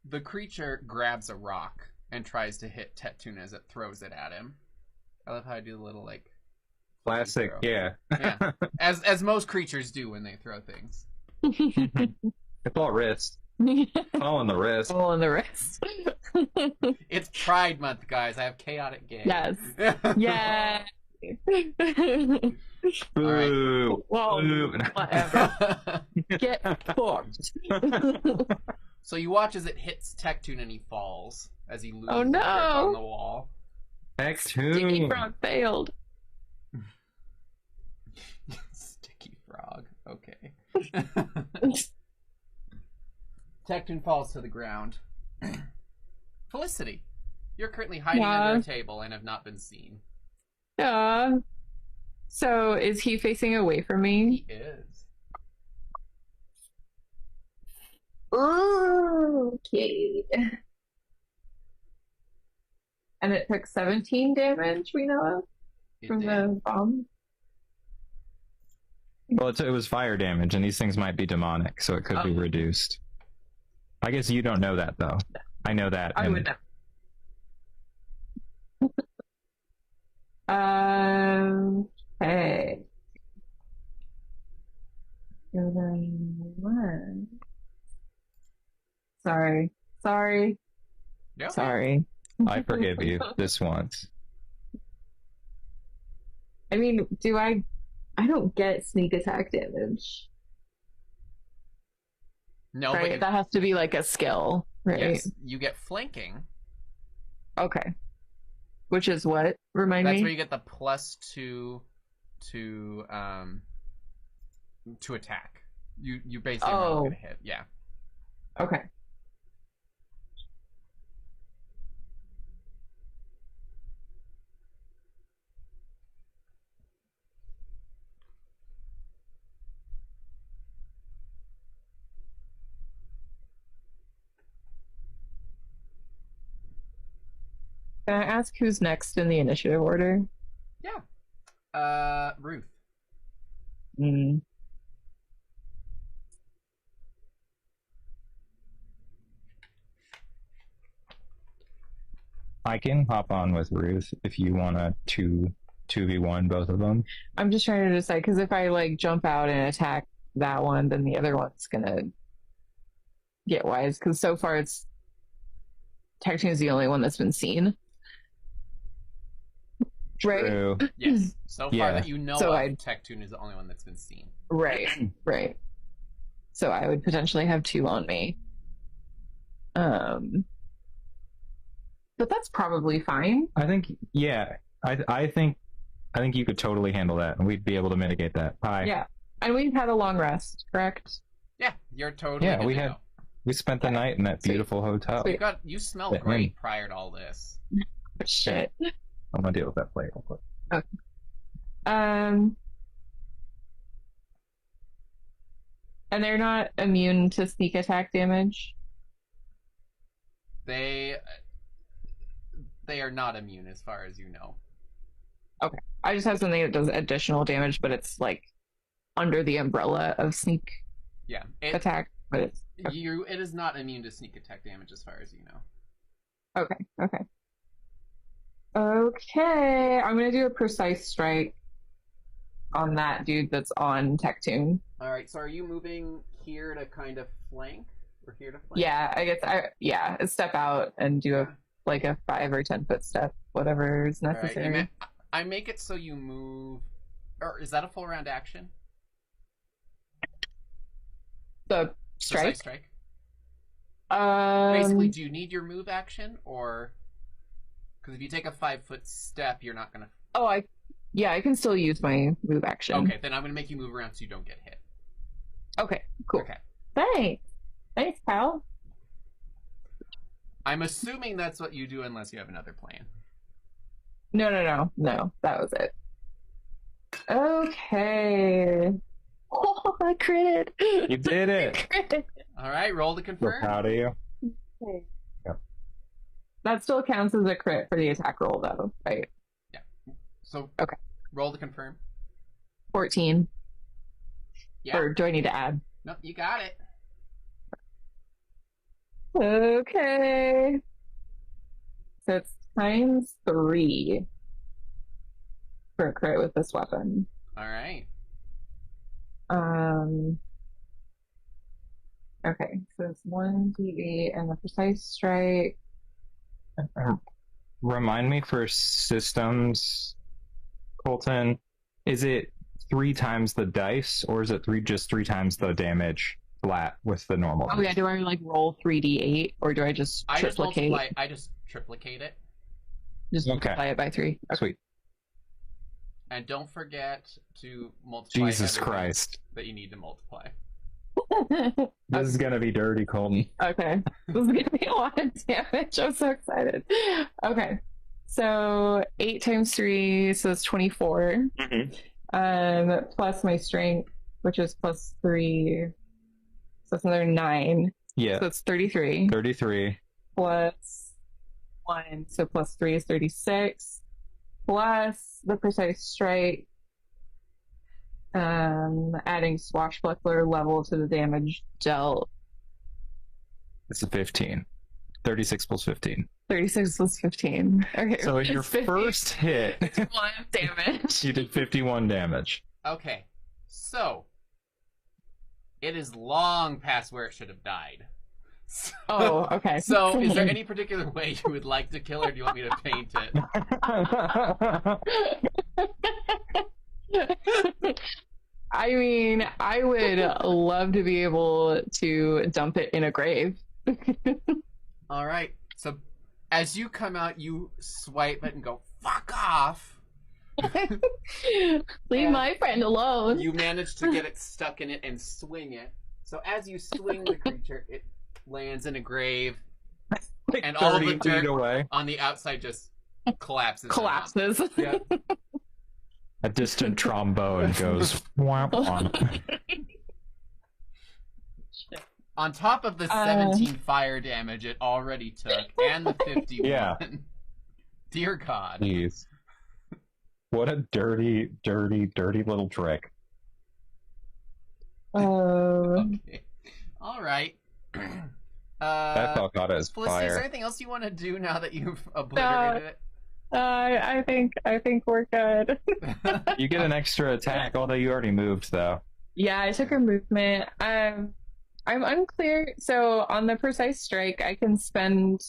the creature grabs a rock and tries to hit Tectoon as it throws it at him. I love how I do the little like classic, yeah. Yeah, as most creatures do when they throw things. It's all wrist, all in the wrist, all in the wrist. It's Pride Month, guys. I have chaotic game. Yes, yeah. Boo. Well, Boo. whatever. Get fucked. So you watch as it hits Tectoon and he falls as he loses Oh his grip on the no! wall. Tectoon. Sticky Frog failed. Sticky Frog. Okay. Tectoon falls to the ground. Felicity, you're currently hiding under a table and have not been seen. Yeah. So is he facing away from me? He is. Okay. And it took 17 damage, we know of, from the bomb. Well, it was fire damage, and these things might be demonic, so it could be reduced. I guess you don't know that, though. I know that. I would know. Okay. Sorry. Yep. Sorry. I forgive you this once. I mean, I don't get sneak attack damage. No, right? but That has to be like a skill, right? yes, you get flanking. Okay. Which is what? Remind me? That's where you get the +2 to attack. You basically are not gonna hit. Yeah. Okay. Can I ask who's next in the initiative order? Yeah. Ruth. I can hop on with Ruth if you want to 2v1 both of them. I'm just trying to decide, because if I like jump out and attack that one, then the other one's gonna get wise, because so far it's Tectoon is the only one that's been seen. Right? True. Yes. So far that you know So of, Tectoon is the only one that's been seen. Right. So I would potentially have 2 on me. But that's probably fine. I think, yeah. I think you could totally handle that, and we'd be able to mitigate that. Hi. Yeah. And we've had a long rest, correct? Yeah, you're totally Yeah, good to we spent the night in that beautiful hotel. go. You smelled great prior to all this. Shit. I'm gonna deal with that plate real quick. Okay. And they're not immune to sneak attack damage? They are not immune as far as you know. Okay. I just have something that does additional damage, but it's like under the umbrella of sneak attack. But it's it is not immune to sneak attack damage as far as you know. Okay, I'm gonna do a precise strike. on that dude that's on Tech Tune. All right. So are you moving here to kind of flank, or here to flank? Yeah, I guess I step out and do a 5 or 10 foot step, whatever is necessary. All right. I make it so you move, or is that a full round action? The strike. Precise strike. Basically, do you need your move action, or because if you take a 5 foot step, you're not gonna. Oh, I can still use my move action. Okay, then I'm gonna make you move around so you don't get hit. Okay, cool. Okay. Thanks, pal. I'm assuming that's what you do, unless you have another plan. No, that was it. Okay. Oh, I critted. You did it. Critted. All right, roll to confirm. We're proud of you. Okay. Yep. That still counts as a crit for the attack roll, though, right? Yeah. So okay. Roll to confirm. 14. Yeah. Or do I need to add? No, you got it. Okay. So it's ×3 for a crit with this weapon. All right. Okay, so it's 1d8 and the precise strike. Remind me for systems, Colton, is it 3 times the dice, or is it just 3 times the damage flat with the normal? Oh yeah, do I like roll 3d8 or do I just triplicate? I just triplicate it. Just multiply it by 3. Okay. Sweet. And don't forget to multiply. Jesus Christ. That you need to multiply. This is gonna be dirty, Colton. Okay. This is gonna be a lot of damage. I'm so excited. Okay. So 8 times 3, so it's 24. Mm-hmm. Plus my strength, which is plus 3. So it's another 9. Yeah. So it's 33. 33. Plus 1, so plus 3 is 36. Plus the precise strike. Adding swashbuckler level to the damage dealt. It's a 15. 36 plus 15. 36 plus 15. Okay. So your first hit, 1 damage. you did 51 damage. Okay. So it is long past where it should have died. So, oh, okay. So is there any particular way you would like to kill her, or do you want me to paint it? I mean, I would love to be able to dump it in a grave. All right. So as you come out, you swipe it and go, fuck off. Leave my friend alone. You manage to get it stuck in it and swing it. So as you swing the creature, it lands in a grave. Like and all of the 30 dirt feet away. on the outside just collapses. Collapses. Yeah. A distant trombone goes womp womp. On top of the 17 fire damage it already took, and the 51. Yeah. Dear God. Jeez. What a dirty, dirty, dirty little trick. Okay. All right. That Falcata is Felicity, is there fire. anything else you want to do now that you've obliterated it? I think we're good. You get an extra attack, although you already moved, though. Yeah, I took a movement. I'm unclear. So on the precise strike, I can spend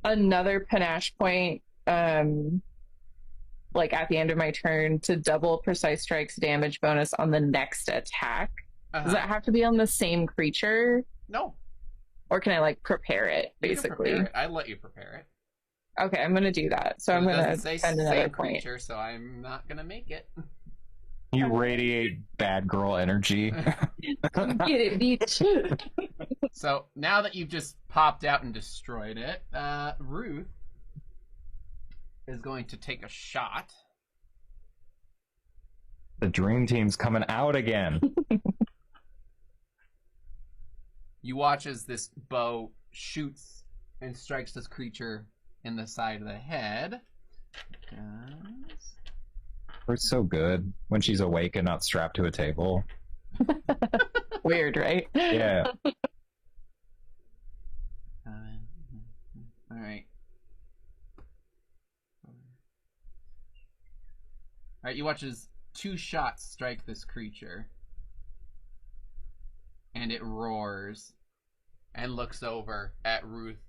another panache point, like at the end of my turn, to double precise strike's damage bonus on the next attack. Does that have to be on the same creature? No. Or can I like prepare it, basically? Prepare it. I'd let you prepare it. Okay, I'm gonna do that. So I'm gonna spend another point. Creature, so I'm not gonna make it. You radiate bad girl energy. Get it, beach. So now that you've just popped out and destroyed it, Ruth is going to take a shot. The dream team's coming out again. You watch as this bow shoots and strikes this creature in the side of the head. It's so good when she's awake and not strapped to a table. Weird, right? Yeah. All right. All right, you watch as 2 shots strike this creature, and it roars and looks over at Ruth,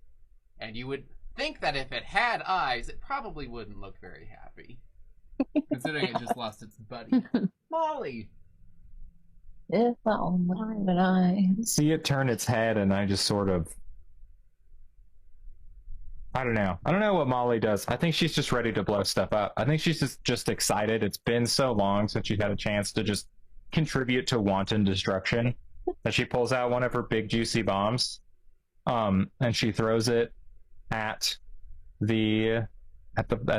and you would think that if it had eyes, it probably wouldn't look very happy, considering it just lost its buddy. Molly! If only I... See it turn its head, and I just sort of... I don't know. I don't know what Molly does. I think she's just ready to blow stuff up. I think she's just excited. It's been so long since she's had a chance to just contribute to wanton destruction that she pulls out one of her big juicy bombs, and she throws it at the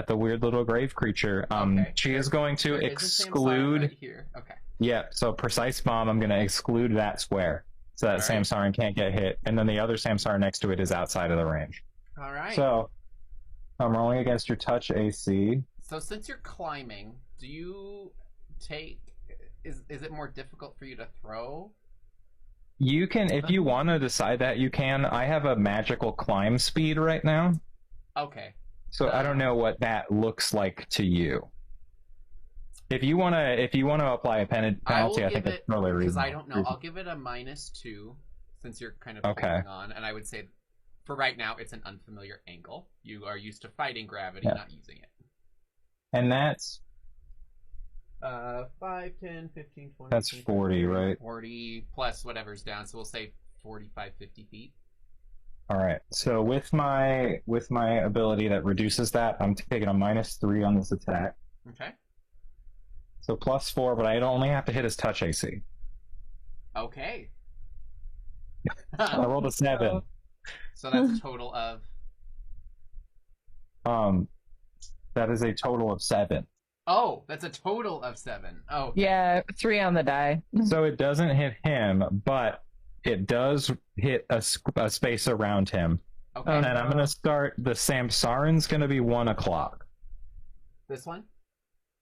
weird little grave creature. Okay. She is going to There is a same sign right here. Okay. Yeah, so precise bomb, I'm going to exclude that square so that All right. Samsarin can't get hit, and then the other Samsar next to it is outside of the range. All right. So I'm rolling against your touch AC. So since you're climbing, do you take... Is it more difficult for you to throw? You can, if you want to decide that, you can. I have a magical climb speed right now, Okay. so I don't know what that looks like to you. If you want to apply a penalty, I will I give think it's it, totally because reasonable. I don't know, I'll give it a -2, since you're kind of Okay. holding on, and I would say, for right now, it's an unfamiliar angle. You are used to fighting gravity, Yeah. not using it. And that's 5, 10, 15, 20... That's 40, right? 40 plus whatever's down, so we'll say 45, 50 feet. all right. So with my ability that reduces that, I'm taking a -3 on this attack. Okay. So +4, but I only have to hit his touch AC. Okay. I rolled a 7. So that's a total of... That is a total of 7. Oh, that's a total of 7. Oh, Yeah, 3 on the die. So it doesn't hit him, but it does hit a space around him. okay. And I'm going to start, the Samsarin's going to be 1 o'clock. This one?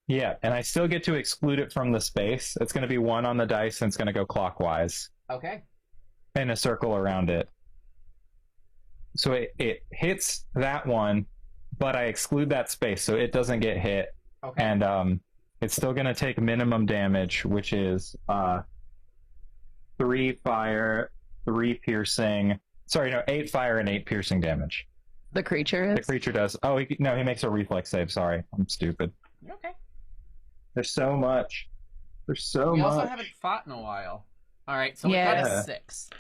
Yeah, and I still get to exclude it from the space. It's going to be 1 on the dice, and it's going to go clockwise Okay. in a circle around it. So it hits that one, but I exclude that space, so it doesn't get hit. Okay. And it's still going to take minimum damage, which is 3 fire, 3 piercing. Sorry, no, 8 fire and 8 piercing damage. The creature The is? creature does. Oh, he makes a reflex save. Sorry, I'm stupid. Okay. There's so much. There's so We much. also haven't fought in a while. All right, so we got Yeah. a 6.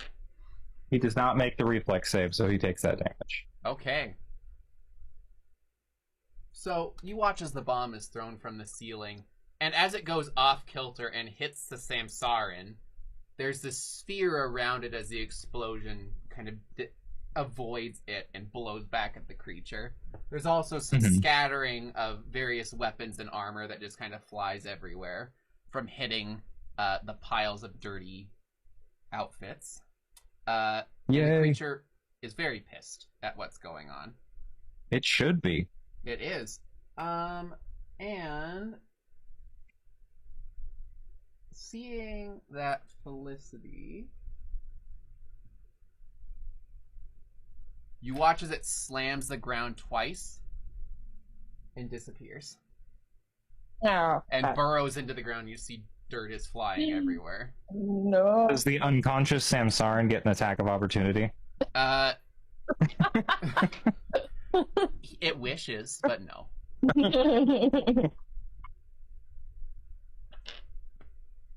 He does not make the reflex save, so he takes that damage. Okay. So you watch as the bomb is thrown from the ceiling, and as it goes off kilter and hits the Samsarin, there's this sphere around it as the explosion kind of avoids it and blows back at the creature. There's also some Mhm. scattering of various weapons and armor that just kind of flies everywhere from hitting the piles of dirty outfits. And the Yay. creature is very pissed at what's going on. It should be. It is. And seeing that Felicity, you watch as it slams the ground twice and disappears. No. And burrows into the ground. You see dirt is flying everywhere. No. Does the unconscious Samsarin get an attack of opportunity? It wishes, but no.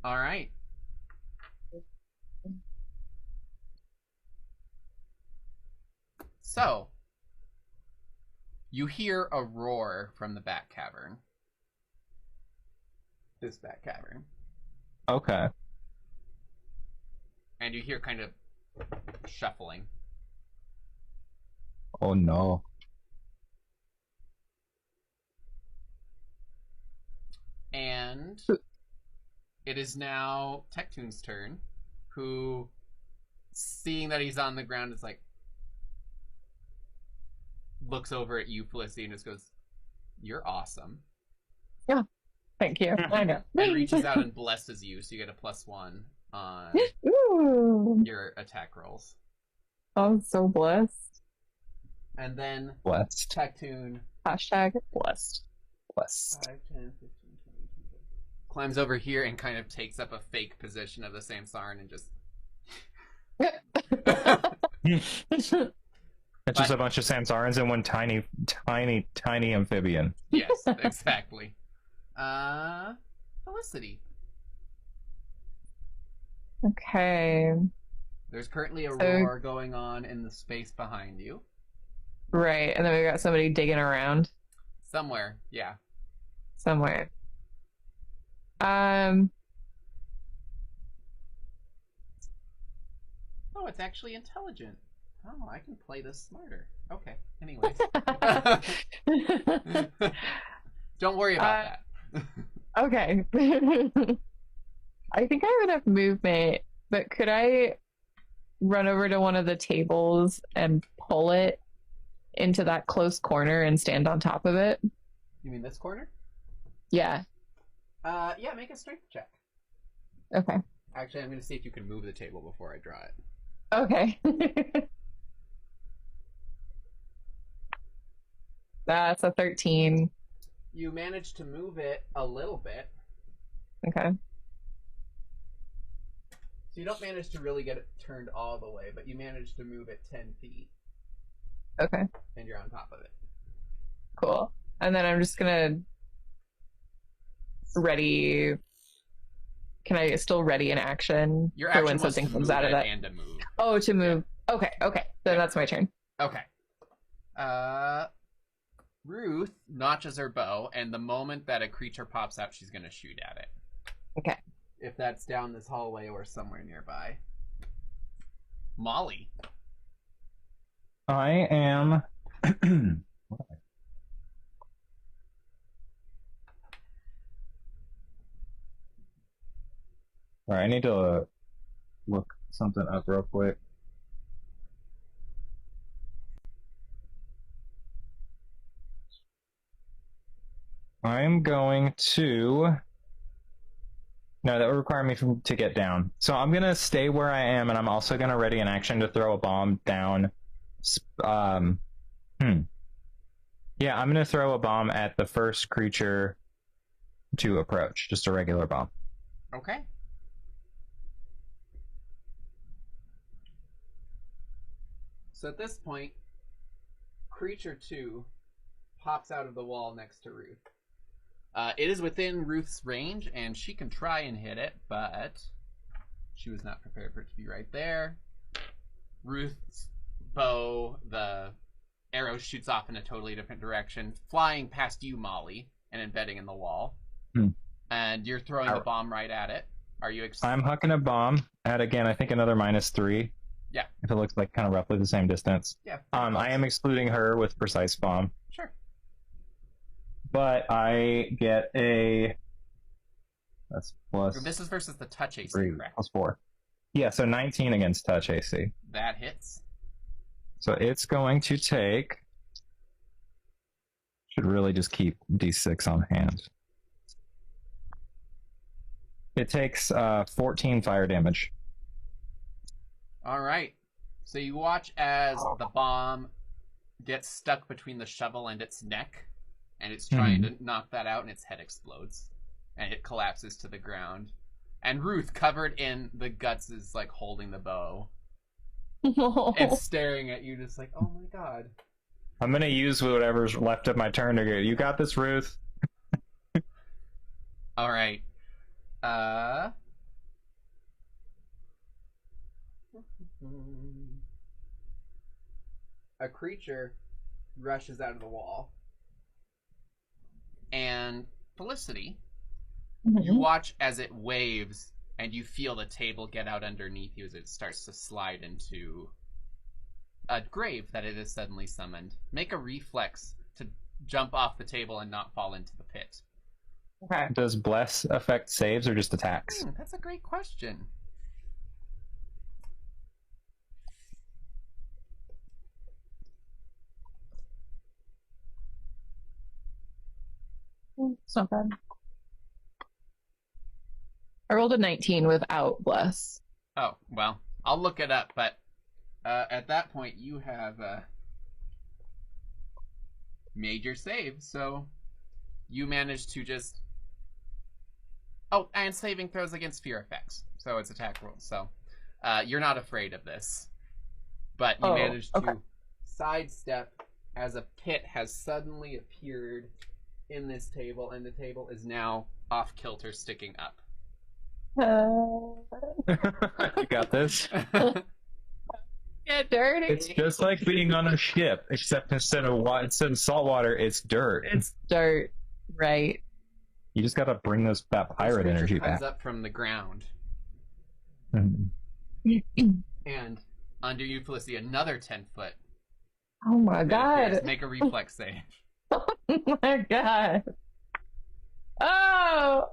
All right. So, you hear a roar from the back cavern. This back cavern. Okay. And you hear kind of shuffling. Oh no. And it is now Tectoon's turn, who, seeing that he's on the ground, is like, looks over at you, Felicity, and just goes, "You're awesome." Thank you. I know. And reaches out and blesses you, so you get a +1 on Ooh. your attack rolls. I'm so blessed. And then Blessed. Tectoon, Hashtag blessed. Blessed. 5, 10, 15, 20, 25. climbs over here and kind of takes up a fake position of the Samsaran and just... It's just a bunch of Samsarans and one tiny, tiny, tiny amphibian. Yes, exactly. Felicity. Okay. There's currently a roar going on in the space behind you. Right, and then we got somebody digging around Somewhere, yeah. somewhere. Oh, it's actually intelligent. Oh, I can play this smarter. Okay, anyways. Don't worry about that. Okay. I think I have enough movement, but could I run over to one of the tables and pull it into that close corner and stand on top of it? You mean this corner? Yeah. Yeah, make a strength check. Okay. Actually, I'm going to see if you can move the table before I draw it. Okay. That's a 13. You managed to move it a little bit. Okay. So you don't manage to really get it turned all the way, but you managed to move it 10 feet. Okay. And you're on top of it. Cool. And then I'm just gonna ready. Can I still ready an action Your for action when was something to comes move out of it that? and to move. Oh, to move. Yeah. Okay. Okay. Then that's my turn. Okay. Ruth notches her bow, and the moment that a creature pops out, she's going to shoot at it. Okay. If that's down this hallway or somewhere nearby. Molly. I am. Alright, I need to look something up real quick. I'm going to... No, that would require me to get down. So I'm going to stay where I am, and I'm also going to ready an action to throw a bomb down. Yeah, I'm going to throw a bomb at the first creature to approach. Just a regular bomb. Okay. So at this point, creature 2 pops out of the wall next to Ruth. It is within Ruth's range, and she can try and hit it, but she was not prepared for it to be right there. Ruth's bow, the arrow shoots off in a totally different direction, flying past you, Molly, and embedding in the wall. And you're throwing the bomb right at it. Are you I'm hucking a bomb at, again, I think another -3. Yeah. If it looks like kind of roughly the same distance. Yeah. I am excluding her with precise bomb. Sure. But I get a... That's plus... This is versus the touch AC, 3, correct? plus 4. Yeah, so 19 against touch AC. That hits. So it's going to take... Should really just keep D6 on hand. It takes 14 fire damage. All right. So you watch as the bomb gets stuck between the shovel and its neck, and it's trying to knock that out, and its head explodes, and it collapses to the ground. And Ruth, covered in the guts, is like holding the bow and staring at you, just like, oh my god. I'm gonna use whatever's left of my turn to go. You got this, Ruth. All right. A creature rushes out of the wall, and Felicity, you watch as it waves, and you feel the table get out underneath you as it starts to slide into a grave that it is suddenly summoned. Make a reflex to jump off the table and not fall into the pit. Okay. Does bless affect saves or just attacks? That's a great question. It's not bad. I rolled a 19 without bless. Oh, well, I'll look it up, but at that point you have made your save, so you managed to just Oh, and saving throws against fear effects. So it's attack rules. So you're not afraid of this. But you managed to sidestep as a pit has suddenly appeared in this table, and the table is now off kilter, sticking up. You got this. Get dirty. It's just like being on a ship, except instead of salt water, it's dirt. It's dirt, right? You just gotta bring that pirate This energy creature comes back. up from the ground, Mhm. and under you, Felicity, another 10-foot. Oh my god! Make a reflex save. Oh my god! Oh!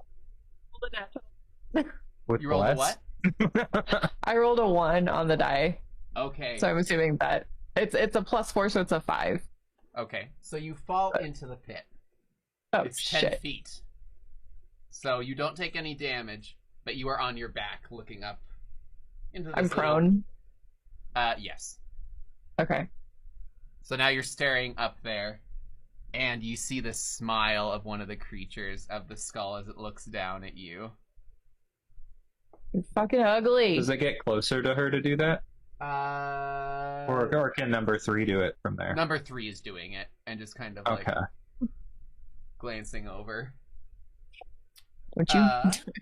With You rolled a bless? what? I rolled a 1 on the die, Okay. so I'm assuming that it's a +4, so it's a 5. Okay. So you fall into the pit. Oh It's 10 shit! feet. So you don't take any damage, but you are on your back looking up into this I'm little- prone. Yes. Okay. So now you're staring up there, and you see the smile of one of the creatures of the skull as it looks down at you. You're fucking ugly. Does it get closer to her to do that? Or can number 3 do it from there? Number 3 is doing it, and just kind of like glancing over.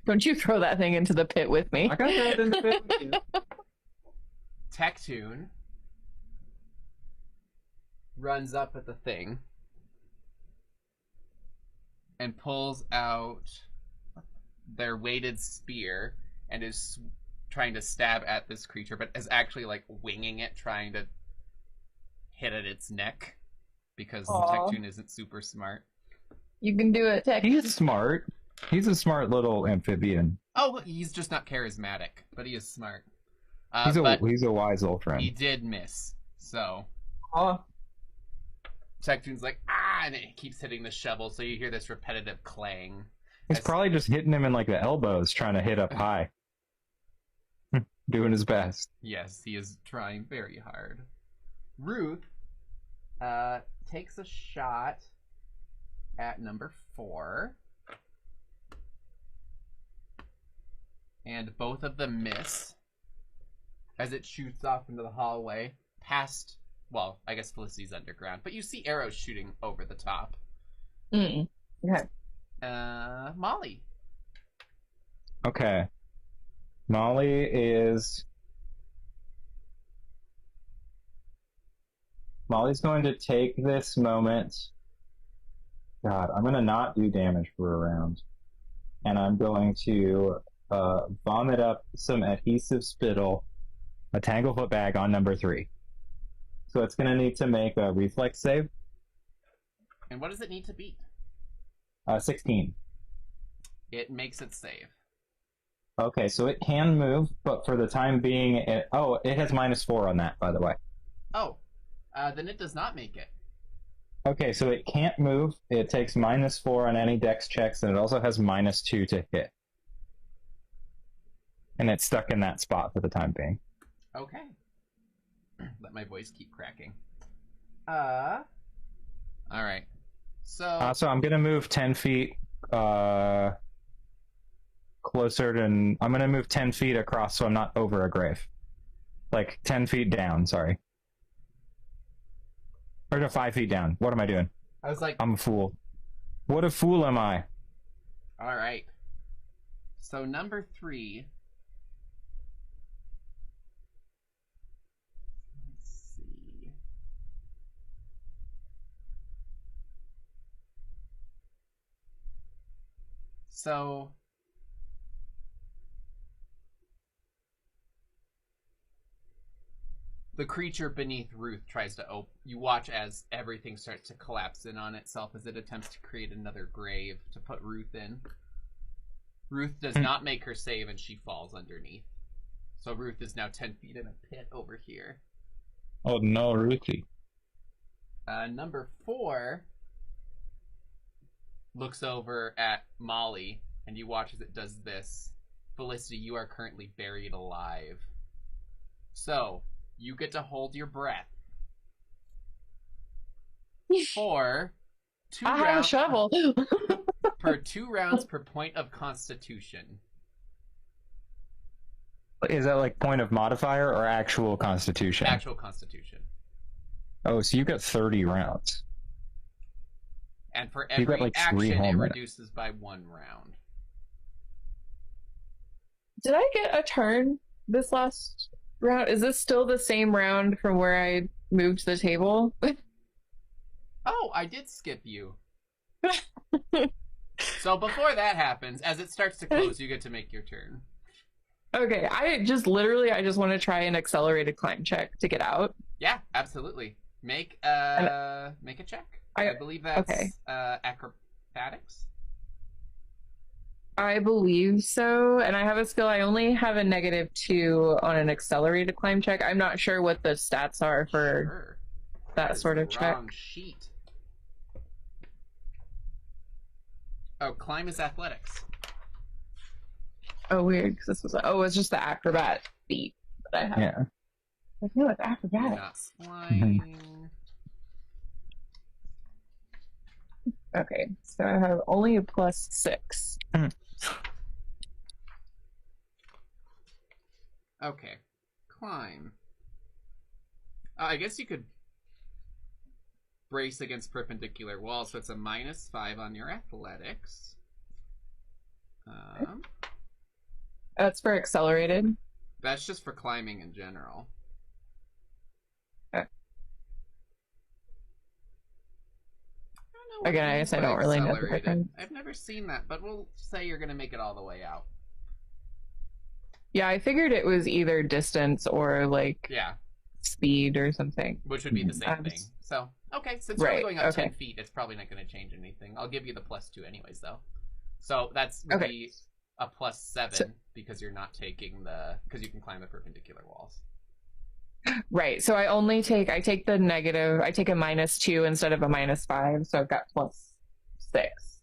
Don't you throw that thing into the pit with me? I got that in the pit with you. Tectune runs up at the thing and pulls out their weighted spear and is trying to stab at this creature, but is actually like winging it, trying to hit at its neck because Tectune isn't super smart. You can do it, Tech. He's smart. He's a smart little amphibian. Oh, he's just not charismatic, but he is smart. He's but a wise old friend. he did miss, so Oh, Tectune's like, ah, and it keeps hitting the shovel, so you hear this repetitive clang. He's probably just hitting him in like the elbows, trying to hit up high. Doing his best. Yes, he is trying very hard. Ruth takes a shot at number 4. And both of them miss as it shoots off into the hallway past, well, I guess Felicity's underground, but you see arrows shooting over the top. okay. Molly. Okay. Molly's going to take this moment. God, I'm going to not do damage for a round. And I'm going to vomit up some adhesive spittle, a tanglefoot bag on number 3. So it's going to need to make a reflex save. And what does it need to beat? 16. It makes it save. Okay, so it can move, but for the time being, it has -4 on that, by the way. Oh, then it does not make it. Okay, so it can't move. It takes -4 on any dex checks, and it also has -2 to hit. And it's stuck in that spot for the time being. Okay. Let my voice keep cracking. Alright. So... So I'm going to move 10 feet closer to... I'm going to move 10 feet across so I'm not over a grave. Like, 10 feet down, sorry. Or no, 5 feet down. What am I doing? I was like... I'm a fool. What a fool am I? Alright. So number 3... Let's see... So... The creature beneath Ruth tries to open. You watch as everything starts to collapse in on itself as it attempts to create another grave to put Ruth in. Ruth does not make her save and she falls underneath. So Ruth is now 10 feet in a pit over here. Oh no, Ruthie. Number 4 looks over at Molly and you watch as it does this. Felicity, you are currently buried alive. So... you get to hold your breath for 2 I have a rounds shovel. per 2 rounds per point of Constitution. Is that like point of modifier or actual constitution? Actual Constitution. Oh, so you got 30 rounds. And for You got, every like, 3 action, it whole minutes. reduces by 1 round. Did I get a turn this last round? Is this still the same round from where I moved the table? Oh, I did skip you. So before that happens, as it starts to close, you get to make your turn. Okay, I just want to try an accelerated climb check to get out. Yeah, absolutely. Make a check. I believe that's okay. Acrobatics. I believe so, and I have a skill. I only have a -2 on an accelerated climb check. I'm not sure what the stats are for that sort of check. Wrong sheet. Oh, climb is athletics. Oh, weird, because this was it's just the acrobat feat that I have. Yeah. I feel like acrobatic. Not flying. Okay, so I have only a +6. Okay, climb. I guess you could brace against perpendicular walls, so it's a -5 on your athletics. That's for accelerated. That's just for climbing in general. Okay. Again, I guess I don't really know the difference. I've never seen that, but we'll say you're going to make it all the way out. Yeah, I figured it was either distance or like speed or something. Which would be the same thing. So, okay, since you're going up 10 feet, it's probably not going to change anything. I'll give you the +2 anyways, though. So that's be a +7 because you're not taking because you can climb the perpendicular walls. Right. So I take the negative. I take a -2 instead of a -5. So I've got +6.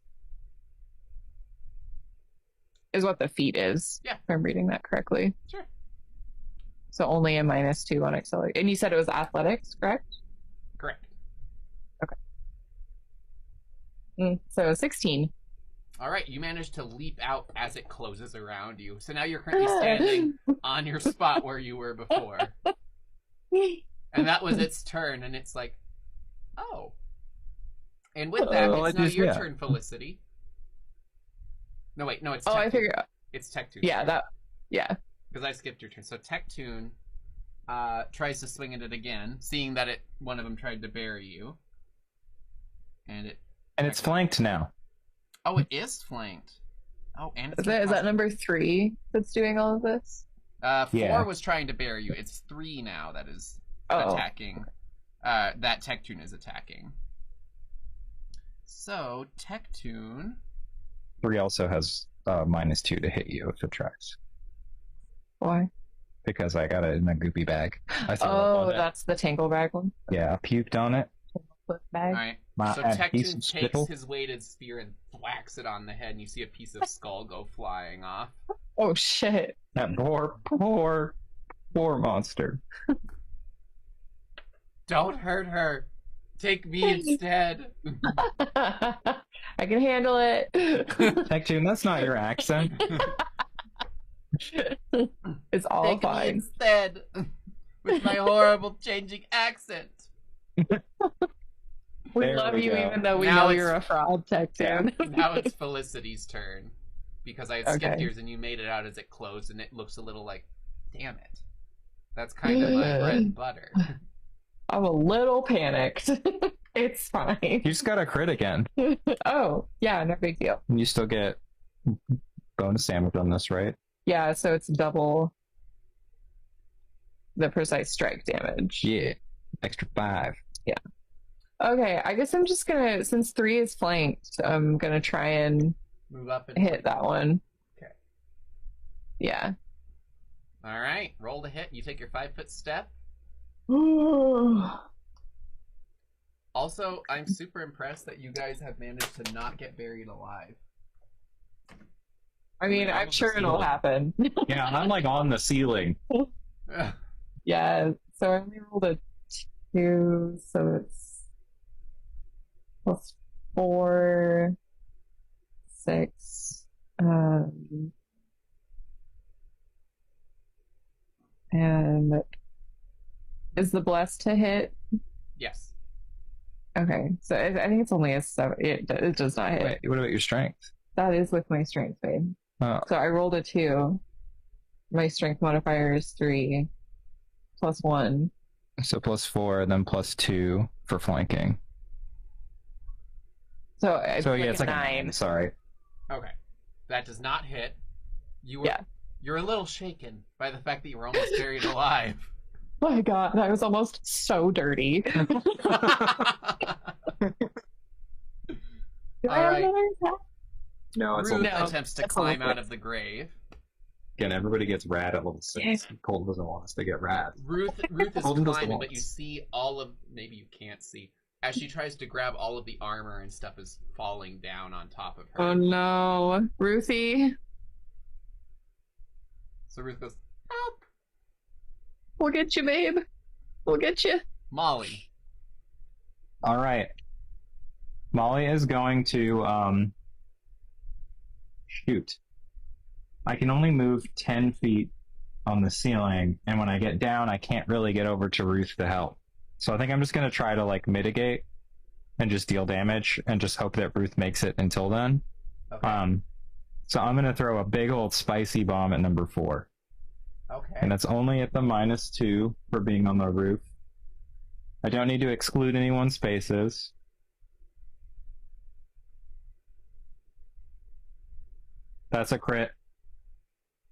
Is what the feat is. Yeah. If I'm reading that correctly. Sure. So only a -2 on accelerate. And you said it was athletics, correct? Correct. Okay. So 16. All right, you managed to leap out as it closes around you. So now you're currently standing on your spot where you were before. And that was its turn, and it's like, oh. And with that, it's now your turn, Felicity. No, wait, no, it's Tech. I figured. It's Tech-Toon. Yeah. Because I skipped your turn. So Tech-Toon tries to swing at it again, seeing that one of them tried to bury you. And it's flanked now. Oh, it is flanked. Oh, and is that number 3 that's doing all of this? 4 was trying to bury you. It's 3 now that is attacking. That Tech-Toon is attacking. So Tech-Toon. 3 also has -2 to hit you if it tracks. Why? Because I got it in a goopy bag. That's the tangle bag one. Yeah, I puked on it. Bag. All right. So Tech-Toon takes his weighted spear and whacks it on the head, and you see a piece of skull go flying off. Oh shit! That poor monster. Don't hurt her. Take me instead. I can handle it. Tech-Toon, that's not your accent. It's all Take fine. me instead. With my horrible changing accent. We love you even though we know you're a fraud, Tech-Toon. Now it's Felicity's turn. Because I had skipped yours and you made it out as it closed, and it looks a little like, damn it. That's kind of my bread and butter. I'm a little panicked. It's fine. You just got a crit again. Oh, yeah, no big deal. You still get bonus damage on this, right? Yeah, so it's double the precise strike damage. Yeah, extra 5. Yeah. Okay, I guess I'm just gonna, since 3 is flanked, I'm gonna try and move up and hit that one. Okay. Yeah. All right, roll to hit. You take your 5-foot step. Also, I'm super impressed that you guys have managed to not get buried alive. I mean, I'm sure it'll happen. Yeah, I'm like on the ceiling. Yeah, so I only rolled a 2, so it's 4, 6, and is the bless to hit? Yes. Okay, so I think it's only a 7. It does not hit. Wait, what about your strength? That is with my strength, babe. Oh, So I rolled a 2. My strength modifier is 3 plus 1. so +4, then +2 for flanking. So Yeah, it's like a 9. 9. Sorry. Okay. That does not hit. You're a little shaken by the fact that you were almost buried alive. My God, I was almost so dirty. All right. No, it's Ruth a, attempts to That's climb all out of the grave. again. Everybody gets rad at level 6. Colton doesn't want us to get rad. Ruth is Colton does the climbing, but you walls. see all of, maybe you can't see, as she tries to grab all of the armor and stuff is falling down on top of her. Oh no, Ruthie, So Ruth goes, help! we'll get you, babe. We'll get you. Molly. All right. Molly is going to shoot. I can only move 10 feet on the ceiling, and when I get down, I can't really get over to Ruth to help. So I think I'm just going to try to like mitigate and just deal damage and just hope that Ruth makes it until then. Okay. So I'm going to throw a big old spicy bomb at number 4. Okay. And that's only at the -2 for being on the roof. I don't need to exclude anyone's spaces. That's a crit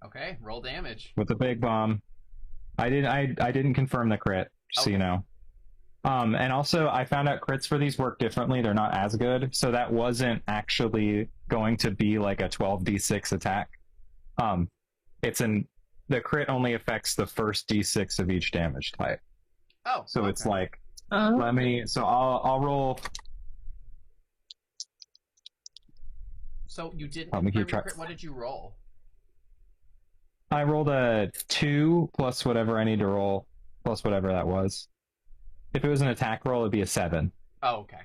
Okay, roll damage. with a big bomb. I didn't confirm the crit, just so you Okay. know. And also I found out crits for these work differently. They're not as good. So that wasn't actually going to be like a 12d6 attack. The crit only affects the first d6 of each damage type. Oh, So it's okay. like, I'll roll. So you didn't Let me confirm keep your track. crit. What did you roll? I rolled a 2 plus whatever I need to roll, plus whatever that was. If it was an attack roll, it'd be a 7. Oh, okay.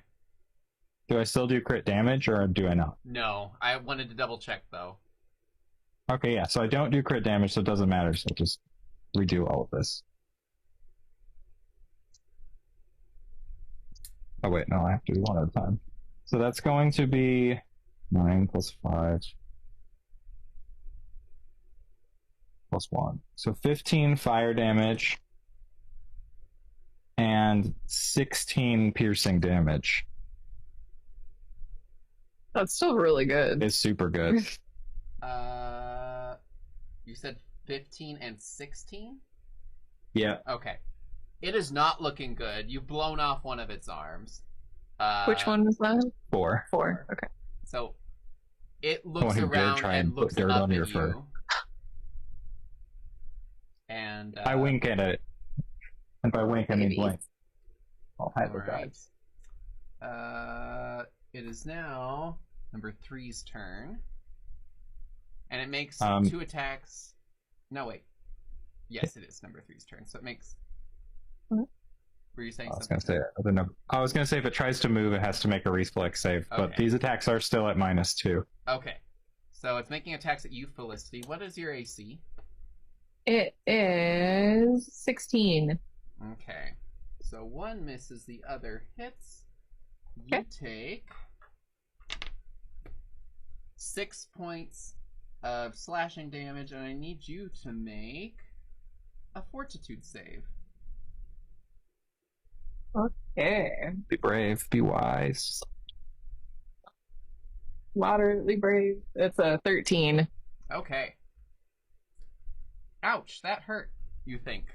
Do I still do crit damage, or do I not? No, I wanted to double check though. Okay, yeah, so I don't do crit damage, so it doesn't matter, so I'll just redo all of this. Oh wait, no, I have to do one at a time. So that's going to be 9 plus 5 plus 1. So 15 fire damage and 16 piercing damage. That's still really good. It's super good. You said 15 and 16? Yeah. Okay. It is not looking good. You've blown off one of its arms. Which one was that? 4. 4. Okay. So it one looks who dared around try and and put looks dirt up on at your you. fur. And I wink at it. And by wink, I mean Maybe. blink. I'll hide the Alright. guys. It is now number 3's turn. And it makes 2 attacks. No, wait. Yes, it is number 3's turn. So it makes. What? Were you saying I was something? I was gonna say if it tries to move, it has to make a reflex save. But Okay. these attacks are still at -2. Okay. So it's making attacks at you, Felicity. What is your AC? It is 16. Okay. So one misses, the other hits. You Okay. take 6 points of slashing damage, and I need you to make a fortitude save. Okay. Be brave, be wise. Moderately brave. It's a 13. Okay. Ouch, that hurt, you think.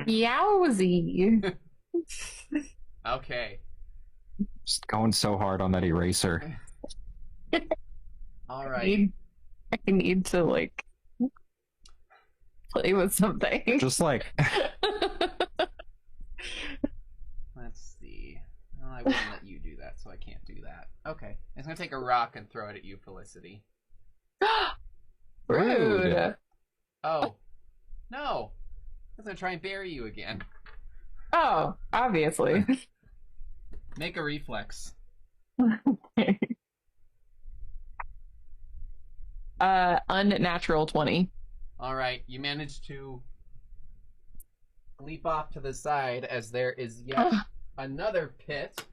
Yowzy. Okay. Just going so hard on that eraser. Alright. I need to like play with something. Just like Let's see. Well, I wouldn't let you do that, so I can't do that. Okay. I'm gonna take a rock and throw it at you, Felicity. Rude. Oh. No. I was gonna try and bury you again. Oh, obviously. Make a reflex. Okay. Unnatural 20. All right, you manage to leap off to the side as there is yet another pit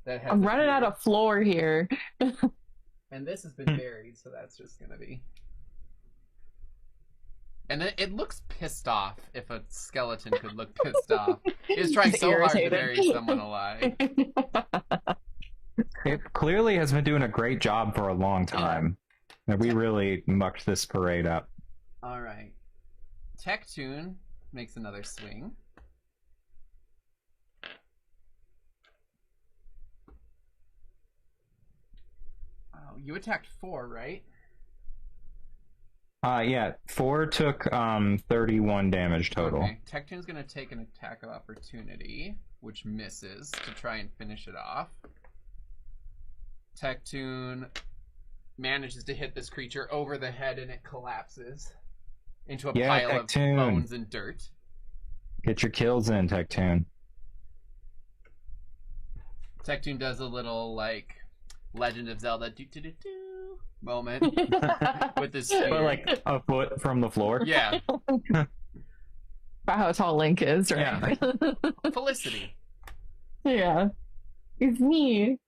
that has. I'm running out appeared. of floor here. And this has been buried, so that's just gonna be. And it looks pissed off. If a skeleton could look pissed off, it's trying It's so hard to irritated. bury someone alive. It clearly has been doing a great job for a long time. And we really mucked this parade up. All right, Tectune makes another swing. Oh, you attacked 4, right? Yeah, 4 took 31 damage total. Okay. Tectune's gonna take an attack of opportunity, which misses, to try and finish it off. Tectune manages to hit this creature over the head and it collapses into a pile Tectune. of bones and dirt. Get your kills in, Tectune. Tectune does a little, like, Legend of Zelda do-do-do-do moment with this spear. But like a foot from the floor. Yeah. About how tall Link is, right? Felicity. Yeah. It's me.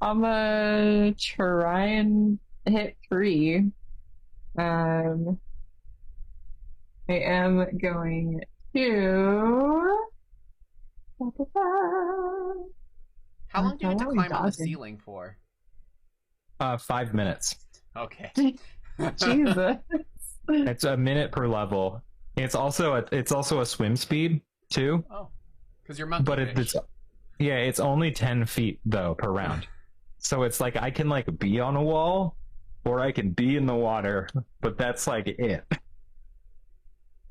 I'm gonna try and hit 3. I am going to. How long do you have to How are we climb on the dodging? ceiling for? 5 minutes. Okay. Jesus. It's a minute per level. It's also a swim speed too. Oh, because you're monkey But fish. it's only 10 feet though per round. So it's like I can like be on a wall or I can be in the water, but that's like it.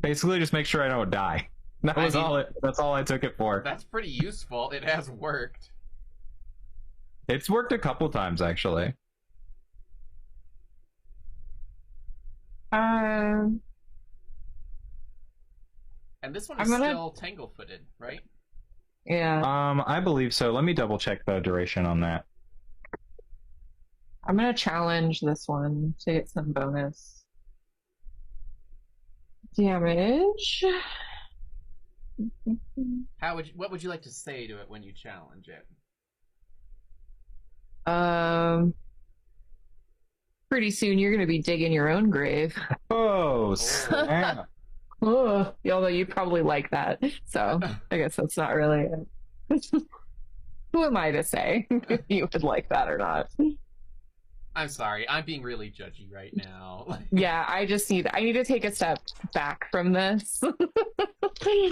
Basically just make sure I don't die. That's all I took it for. That's pretty useful. It has worked. It's worked a couple times actually. And this one is I'm gonna- still tangle-footed, right? Yeah. I believe so. Let me double check the duration on that. I'm gonna challenge this one to get some bonus damage. What would you like to say to it when you challenge it? Pretty soon you're gonna be digging your own grave. Oh, snap. Oh, although you probably like that, so I guess that's not really. Who am I to say if you would like that or not? I'm sorry. I'm being really judgy right now. Yeah, I need to take a step back from this. Okay.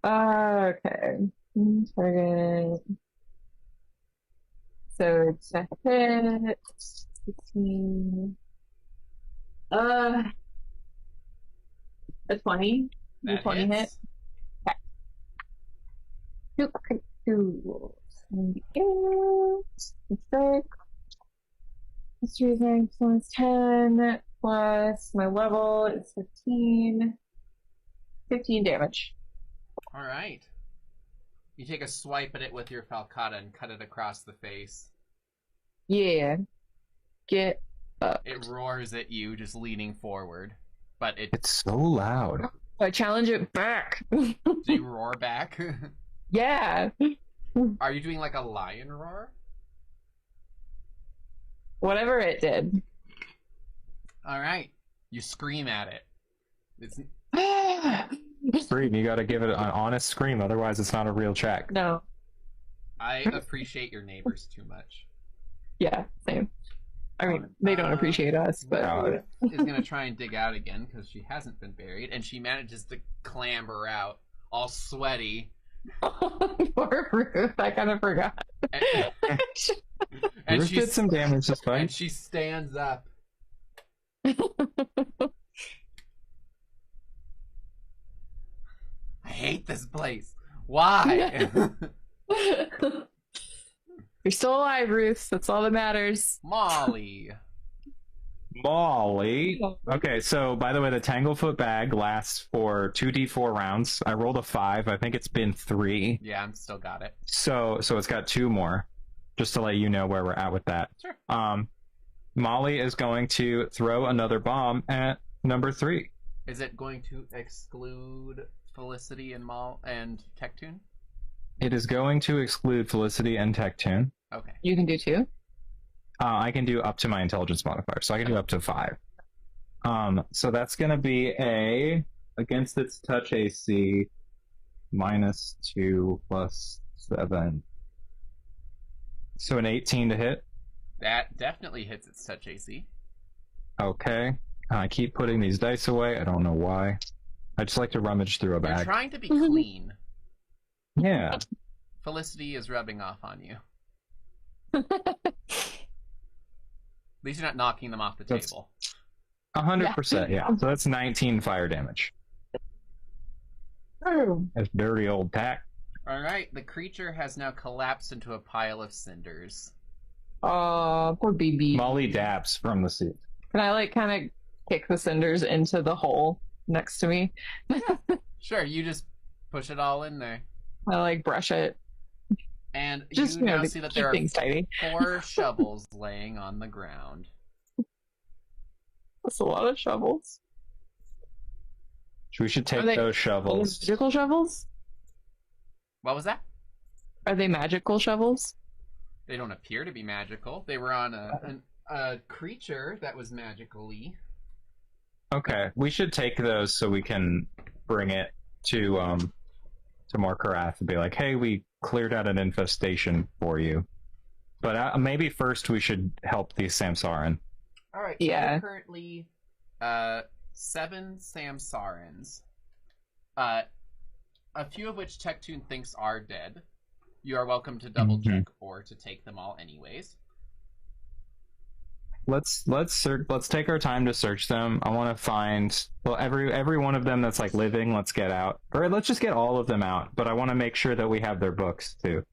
Target. So it's a hit. 16. A 20. That 20 hit. hits. Two. 6. History is 9 plus 10 plus my level is 15. 15 damage. All right. You take a swipe at it with your falcata and cut it across the face. Yeah. Get up. It roars at you, just leaning forward. But it. It's so loud. I challenge it back. Do you roar back? Yeah. Are you doing like a lion roar? Whatever it did. All right. You scream at it. It's Scream, you gotta give it an honest scream, otherwise it's not a real check. No. I appreciate your neighbors too much. Yeah, same. I mean, they don't appreciate us, but No. Is gonna try and dig out again because she hasn't been buried, and she manages to clamber out, all sweaty. poor Ruth, I kind of forgot. And Ruth did some damage this and fight. she stands up. I hate this place. Why? You're still alive, Ruth. That's all that matters. Molly. Molly. Okay, so by the way, the Tanglefoot bag lasts for 2d4 rounds. I rolled a 5. I think it's been 3. Yeah, I'm still got it. So it's got 2 more. Just to let you know where we're at with that. Sure. Molly is going to throw another bomb at number 3. Is it going to exclude Felicity and Tectoon? It is going to exclude Felicity and Tectoon. Okay. You can do 2? I can do up to my intelligence modifier, so I can do up to 5. So that's going to be against its touch AC, -2 + 7. So an 18 to hit. That definitely hits its touch AC. Okay. I keep putting these dice away. I don't know why. I just like to rummage through a You're bag. trying to be clean. Yeah. Felicity is rubbing off on you. At least you're not knocking them off the table. 100%, yeah. So that's 19 fire damage. Oh. That's dirty old tack. Alright, the creature has now collapsed into a pile of cinders. Oh, poor baby. Molly dabs from the seat. Can I, like, kind of kick the cinders into the hole next to me? Sure, you just push it all in there. I, like, brush it. And Just, you now to see that keep there things tidy. are 4 shovels laying on the ground. That's a lot of shovels. We should take Are they- those shovels. Magical shovels? What was that? Are they magical shovels? They don't appear to be magical. They were on a creature that was magical-y. Okay, we should take those so we can bring it to Morkarath and be like, hey, we cleared out an infestation for you. But maybe first we should help the Samsaran. Alright, so there are currently 7 Samsarans. A few of which Tectoon thinks are dead. You are welcome to double check or to take them all anyways. Let's take our time to search them. I want to find every one of them that's like living. Let's get out, or let's just get all of them out. But I want to make sure that we have their books too.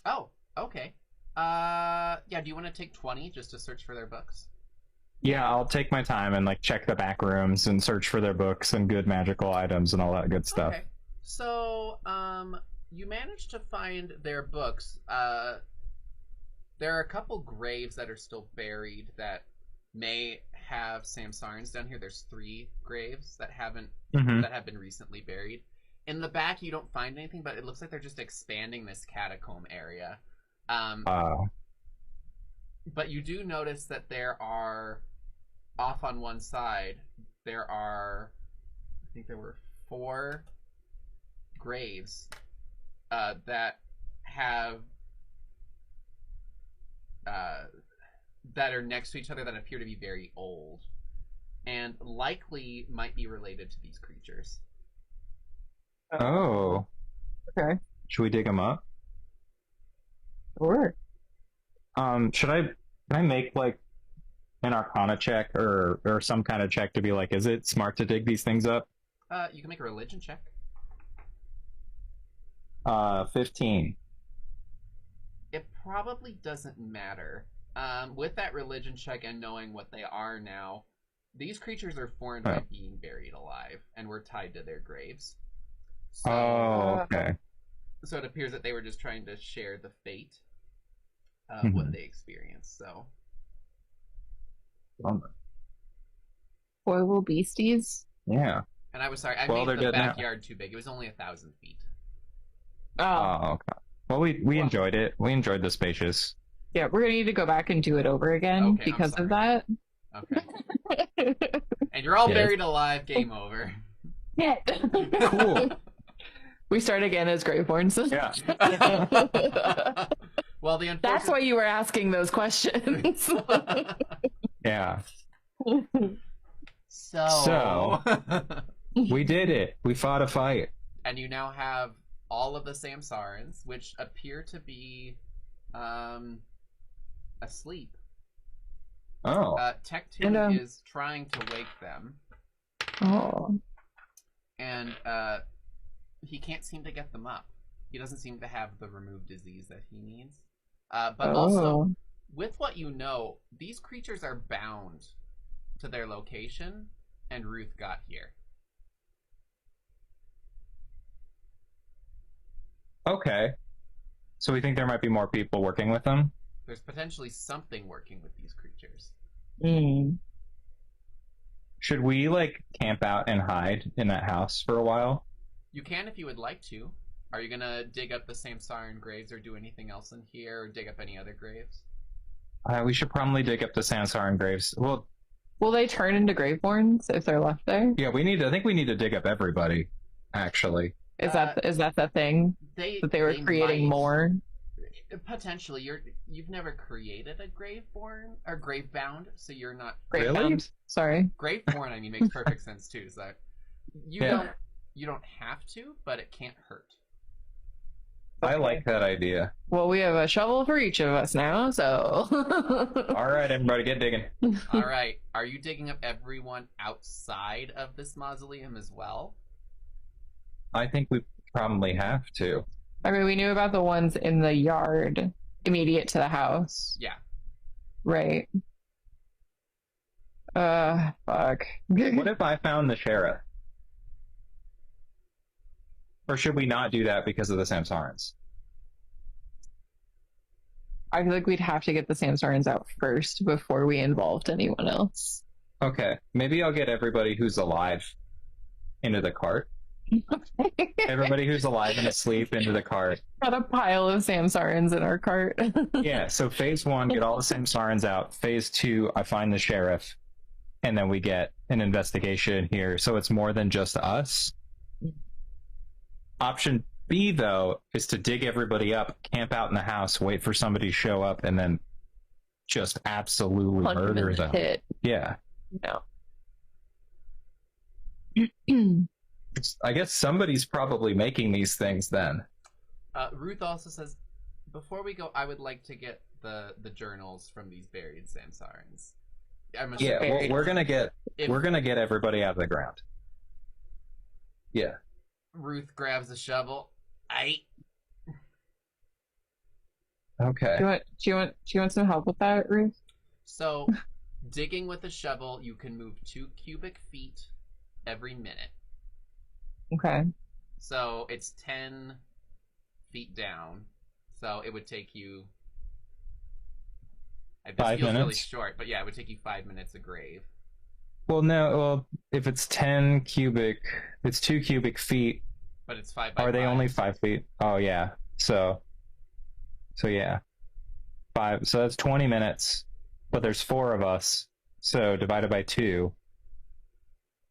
Oh, okay. Yeah. Do you want to take 20 just to search for their books? Yeah, I'll take my time and like check the back rooms and search for their books and good magical items and all that good stuff. Okay. So, you managed to find their books. There are a couple graves that are still buried that may have Samsarans down here. There's 3 graves that have been recently buried. In the back, you don't find anything, but it looks like they're just expanding this catacomb area. But you do notice that there are, off on one side, there are, I think there were 4 graves that have that are next to each other that appear to be very old and likely might be related to these creatures. Oh. Okay. Should we dig them up? Sure. Can I make like an Arcana check or some kind of check to be like, is it smart to dig these things up? You can make a religion check. 15. It probably doesn't matter. With that religion check and knowing what they are now, these creatures are formed by being buried alive, and we're tied to their graves. So, okay. So it appears that they were just trying to share the fate of what they experienced. So, Foible beasties? Yeah. and I was sorry, I made the backyard too big. It was only 1,000 feet. Oh. Okay. Well, we enjoyed it. We enjoyed the spacious. Yeah, we're gonna need to go back and do it over again because of that. Okay. And you're all buried alive. Game over. Yeah. Cool. We start again as Graveborns. Yeah. Well, the unfortunate... That's why you were asking those questions. Yeah. So... we did it. We fought a fight. And you now have all of the Samsarans, which appear to be asleep. Oh. Tectoon is trying to wake them. Oh. And he can't seem to get them up. He doesn't seem to have the remove disease that he needs. But also, with what you know, these creatures are bound to their location, and Ruth got here. Okay. So we think there might be more people working with them? There's potentially something working with these creatures. Mm. Should we, like, camp out and hide in that house for a while? You can if you would like to. Are you gonna dig up the Samsaran graves or do anything else in here, or dig up any other graves? We should probably dig up the Sansarin graves. Well, Will they turn into Graveborns if they're left there? yeah, I think we need to dig up everybody, actually. Is that the thing that they were creating might. more? Potentially. You've never created a Graveborn or Gravebound, so you're not Really? Gravebound? Sorry. Graveborn. I mean, makes perfect sense too. So you Yeah. don't have to, but it can't hurt. I like that idea. Well, we have a shovel for each of us now, so. All right, everybody, get digging. All right. Are you digging up everyone outside of this mausoleum as well? I think we probably have to. I mean, we knew about the ones in the yard immediate to the house. Yeah. Right. Fuck. What if I found the sheriff? Or should we not do that because of the Samsarans? I feel like we'd have to get the Samsarans out first before we involved anyone else. Okay, maybe I'll get everybody who's alive into the cart. Everybody who's alive and asleep into the cart. Got a pile of Samsarans in our cart. Yeah, so phase 1, get all the Samsarans out. Phase 2, I find the sheriff. And then we get an investigation here, so it's more than just us. Option B, though, is to dig everybody up, camp out in the house, wait for somebody to show up, and then just absolutely Punch 'em in murder the them. pit. Yeah. No. I guess somebody's probably making these things then. Ruth also says, before we go, I would like to get the journals from these buried Samsarans. Yeah, well, we're gonna get everybody out of the ground. Yeah. Ruth grabs a shovel. Okay. Do you want some help with that, Ruth? So, digging with a shovel, you can move 2 cubic feet every minute. Okay. So it's 10 feet down. So it would take you. This 5 feels really minutes? short, but yeah, it would take you 5 minutes a grave. Well, no. Well, if it's 10 cubic, it's 2 cubic feet. But it's 5 by Are they 5. only 5 feet? Oh yeah. So yeah, 5. So that's 20 minutes. But there's 4 of us. So divided by 2,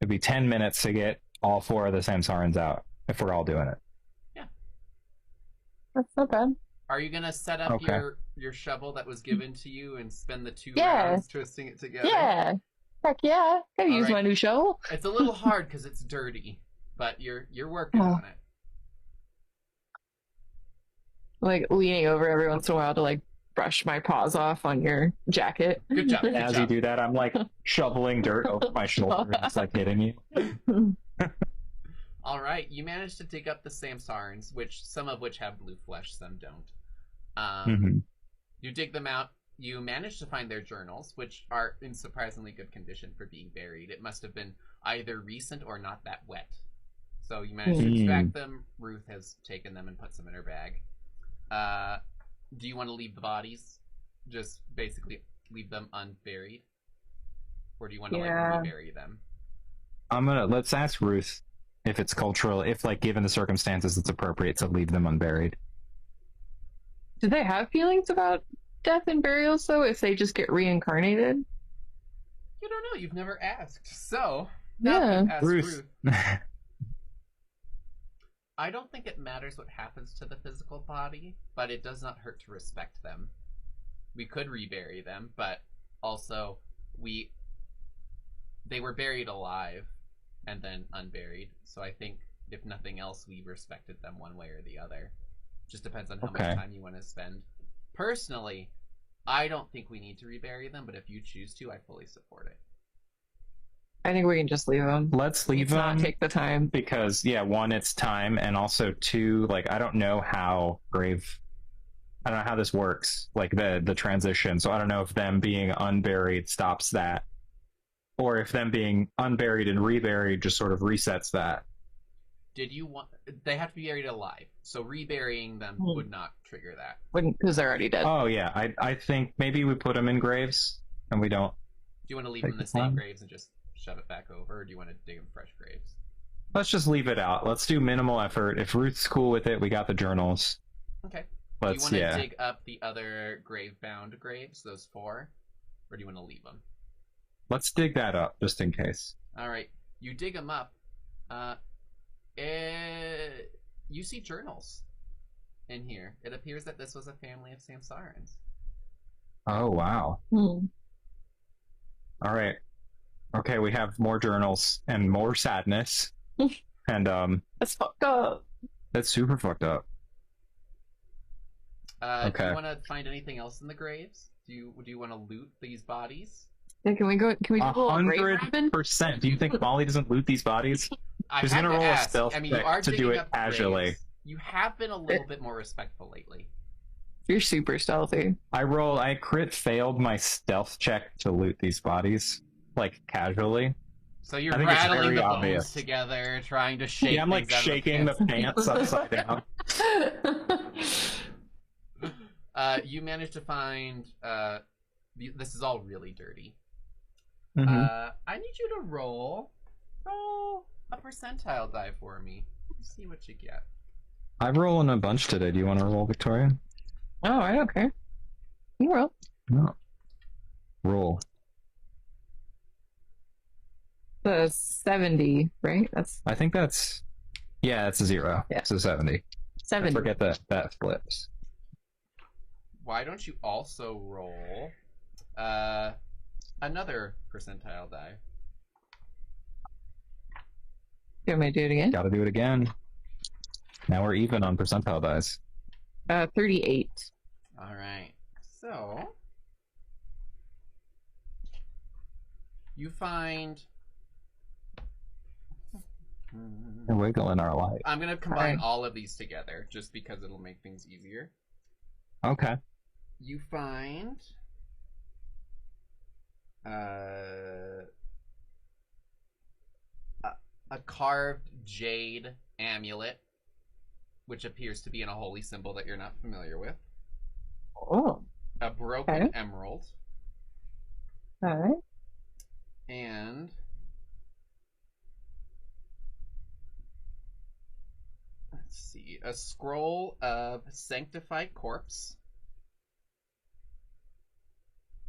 it'd be 10 minutes to get all 4 of the Samsarans out if we're all doing it. Yeah. That's not bad. Are you gonna set up Okay. your shovel that was given to you and spend the 2 Yeah. rounds twisting it together? Yeah. Heck yeah. Gotta use Alright. my new shovel. It's a little hard because it's dirty, but you're working Oh. on it. Like leaning over every once in a while to like brush my paws off on your jacket. Good job. Good As job. you do that, I'm like shoveling dirt over my shoulder and it's like hitting you. All right, you managed to dig up the Samsarans, some of which have blue flesh, some don't. You dig them out. You manage to find their journals, which are in surprisingly good condition for being buried. It must have been either recent or not that wet. So you managed to extract them. Ruth has taken them and put them in her bag. Do you want to leave the bodies? Just basically leave them unburied? Or do you want to like rebury them? Let's ask Ruth if it's cultural, if like given the circumstances it's appropriate to leave them unburied. Do they have feelings about death and burials though if they just get reincarnated? You don't know. You've never asked. So, now Yeah. ask Ruth. I don't think it matters what happens to the physical body, but it does not hurt to respect them. We could rebury them, but also they were buried alive and then unburied. So I think if nothing else, we respected them one way or the other. Just depends on how much time you want to spend. Personally, I don't think we need to rebury them, but if you choose to, I fully support it. I think we can just leave them. Let's leave Let's them not take the time. because yeah, 1, it's time, and also 2, like I don't know how this works, like the transition. So I don't know if them being unburied stops that. or if them being unburied and reburied just sort of resets that. Did you want? They have to be buried alive, so reburying them would not trigger that. Wouldn't, because they're already dead. Oh yeah, I think maybe we put them in graves and we don't. Do you want to leave Take them in the the same time. graves and just shove it back over, or do you want to dig them fresh graves? Let's just leave it out. Let's do minimal effort. If Ruth's cool with it, we got the journals. Okay. Let's do you want to yeah. dig up the other grave-bound graves, those 4, or do you want to leave them? Let's dig that up just in case. All right, you dig them up. You see journals in here. It appears that this was a family of Samsarans. Oh wow. Hmm. All right. Okay, we have more journals and more sadness, and That's fucked up. that's super fucked up. Do Okay. you want to find anything else in the graves? Do you want to loot these bodies? Yeah, can we do a little grave robbing? 100%. Do you think Molly doesn't loot these bodies? I She's have gonna to roll a ask. stealth I mean, you check are to do digging it up the casually. graves. You have been a little bit more respectful lately. You're super stealthy. I crit failed my stealth check to loot these bodies, like casually. So you're I think it's rattling very the bones obvious. together, trying to shake. Yeah, I'm like things out of shaking the pants. pants upside down. You managed to find. This is all really dirty. Mhm. I need you to roll a percentile die for me. Let's see what you get. I'm rolling a bunch today. Do you want to roll, Victoria? Oh, I don't care. You roll. No. Roll. The 70, right? That's I think that's. Yeah, it's a 0. Yeah. It's a 70. I 70. forget that flips. Why don't you also roll another percentile die? You want me to do it again? Gotta do it again. Now we're even on percentile dice. 38. All right. So you find. We're wiggling our light. I'm gonna combine Alright. all of these together just because it'll make things easier. Okay. You find a carved jade amulet, which appears to be in a holy symbol that you're not familiar with. Oh, A broken Okay. emerald, alright. and let's see, a scroll of sanctified corpse,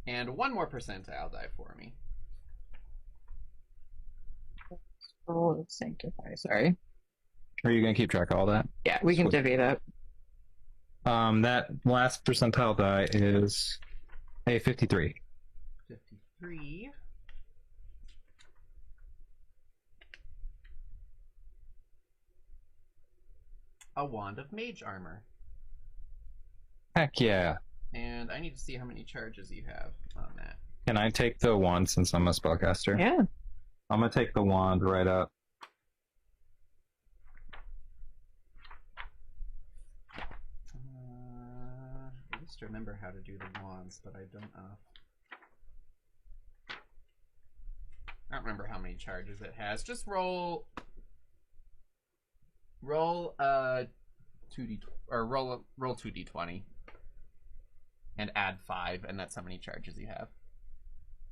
and one more percentile die for me. Oh, sanctify. Sorry. Are you gonna keep track of all that? Yeah, we can Sweet. divvy it up. That last percentile die is a 53. 53. A wand of mage armor. Heck yeah. And I need to see how many charges you have on that. Can I take the wand since I'm a spellcaster? Yeah. I'm gonna take the wand right up. I used to remember how to do the wands, but I don't I don't remember how many charges it has. Just roll 2d or roll 2d20 and add 5, and that's how many charges you have.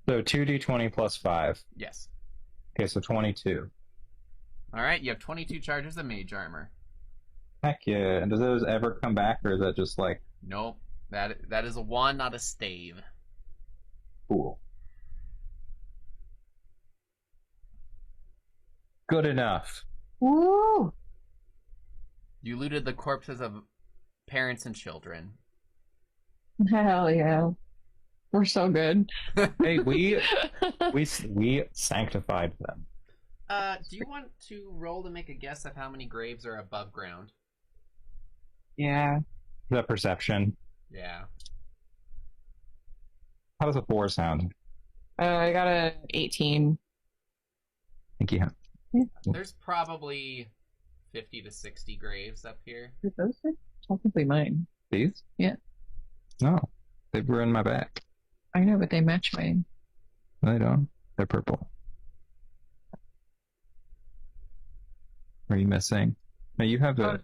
So 2d20 plus 5. Yes. Okay, so 22. All right, you have 22 charges of mage armor. Heck yeah. And does those ever come back, or is that just like Nope. That is a wand, not a stave. cool? Good enough. Woo! You looted the corpses of parents and children. Hell yeah. We're so good. Hey, we sanctified them. Do you want to roll to make a guess of how many graves are above ground? Yeah. The perception. Yeah. How does a 4 sound? I got a 18. Thank you. There's probably 50 to 60 graves up here. Those are technically mine. These? Yeah. No. They were in my back. I know, but they match mine. No, they don't. They're purple. Are you missing? No, you have a.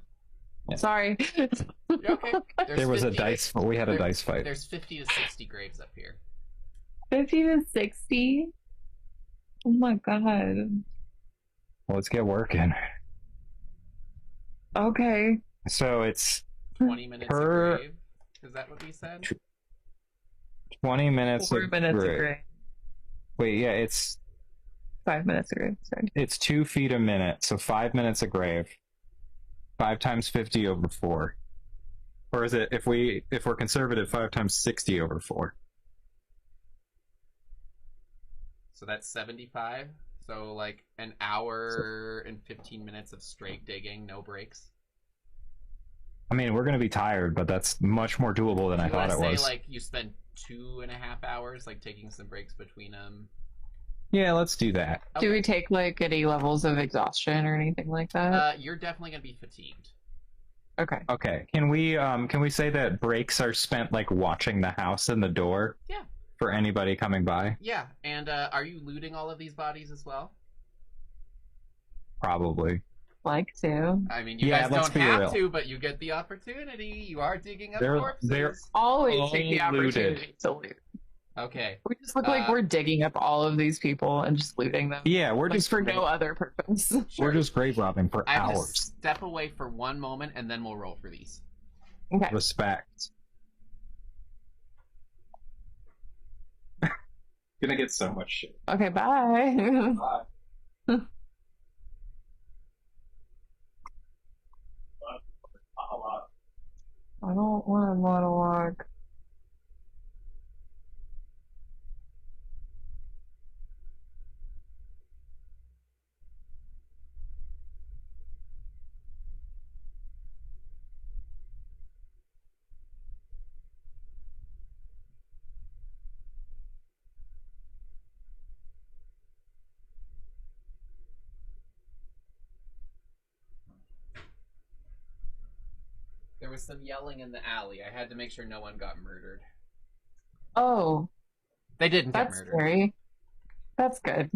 Yeah. Sorry. You're okay. There was a 50 dice. We had a there- dice fight. There's 50 to 60 graves up here. 50 to 60? Oh my god. Well, let's get working. Okay. So it's 20 minutes Per- a grave. Is that what we said? 20 minutes. 4 minutes a grave. grave. Wait, yeah, it's 5 minutes a grave. Sorry. 2 feet a minute, so 5 minutes a grave. 5 times 50 over 4. Or is it if we're conservative, 5 times 60 over 4? So that's 75. So like an hour and 15 minutes of straight digging, no breaks. I mean, we're gonna be tired, but that's much more doable than I thought it was. Like you spend 2.5 hours, like taking some breaks between them. Yeah, let's do that. Okay. Do we take like any levels of exhaustion or anything like that? You're definitely gonna be fatigued. Okay. Okay. Can we say that breaks are spent like watching the house and the door? Yeah. For anybody coming by? Yeah, and are you looting all of these bodies as well? Probably. Like to. I mean, you Yeah, guys let's don't be have real. to, but you get the opportunity. You are digging up They're- corpses. they're- Always take the All looted. opportunity to loot. Okay. We just look like we're digging up all of these people and just looting them. Yeah, we're Like, just for no other purpose. we're just grave robbing for I have to hours. step away for one moment, and then we'll roll for these. Okay. Respect. Gonna get so much shit. Okay, bye. I don't want a monologue. There was some yelling in the alley. I had to make sure no one got murdered. Oh, They didn't get that's murdered. scary. That's good.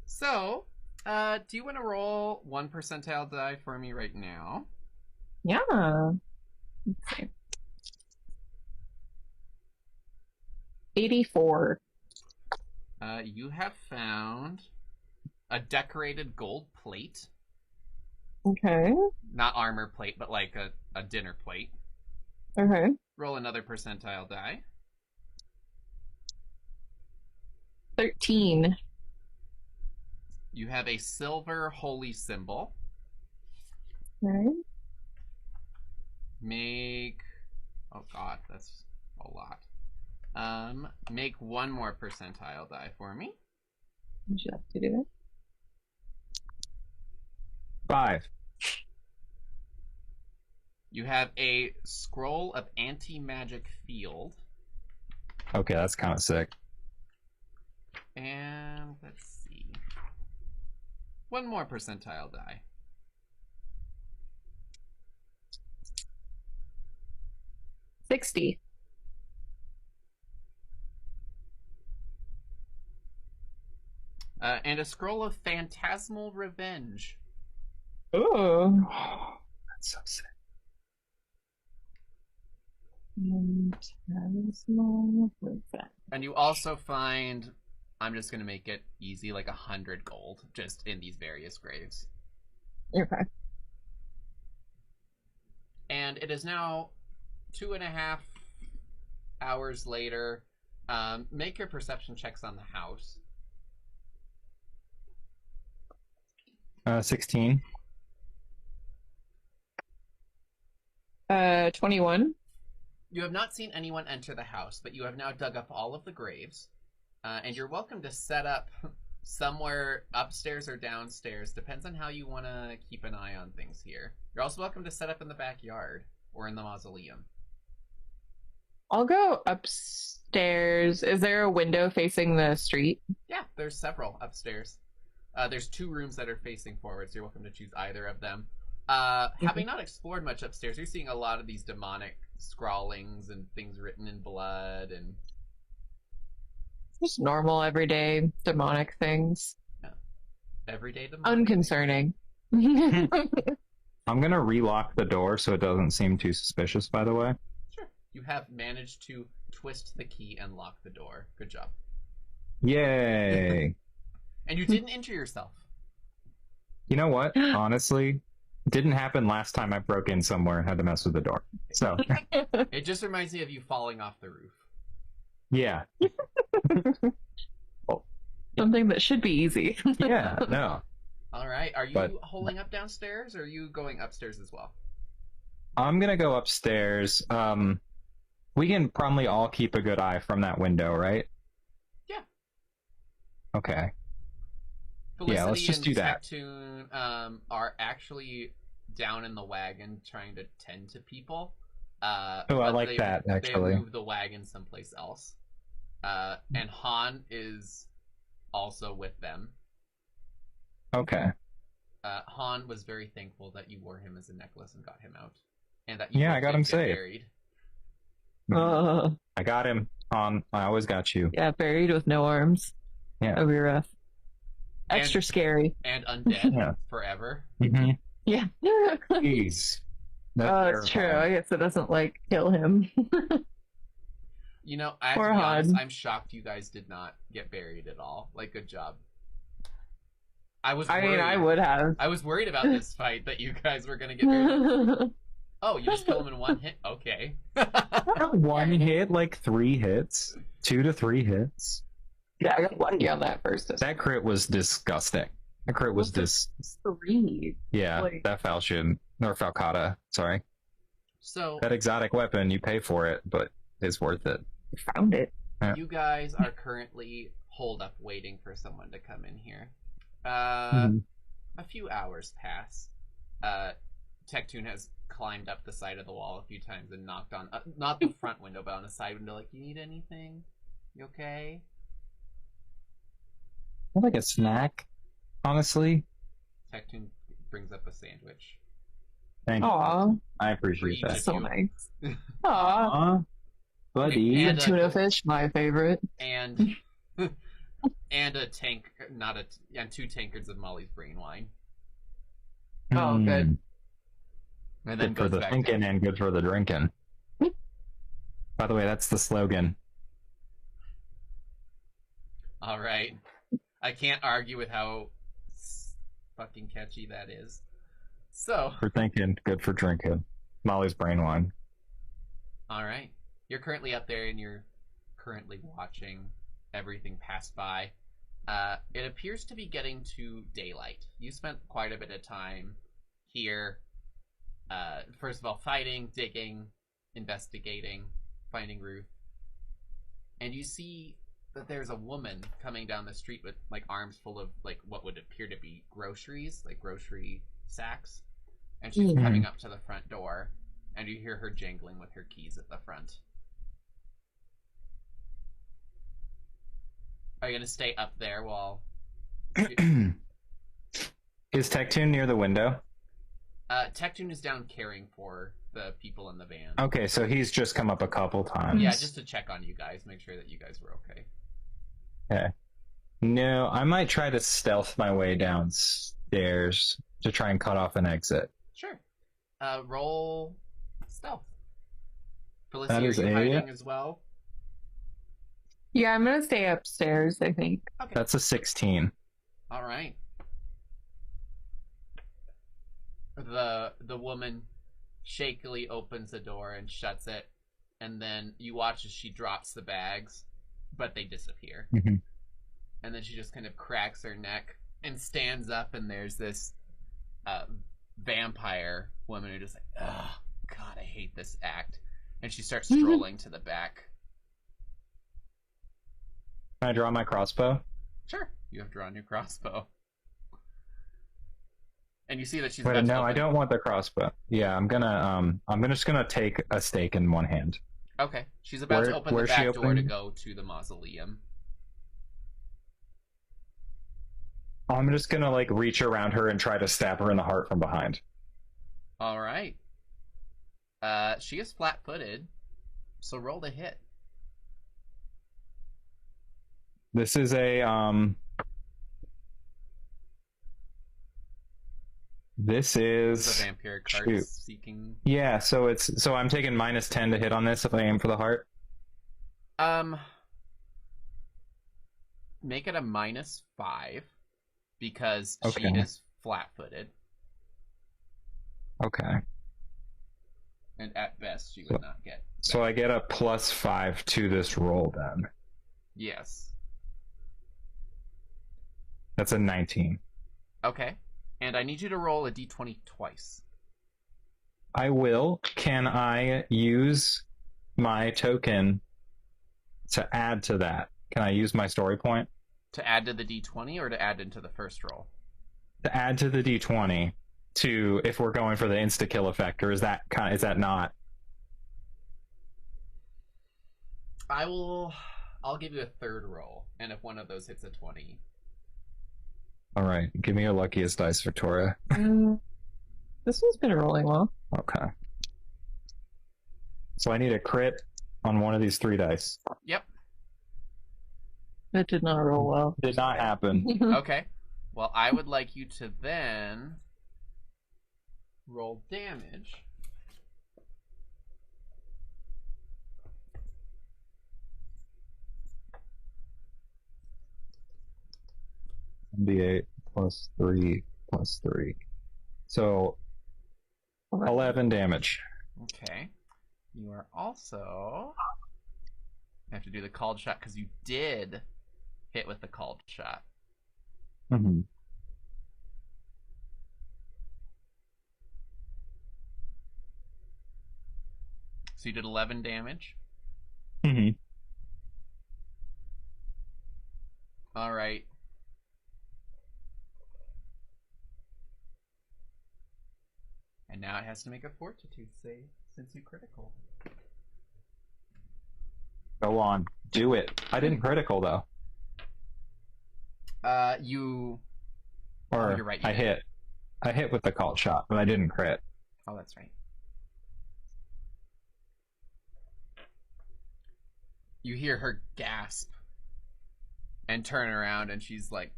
So, do you want to roll 1 percentile die for me right now? Yeah. Let's see. 84. You have found a decorated gold plate. Okay. Not armor plate, but like a dinner plate. Okay. Roll another percentile die. 13. You have a silver holy symbol. Okay. Make... Oh god, that's a lot. Make 1 more percentile die for me. Would you like to do it? 5. You have a scroll of anti-magic field. Okay, that's kind of sick. And let's see. 1 more percentile die. $60. And a scroll of phantasmal revenge. Oh. That's so sick. And you also find, I'm just going to make it easy, like 100 gold, just in these various graves. Okay. And it is now 2.5 hours later. Make your perception checks on the house. 16. 21. You have not seen anyone enter the house, but you have now dug up all of the graves. And you're welcome to set up somewhere upstairs or downstairs. Depends on how you want to keep an eye on things here. You're also welcome to set up in the backyard or in the mausoleum. I'll go upstairs. Is there a window facing the street? Yeah, there's several upstairs. There's 2 rooms that are facing forward, so you're welcome to choose either of them. Having not explored much upstairs, you're seeing a lot of these demonic scrawlings and things written in blood and Just normal, everyday, demonic things. Everyday demonic. Unconcerning. I'm gonna relock the door so it doesn't seem too suspicious, by the way. Sure. You have managed to twist the key and lock the door. Good job. Yay! And you didn't injure yourself. You know what? Honestly, didn't happen last time I broke in somewhere and had to mess with the door. So, It just reminds me of you falling off the roof. yeah. Something that should be easy. Yeah, no. All right. Are you But- holding up downstairs, or are you going upstairs as well? I'm gonna go upstairs. We can probably all keep a good eye from that window, right? Yeah. Okay. Felicity Yeah, let's just and do that. Tectoon, are actually down in the wagon trying to tend to people. Oh, I but like that, actually. They moved the wagon someplace else. And Han is also with them. Okay. Han was very thankful that you wore him as a necklace and got him out. And that you Yeah, both I got did him get safe. buried. I got him on. I always got you. Yeah, buried with no arms. Yeah. That'd be rough. Extra scary. And undead Yeah. forever. Mm-hmm. Yeah. Jeez. Oh, it's true. I guess it doesn't, like, kill him. You know, I have Poor to be honest, Han. I'm shocked you guys did not get buried at all. Like, good job. I was I worried. mean, I would have. I was worried about this fight that you guys were gonna get buried. Oh, you just kill him in one hit? Okay. One hit, like 3 hits, 2 to 3 hits. Yeah, I got lucky on that first. That crit was disgusting. That crit was Three. Yeah, Like- that falchion or falcata. Sorry, So, that exotic weapon. You pay for it, but it's worth it. Found it. you guys are currently holed up waiting for someone to come in here. Mhm. A few hours pass. Tectoon has climbed up the side of the wall a few times and knocked on, not the front window, but on the side window, like, you need anything? You okay? I like a snack, honestly. Tectoon brings up a sandwich. Thank you. Aw, I appreciate For that. each so you. nice. Aw. Aw, buddy. And, Tuna fish, my favorite. And and a tank, and 2 tankards of Molly's brain wine. Oh, good. And then Good for goes the back thinking down. and good for the drinking. By the way, that's the slogan. All right. I can't argue with how fucking catchy that is. So, For thinking, good for drinking. Molly's brain wine. all right. You're currently up there and you're currently watching everything pass by. It appears to be getting to daylight. You spent quite a bit of time here. First of all, fighting, digging, investigating, finding Ruth. And you see that there's a woman coming down the street with, like, arms full of, like, what would appear to be groceries, like grocery sacks. And she's Mhm. coming up to the front door, and you hear her jangling with her keys at the front. Are you gonna stay up there while... Is Tectoon near the window? Tectoon is down caring for the people in the van. Okay, so he's just come up a couple times. Yeah, just to check on you guys, make sure that you guys were okay. Okay. No, I might try to stealth my way downstairs to try and cut off an exit. Sure. Roll stealth. That Felicity, is are you a- hiding as well? Yeah, I'm gonna stay upstairs, I think. Okay. That's a 16. All right. The woman shakily opens the door and shuts it, and then you watch as she drops the bags, but they disappear. Mhm. And then she just kind of cracks her neck and stands up, and there's this vampire woman who just like, oh god, I hate this act. And she starts strolling to the back. Can I draw my crossbow? Sure, you have drawn your crossbow. And you see that she's Wait, about to no, I open- don't want the crossbow. Yeah, I'm just gonna take a stake in one hand. Okay, she's about to open the where's she back door to opening? go to the mausoleum. I'm just gonna like reach around her and try to stab her in the heart from behind. All right. She is flat-footed, so roll to hit. This is a this The is vampiric card shoot. seeking. Yeah, so I'm taking -10 to hit on this if I aim for the heart. Make it a -5 because she Okay. is flat-footed, Okay. and at best she would not get. So I get a +5 to this roll then. Yes. That's a 19. Okay. And I need you to roll a d20 twice. I will. Can I use my token to add to that? Can I use my story point To add to the d20 or to add into the first roll? to add to the d20 to if we're going for the insta kill effect, or is that not? I'll give you a third roll, and if one of those hits a 20. All right, give me your luckiest dice, Victoria. This one's been rolling well. Okay. So I need a crit on one of these 3 dice. Yep. That did not roll well. Did not happen. Okay. Well, I would like you to then roll damage. D8 +3 +3. So 11 damage. Okay. You are also... I have to do the called shot because you did hit with the called shot. Mm-hmm. So you did 11 damage. Mm-hmm. All right. And now it has to make a fortitude save since you critical. Go on. Do it. I didn't critical, though. You... Or Oh, you're right, you I did. hit. I hit with the cult shot, but I didn't crit. Oh, that's right. You hear her gasp and turn around, and she's like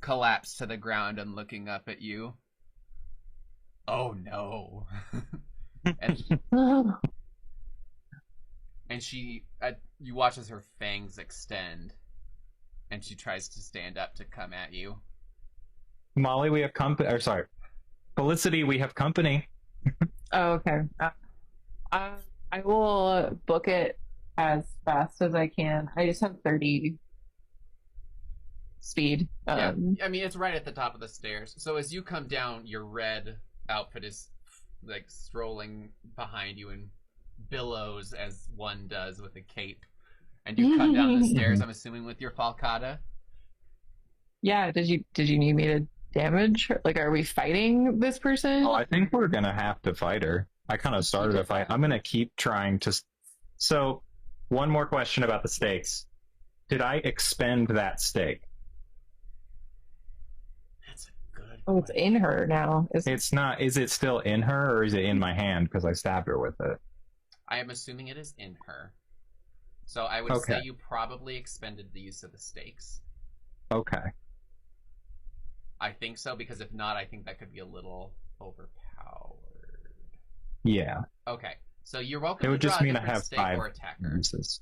collapsed to the ground and looking up at you. Oh no. and she you watch as her fangs extend, and she tries to stand up to come at you. Molly, we have company. Or sorry, Felicity, we have company. Oh, okay. I will book it as fast as I can. I just have 30 speed. Yeah, I mean, it's right at the top of the stairs. So as you come down, your red outfit is like strolling behind you and billows as one does with a cape. And you come down the stairs, I'm assuming, with your falcata. Yeah, did you need me to damage her? Like, are we fighting this person? Oh, I think we're gonna have to fight her. I kind of started a fight. I'm gonna keep trying to. So, one more question about the stakes. Did I expend that stake? That's a good Oh, it's in her now. It's not. Is it still in her, or is it in my hand because I stabbed her with it? I am assuming it is in her. So I would say you probably expended the use of the stakes. Okay. I think so, because if not, I think that could be a little overpowered. Yeah. Okay, so you're welcome It would to draw just a mean I different have stake 5 or attacker. uses.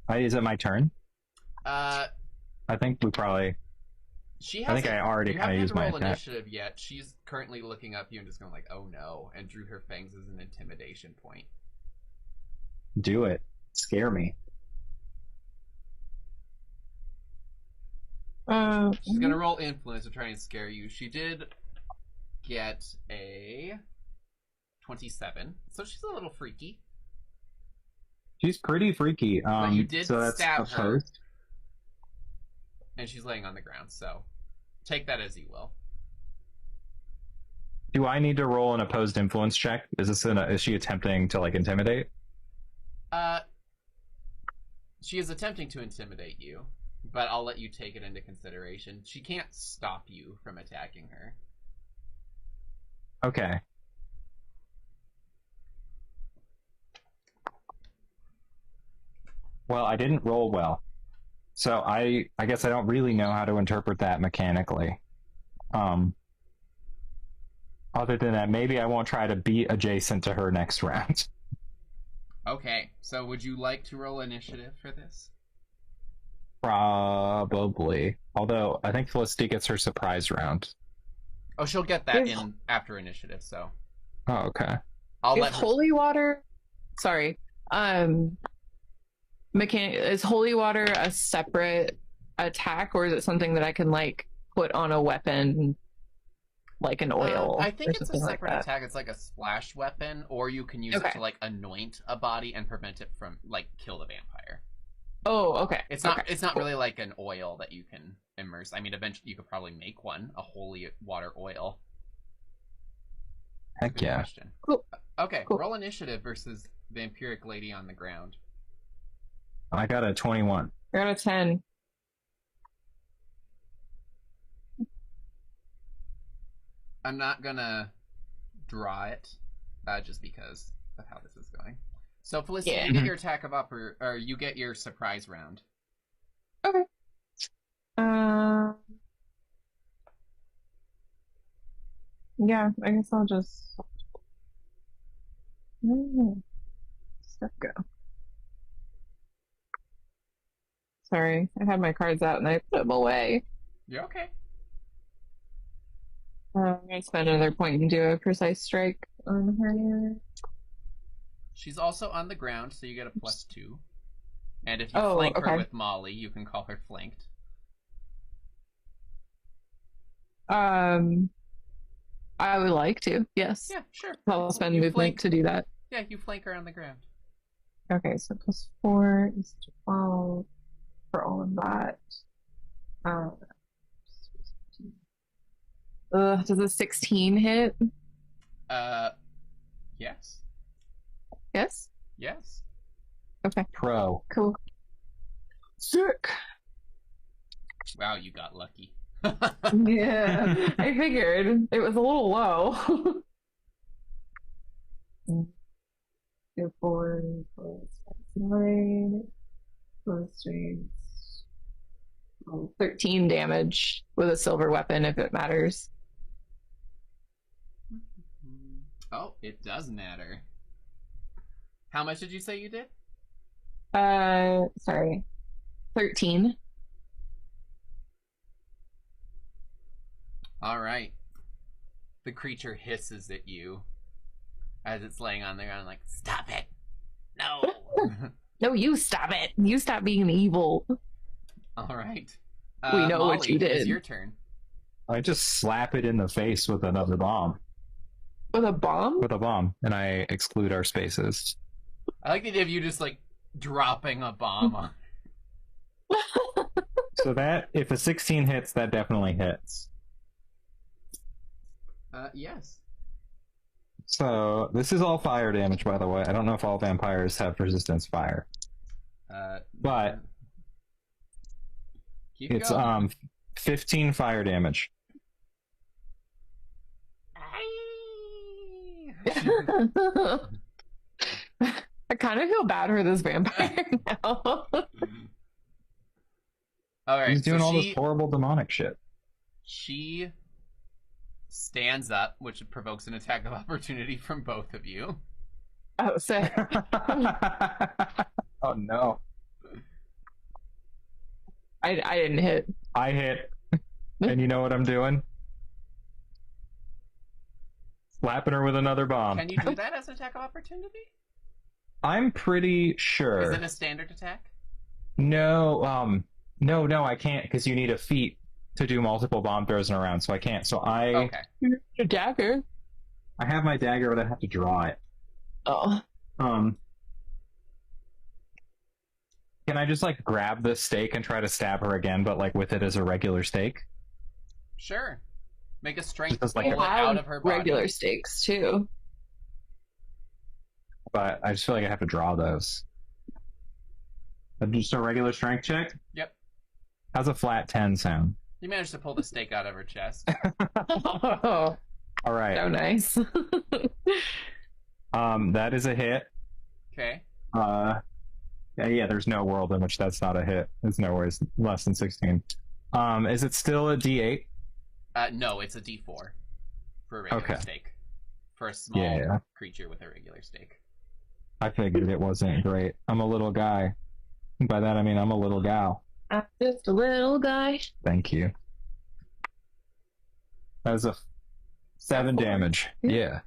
Is it my turn? Uh, I think we probably. she I think hasn't- I already you kind of haven't had used to my roll attack. initiative yet. She's currently looking up you and just going like, "Oh no," and drew her fangs as an intimidation point. Do it. Scare me. She's gonna roll influence to try and scare you. She did get a 27, so she's a little freaky. She's pretty freaky. But you did so that's stab her. opposed. And she's laying on the ground, so take that as you will. Do I need to roll an opposed influence check? Is she attempting to like intimidate? She is attempting to intimidate you, but I'll let you take it into consideration. She can't stop you from attacking her. Okay. Well, I didn't roll well. So I guess I don't really know how to interpret that mechanically. Other than that, maybe I won't try to be adjacent to her next round. Okay, so would you like to roll initiative for this? Probably. Although I think Felicity gets her surprise round. Oh, she'll get that in after initiative, so. Oh, okay. I'll Is let her... holy water, sorry, is holy water a separate attack, or is it something that I can like put on a weapon, like an oil? I think or it's a something like separate that? attack. It's like a splash weapon, or you can use it to like anoint a body and prevent it from like kill the vampire. Oh, okay. It's not. Okay. It's not really like an oil that you can immerse. I mean, eventually you could probably make one, a holy water oil. Heck Good yeah. question. Cool. Okay, Cool. roll initiative versus vampiric lady on the ground. I got a 21. I got a 10. I'm not gonna draw it, just because of how this is going. So Felicity, Yeah. you get your attack of or you get your surprise round. Okay. Yeah, I guess I'll just stuff go. Sorry, I had my cards out and I put them away. You're okay. I'm gonna spend another point and do a precise strike on her. She's also on the ground, so you get a +2. And if you Oh, flank her okay. with Molly, you can call her flanked. I would like to, yes. Yeah, sure. I'll spend You movement flank- to do that. Yeah, you flank her on the ground. Okay, so +4 is 12 for all of that. Does a 16 hit? Yes. Yes? Yes. Okay, Pro. cool. Sick. Wow, you got lucky. Yeah, I figured it was a little low. 4 plus 9 plus 3. 13 damage with a silver weapon if it matters. Oh, it does matter. How much did you say you did? Sorry. 13. All right. The creature hisses at you as it's laying on the ground, like, "Stop it! No!" No, you stop it. You stop being evil. All right. We know what Molly, you It's did. your turn. I just slap it in the face with another bomb. With a bomb? With a bomb, and I exclude our spaces. I like the idea of you just like dropping a bomb on. So that, if a 16 hits, that definitely hits. Yes. So this is all fire damage, by the way. I don't know if all vampires have resistance fire, but keep it's going. 15 fire damage. I kind of feel bad for this vampire now. All right. He's doing so all she, this horrible demonic shit. She stands up, which provokes an attack of opportunity from both of you. Oh, sick. Oh no. I didn't hit. I hit. And you know what I'm doing? Slapping her with another bomb. Can you do that as an attack of opportunity? I'm pretty sure. Is it a standard attack? No, no, I can't, because you need a feat to do multiple bomb throws in a round, so I can't. So Okay. A dagger. I have my dagger, but I have to draw it. Oh. Can I just like grab the stake and try to stab her again, but like with it as a regular stake? Sure. Make a strength Just like pull it out of her body. Regular stakes too. But I just feel like I have to draw those. Just a regular strength check? Yep. How's a flat 10 sound? You managed to pull the stake out of her chest. Oh, All right. so nice. That is a hit. Okay. Yeah, there's no world in which that's not a hit. There's no way it's less than 16. Is it still a D8? No, it's a D4 for a regular stake. For a small creature with a regular stake. I figured it wasn't great. I'm a little guy. By that I mean I'm a little gal. I'm just a little guy. Thank you. That was a 7 damage. Yeah.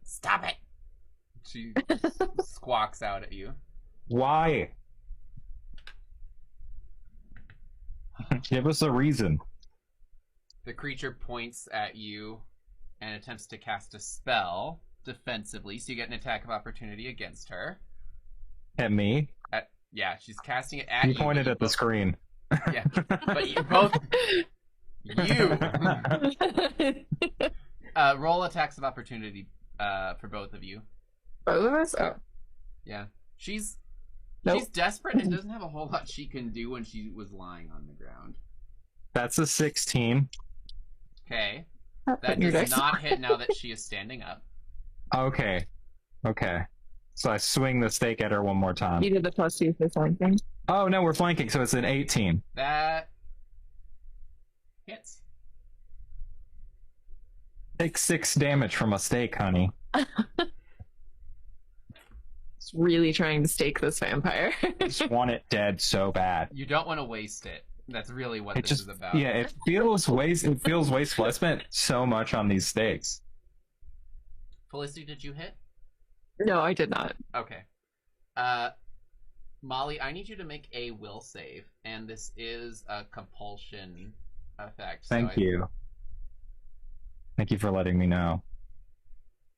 Stop it! She squawks out at you. Why? Give us a reason. The creature points at you and attempts to cast a spell defensively, so you get an attack of opportunity against her. At me? Yeah, she's casting it at you. You pointed at the screen. Yeah, but you both... You! Roll attacks of opportunity for both of you. Both of us? Oh. Yeah. She's Nope. desperate and doesn't have a whole lot she can do when she was lying on the ground. That's a 16. Okay. That does not hit now that she is standing up. Okay. So I swing the stake at her one more time. You did the +2 for flanking. Oh, no, we're flanking, so it's an 18. That hits. Take 6 damage from a stake, honey. It's really trying to stake this vampire. Just want it dead so bad. You don't want to waste it. That's really what this is about. Yeah, it feels wasteful. I spent so much on these stakes. Felicity, did you hit? No, I did not. Okay. Molly, I need you to make a will save, and this is a compulsion effect. Thank you. Thank you for letting me know.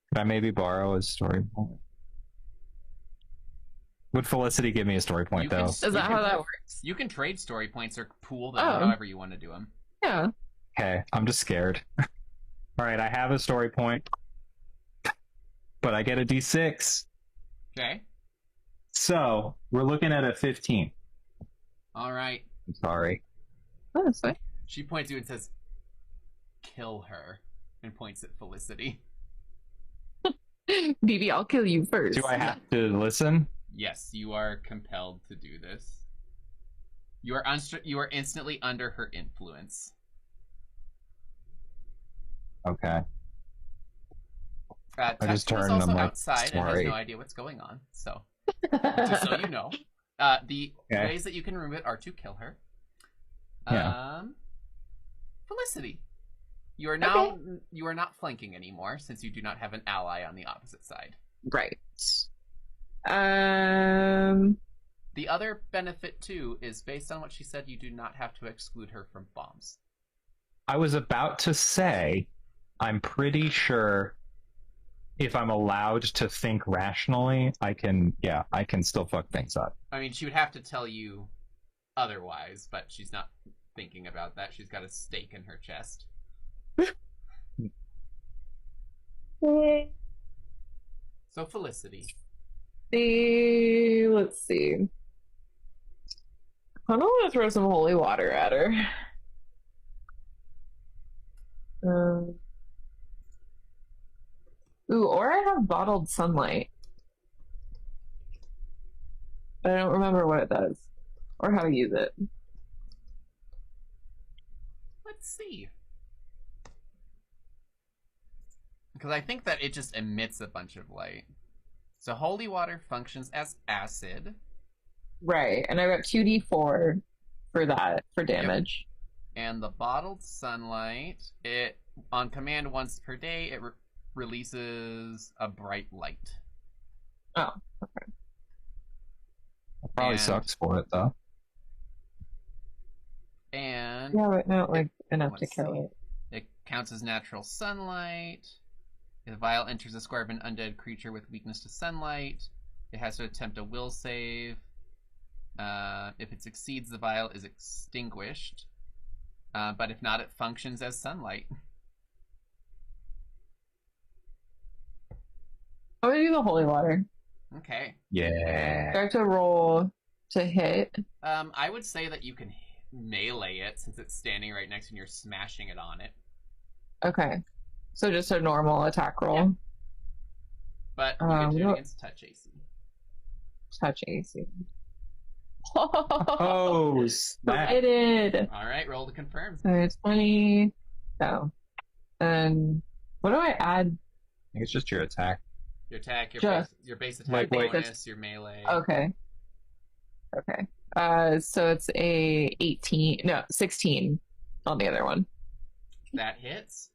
Could I maybe borrow a story point? Would Felicity give me a story point, though? Is that how that works? You can trade story points or pool them however you want to do them. Yeah. Okay, I'm just scared. Alright, I have a story point. But I get a D6. Okay. So, we're looking at a 15. Alright. I'm sorry. Oh, that's fine. She points to you and says, "Kill her," and points at Felicity. BB, I'll kill you first. Do I have to listen? Yes, you are compelled to do this. You are instantly under her influence. Okay. I just Tuscan is turned also and I'm like, outside and has sorry. no idea what's going on. So, just so you know, the ways that you can remove it are to kill her. Yeah. Felicity, you are now you are not flanking anymore since you do not have an ally on the opposite side. Right. The other benefit too is based on what she said. You do not have to exclude her from bombs. I was about to say, I'm pretty sure if I'm allowed to think rationally, I can still fuck things up. I mean, she would have to tell you otherwise, but she's not thinking about that. She's got a stake in her chest. So, Felicity. Let's see. I don't want to throw some holy water at her. Ooh, or I have bottled sunlight. But I don't remember what it does. Or how to use it. Let's see. Because I think that it just emits a bunch of light. So holy water functions as acid. Right, and I got 2d4 for that, for damage. Yep. And the bottled sunlight, it on command once per day, it releases a bright light. Oh, okay. That probably sucks for it, though. And yeah, but not like enough to kill it. It counts as natural sunlight. If the vial enters a square of an undead creature with weakness to sunlight, it has to attempt a will save. If it succeeds, the vial is extinguished. But if not, it functions as sunlight. I'm gonna do the holy water. Okay. Yeah. Do I have to roll to hit? I would say that you can melee it since it's standing right next to you and you're smashing it on it. Okay. So just a normal attack roll. But you can do it what- against touch AC. Touch AC. Oh, snap. Permitted. All right, roll to confirm. So 20. So, and what do I add? I think it's just your attack. Your attack, Just- your base attack wait. bonus, your melee. Okay. Okay. So it's a 18. No, 16 on the other one. That hits.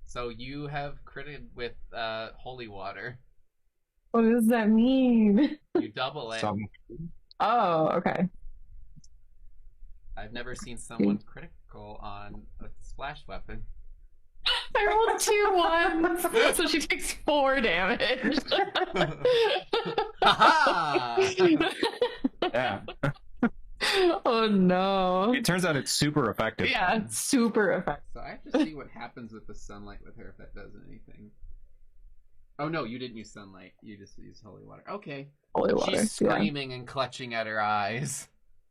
So you have critted with holy water. What does that mean? You double it. Some Oh, okay. I've never seen someone critical on a splash weapon. I rolled 2 1s, so she takes 4 damage. Ha yeah. Oh no. It turns out it's super effective. Yeah, it's super effective. So I have to see what happens with the sunlight with her, if that does anything. Oh no, you didn't use sunlight. You just used holy water. Okay. Holy water. She's screaming and clutching at her eyes.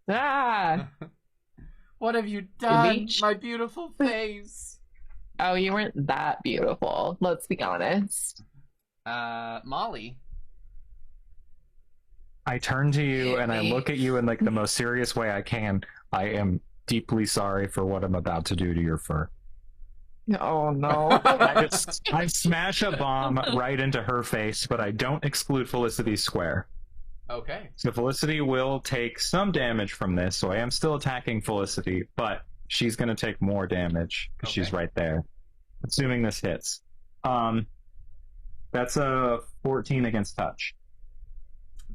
Yeah. Ah! What have you done? Leech? My beautiful face. Oh, you weren't that beautiful. Let's be honest. Molly. I turn to you and I look at you in like the most serious way I can. I am deeply sorry for what I'm about to do to your fur. Oh no. I smash a bomb right into her face, but I don't exclude Felicity's square. Okay. So Felicity will take some damage from this, so I am still attacking Felicity, but she's going to take more damage because she's Okay. right there. Assuming this hits. That's a 14 against touch.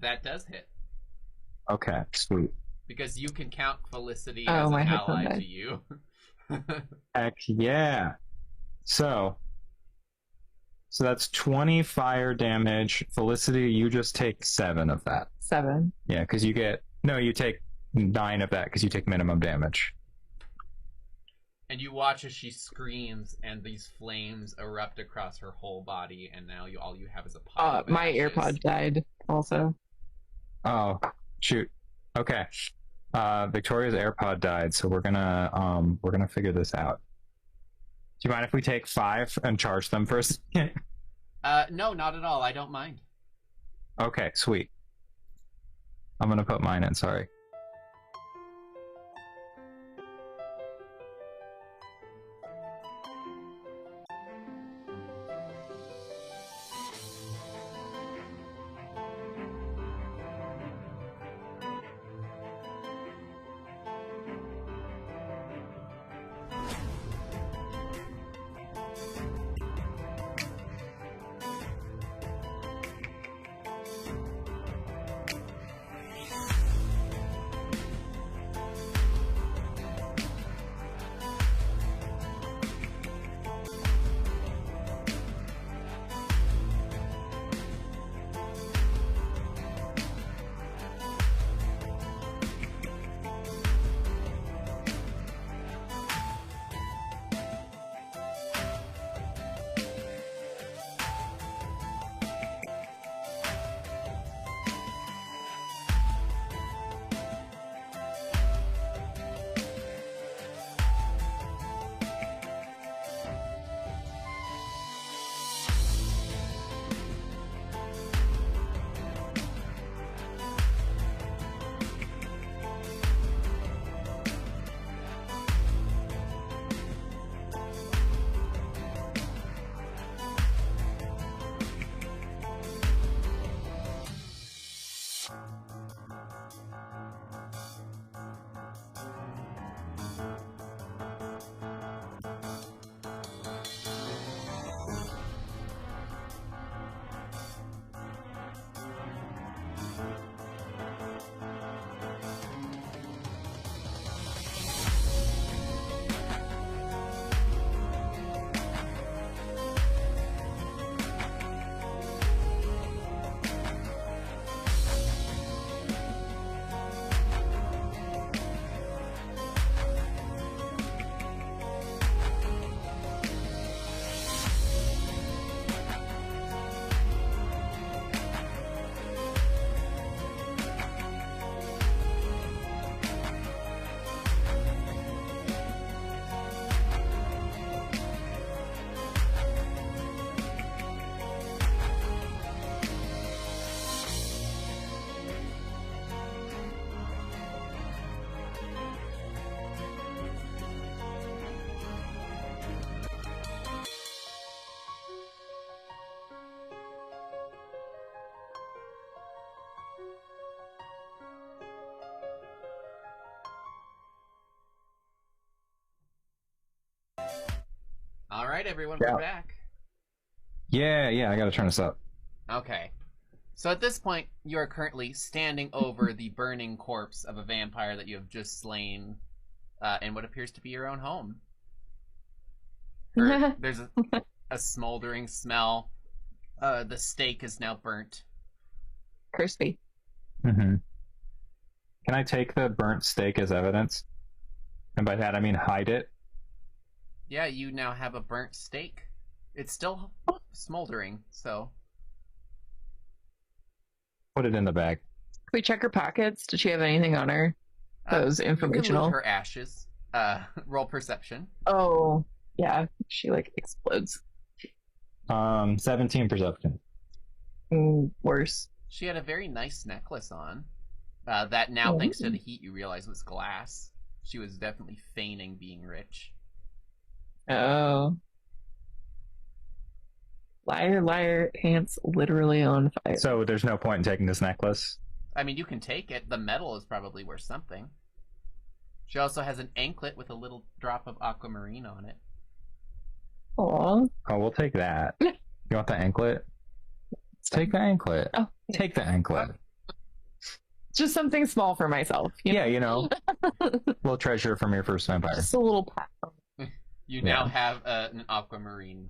That does hit. Okay, sweet. Because you can count Felicity Oh, as an my headphone ally died. to you. Heck yeah. So that's 20 fire damage. Felicity, you just take 7 of that. 7. Yeah, because you take 9 of that because you take minimum damage. And you watch as she screams and these flames erupt across her whole body, and now all you have is a pile of My ashes. AirPod died also. Oh, shoot. Okay. Victoria's AirPod died, so we're gonna figure this out. Do you mind if we take 5 and charge them for a second? No, not at all. I don't mind. Okay, sweet. I'm gonna put mine in, sorry. right, everyone, Yeah. we're back. Yeah, I gotta turn this up. Okay. So at this point, you are currently standing over the burning corpse of a vampire that you have just slain in what appears to be your own home. There's a smoldering smell. The steak is now burnt. Crispy. Mm-hmm. Can I take the burnt steak as evidence? And by that I mean hide it. Yeah, you now have a burnt steak. It's still smoldering, so... Put it in the bag. Can we check her pockets? Did she have anything on her that was You can informational? loot her ashes. Roll perception. Oh, yeah. She, like, explodes. 17 perception. Worse. She had a very nice necklace on. That now, thanks to the heat, you realize was glass. She was definitely feigning being rich. Oh. Liar, liar, pants literally on fire. So there's no point in taking this necklace? I mean, you can take it. The metal is probably worth something. She also has an anklet with a little drop of aquamarine on it. Aw. Oh, we'll take that. You want the anklet? Take the anklet. Oh, Take the anklet. just something small for myself. Yeah, you know. Little treasure from your first vampire. Just a little pat. You now have an aquamarine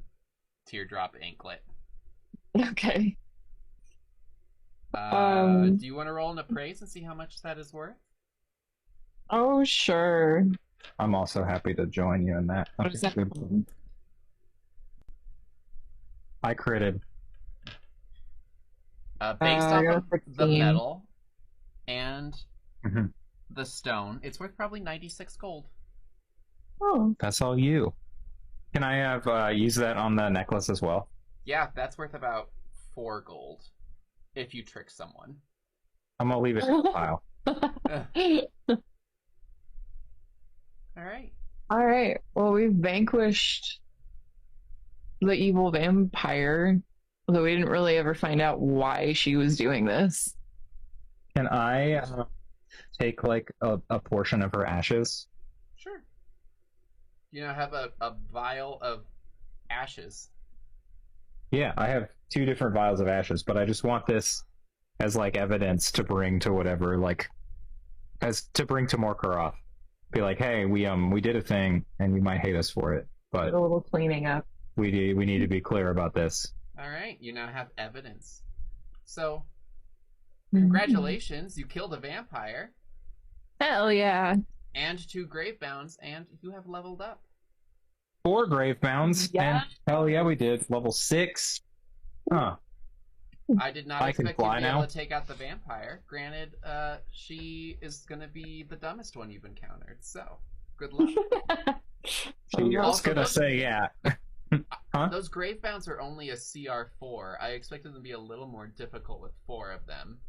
teardrop anklet. Okay. Do you want to roll an appraise and see how much that is worth? Oh, sure. I'm also happy to join you in that. What does that mean? I critted. Based I off got of a the 16. metal and Mhm. the stone, it's worth probably 96 gold. Oh, That's all you. Can I have use that on the necklace as well? Yeah, that's worth about 4 gold if you trick someone. I'm gonna leave it in the pile. All right. all right. Well, we've vanquished the evil vampire, although we didn't really ever find out why she was doing this. Can I take like a portion of her ashes? Sure. You now have a vial of ashes. Yeah, I have 2 different vials of ashes, but I just want this as like evidence to bring to whatever, like as to bring to Morkaroth. Be like, hey, we did a thing, and you might hate us for it, but A little cleaning up. we need to be clear about this. All right. You now have evidence. So, congratulations. You killed a vampire Hell yeah. and 2 gravebounds, and you have leveled up. 4 Gravebounds, Yeah. and hell yeah, we did. Level 6. Huh. I did not I can expect you to fly be able now? to take out the vampire. Granted, she is going to be the dumbest one you've encountered, so good luck. She was Also, gonna those- say yeah. Huh? Those gravebounds are only a CR4. I expected them to be a little more difficult with 4 of them.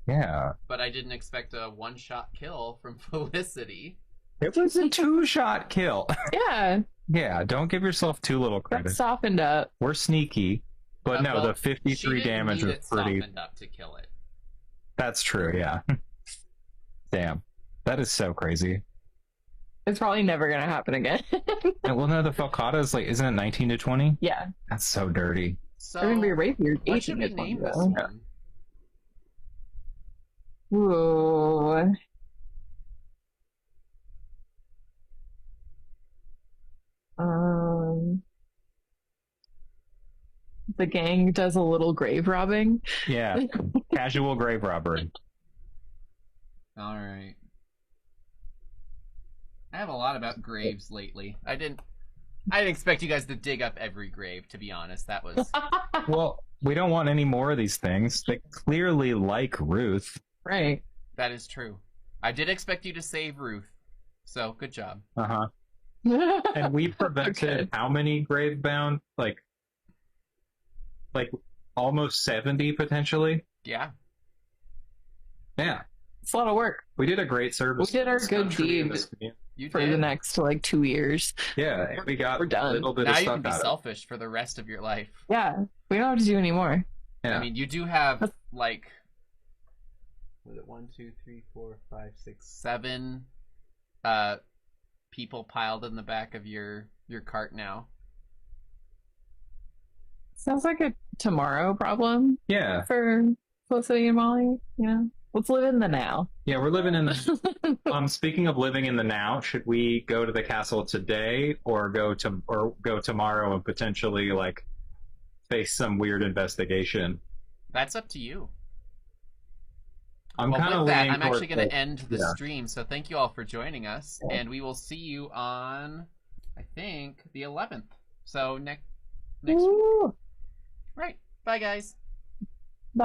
Yeah. But I didn't expect a one-shot kill from Felicity. It was a 2-shot kill. Yeah, Yeah, don't give yourself too little got credit. softened up. We're sneaky, but no, Well, the 53 she didn't damage need was it pretty. softened up to kill it. That's true, yeah. Damn. That is so crazy. It's probably never gonna happen again. And well, no, the Falcata is like, isn't it 19 to 20? Yeah, That's so dirty. So, they're gonna be rapier. what should we name this one? Ooh. The gang does a little grave robbing. Yeah. Casual grave robbery. All right. I have a lot about graves lately. I didn't expect you guys to dig up every grave, to be honest. That was... Well, we don't want any more of these things. They clearly like Ruth. Right. That is true. I did expect you to save Ruth. So, good job. Uh-huh. And we prevented Okay. how many grave bound? Like almost 70 potentially? Yeah. Yeah. It's a lot of work We did a great service. We did our to this good country and deed. this community. You for did. the next like 2 years. Yeah, and we got We're done. a little bit Now of you stuff can be out of it. selfish for the rest of your life. Yeah, we don't have to do any more. Yeah. I mean, you do have, like... Was it 1, 2, 3, 4, 5, 6, 7... people piled in the back of your cart now. Sounds like a tomorrow problem Yeah. for Felicity and Molly. Yeah. Let's live in the now. Yeah, we're living in the speaking of living in the now, should we go to the castle today or go tomorrow and potentially like face some weird investigation? That's up to you. I'm Well, kind of with that, leaning I'm actually towards going to end the yeah. stream, so thank you all for joining us, and we will see you on, I think, the 11th. So next week. Woo! Right. Bye, guys. Bye.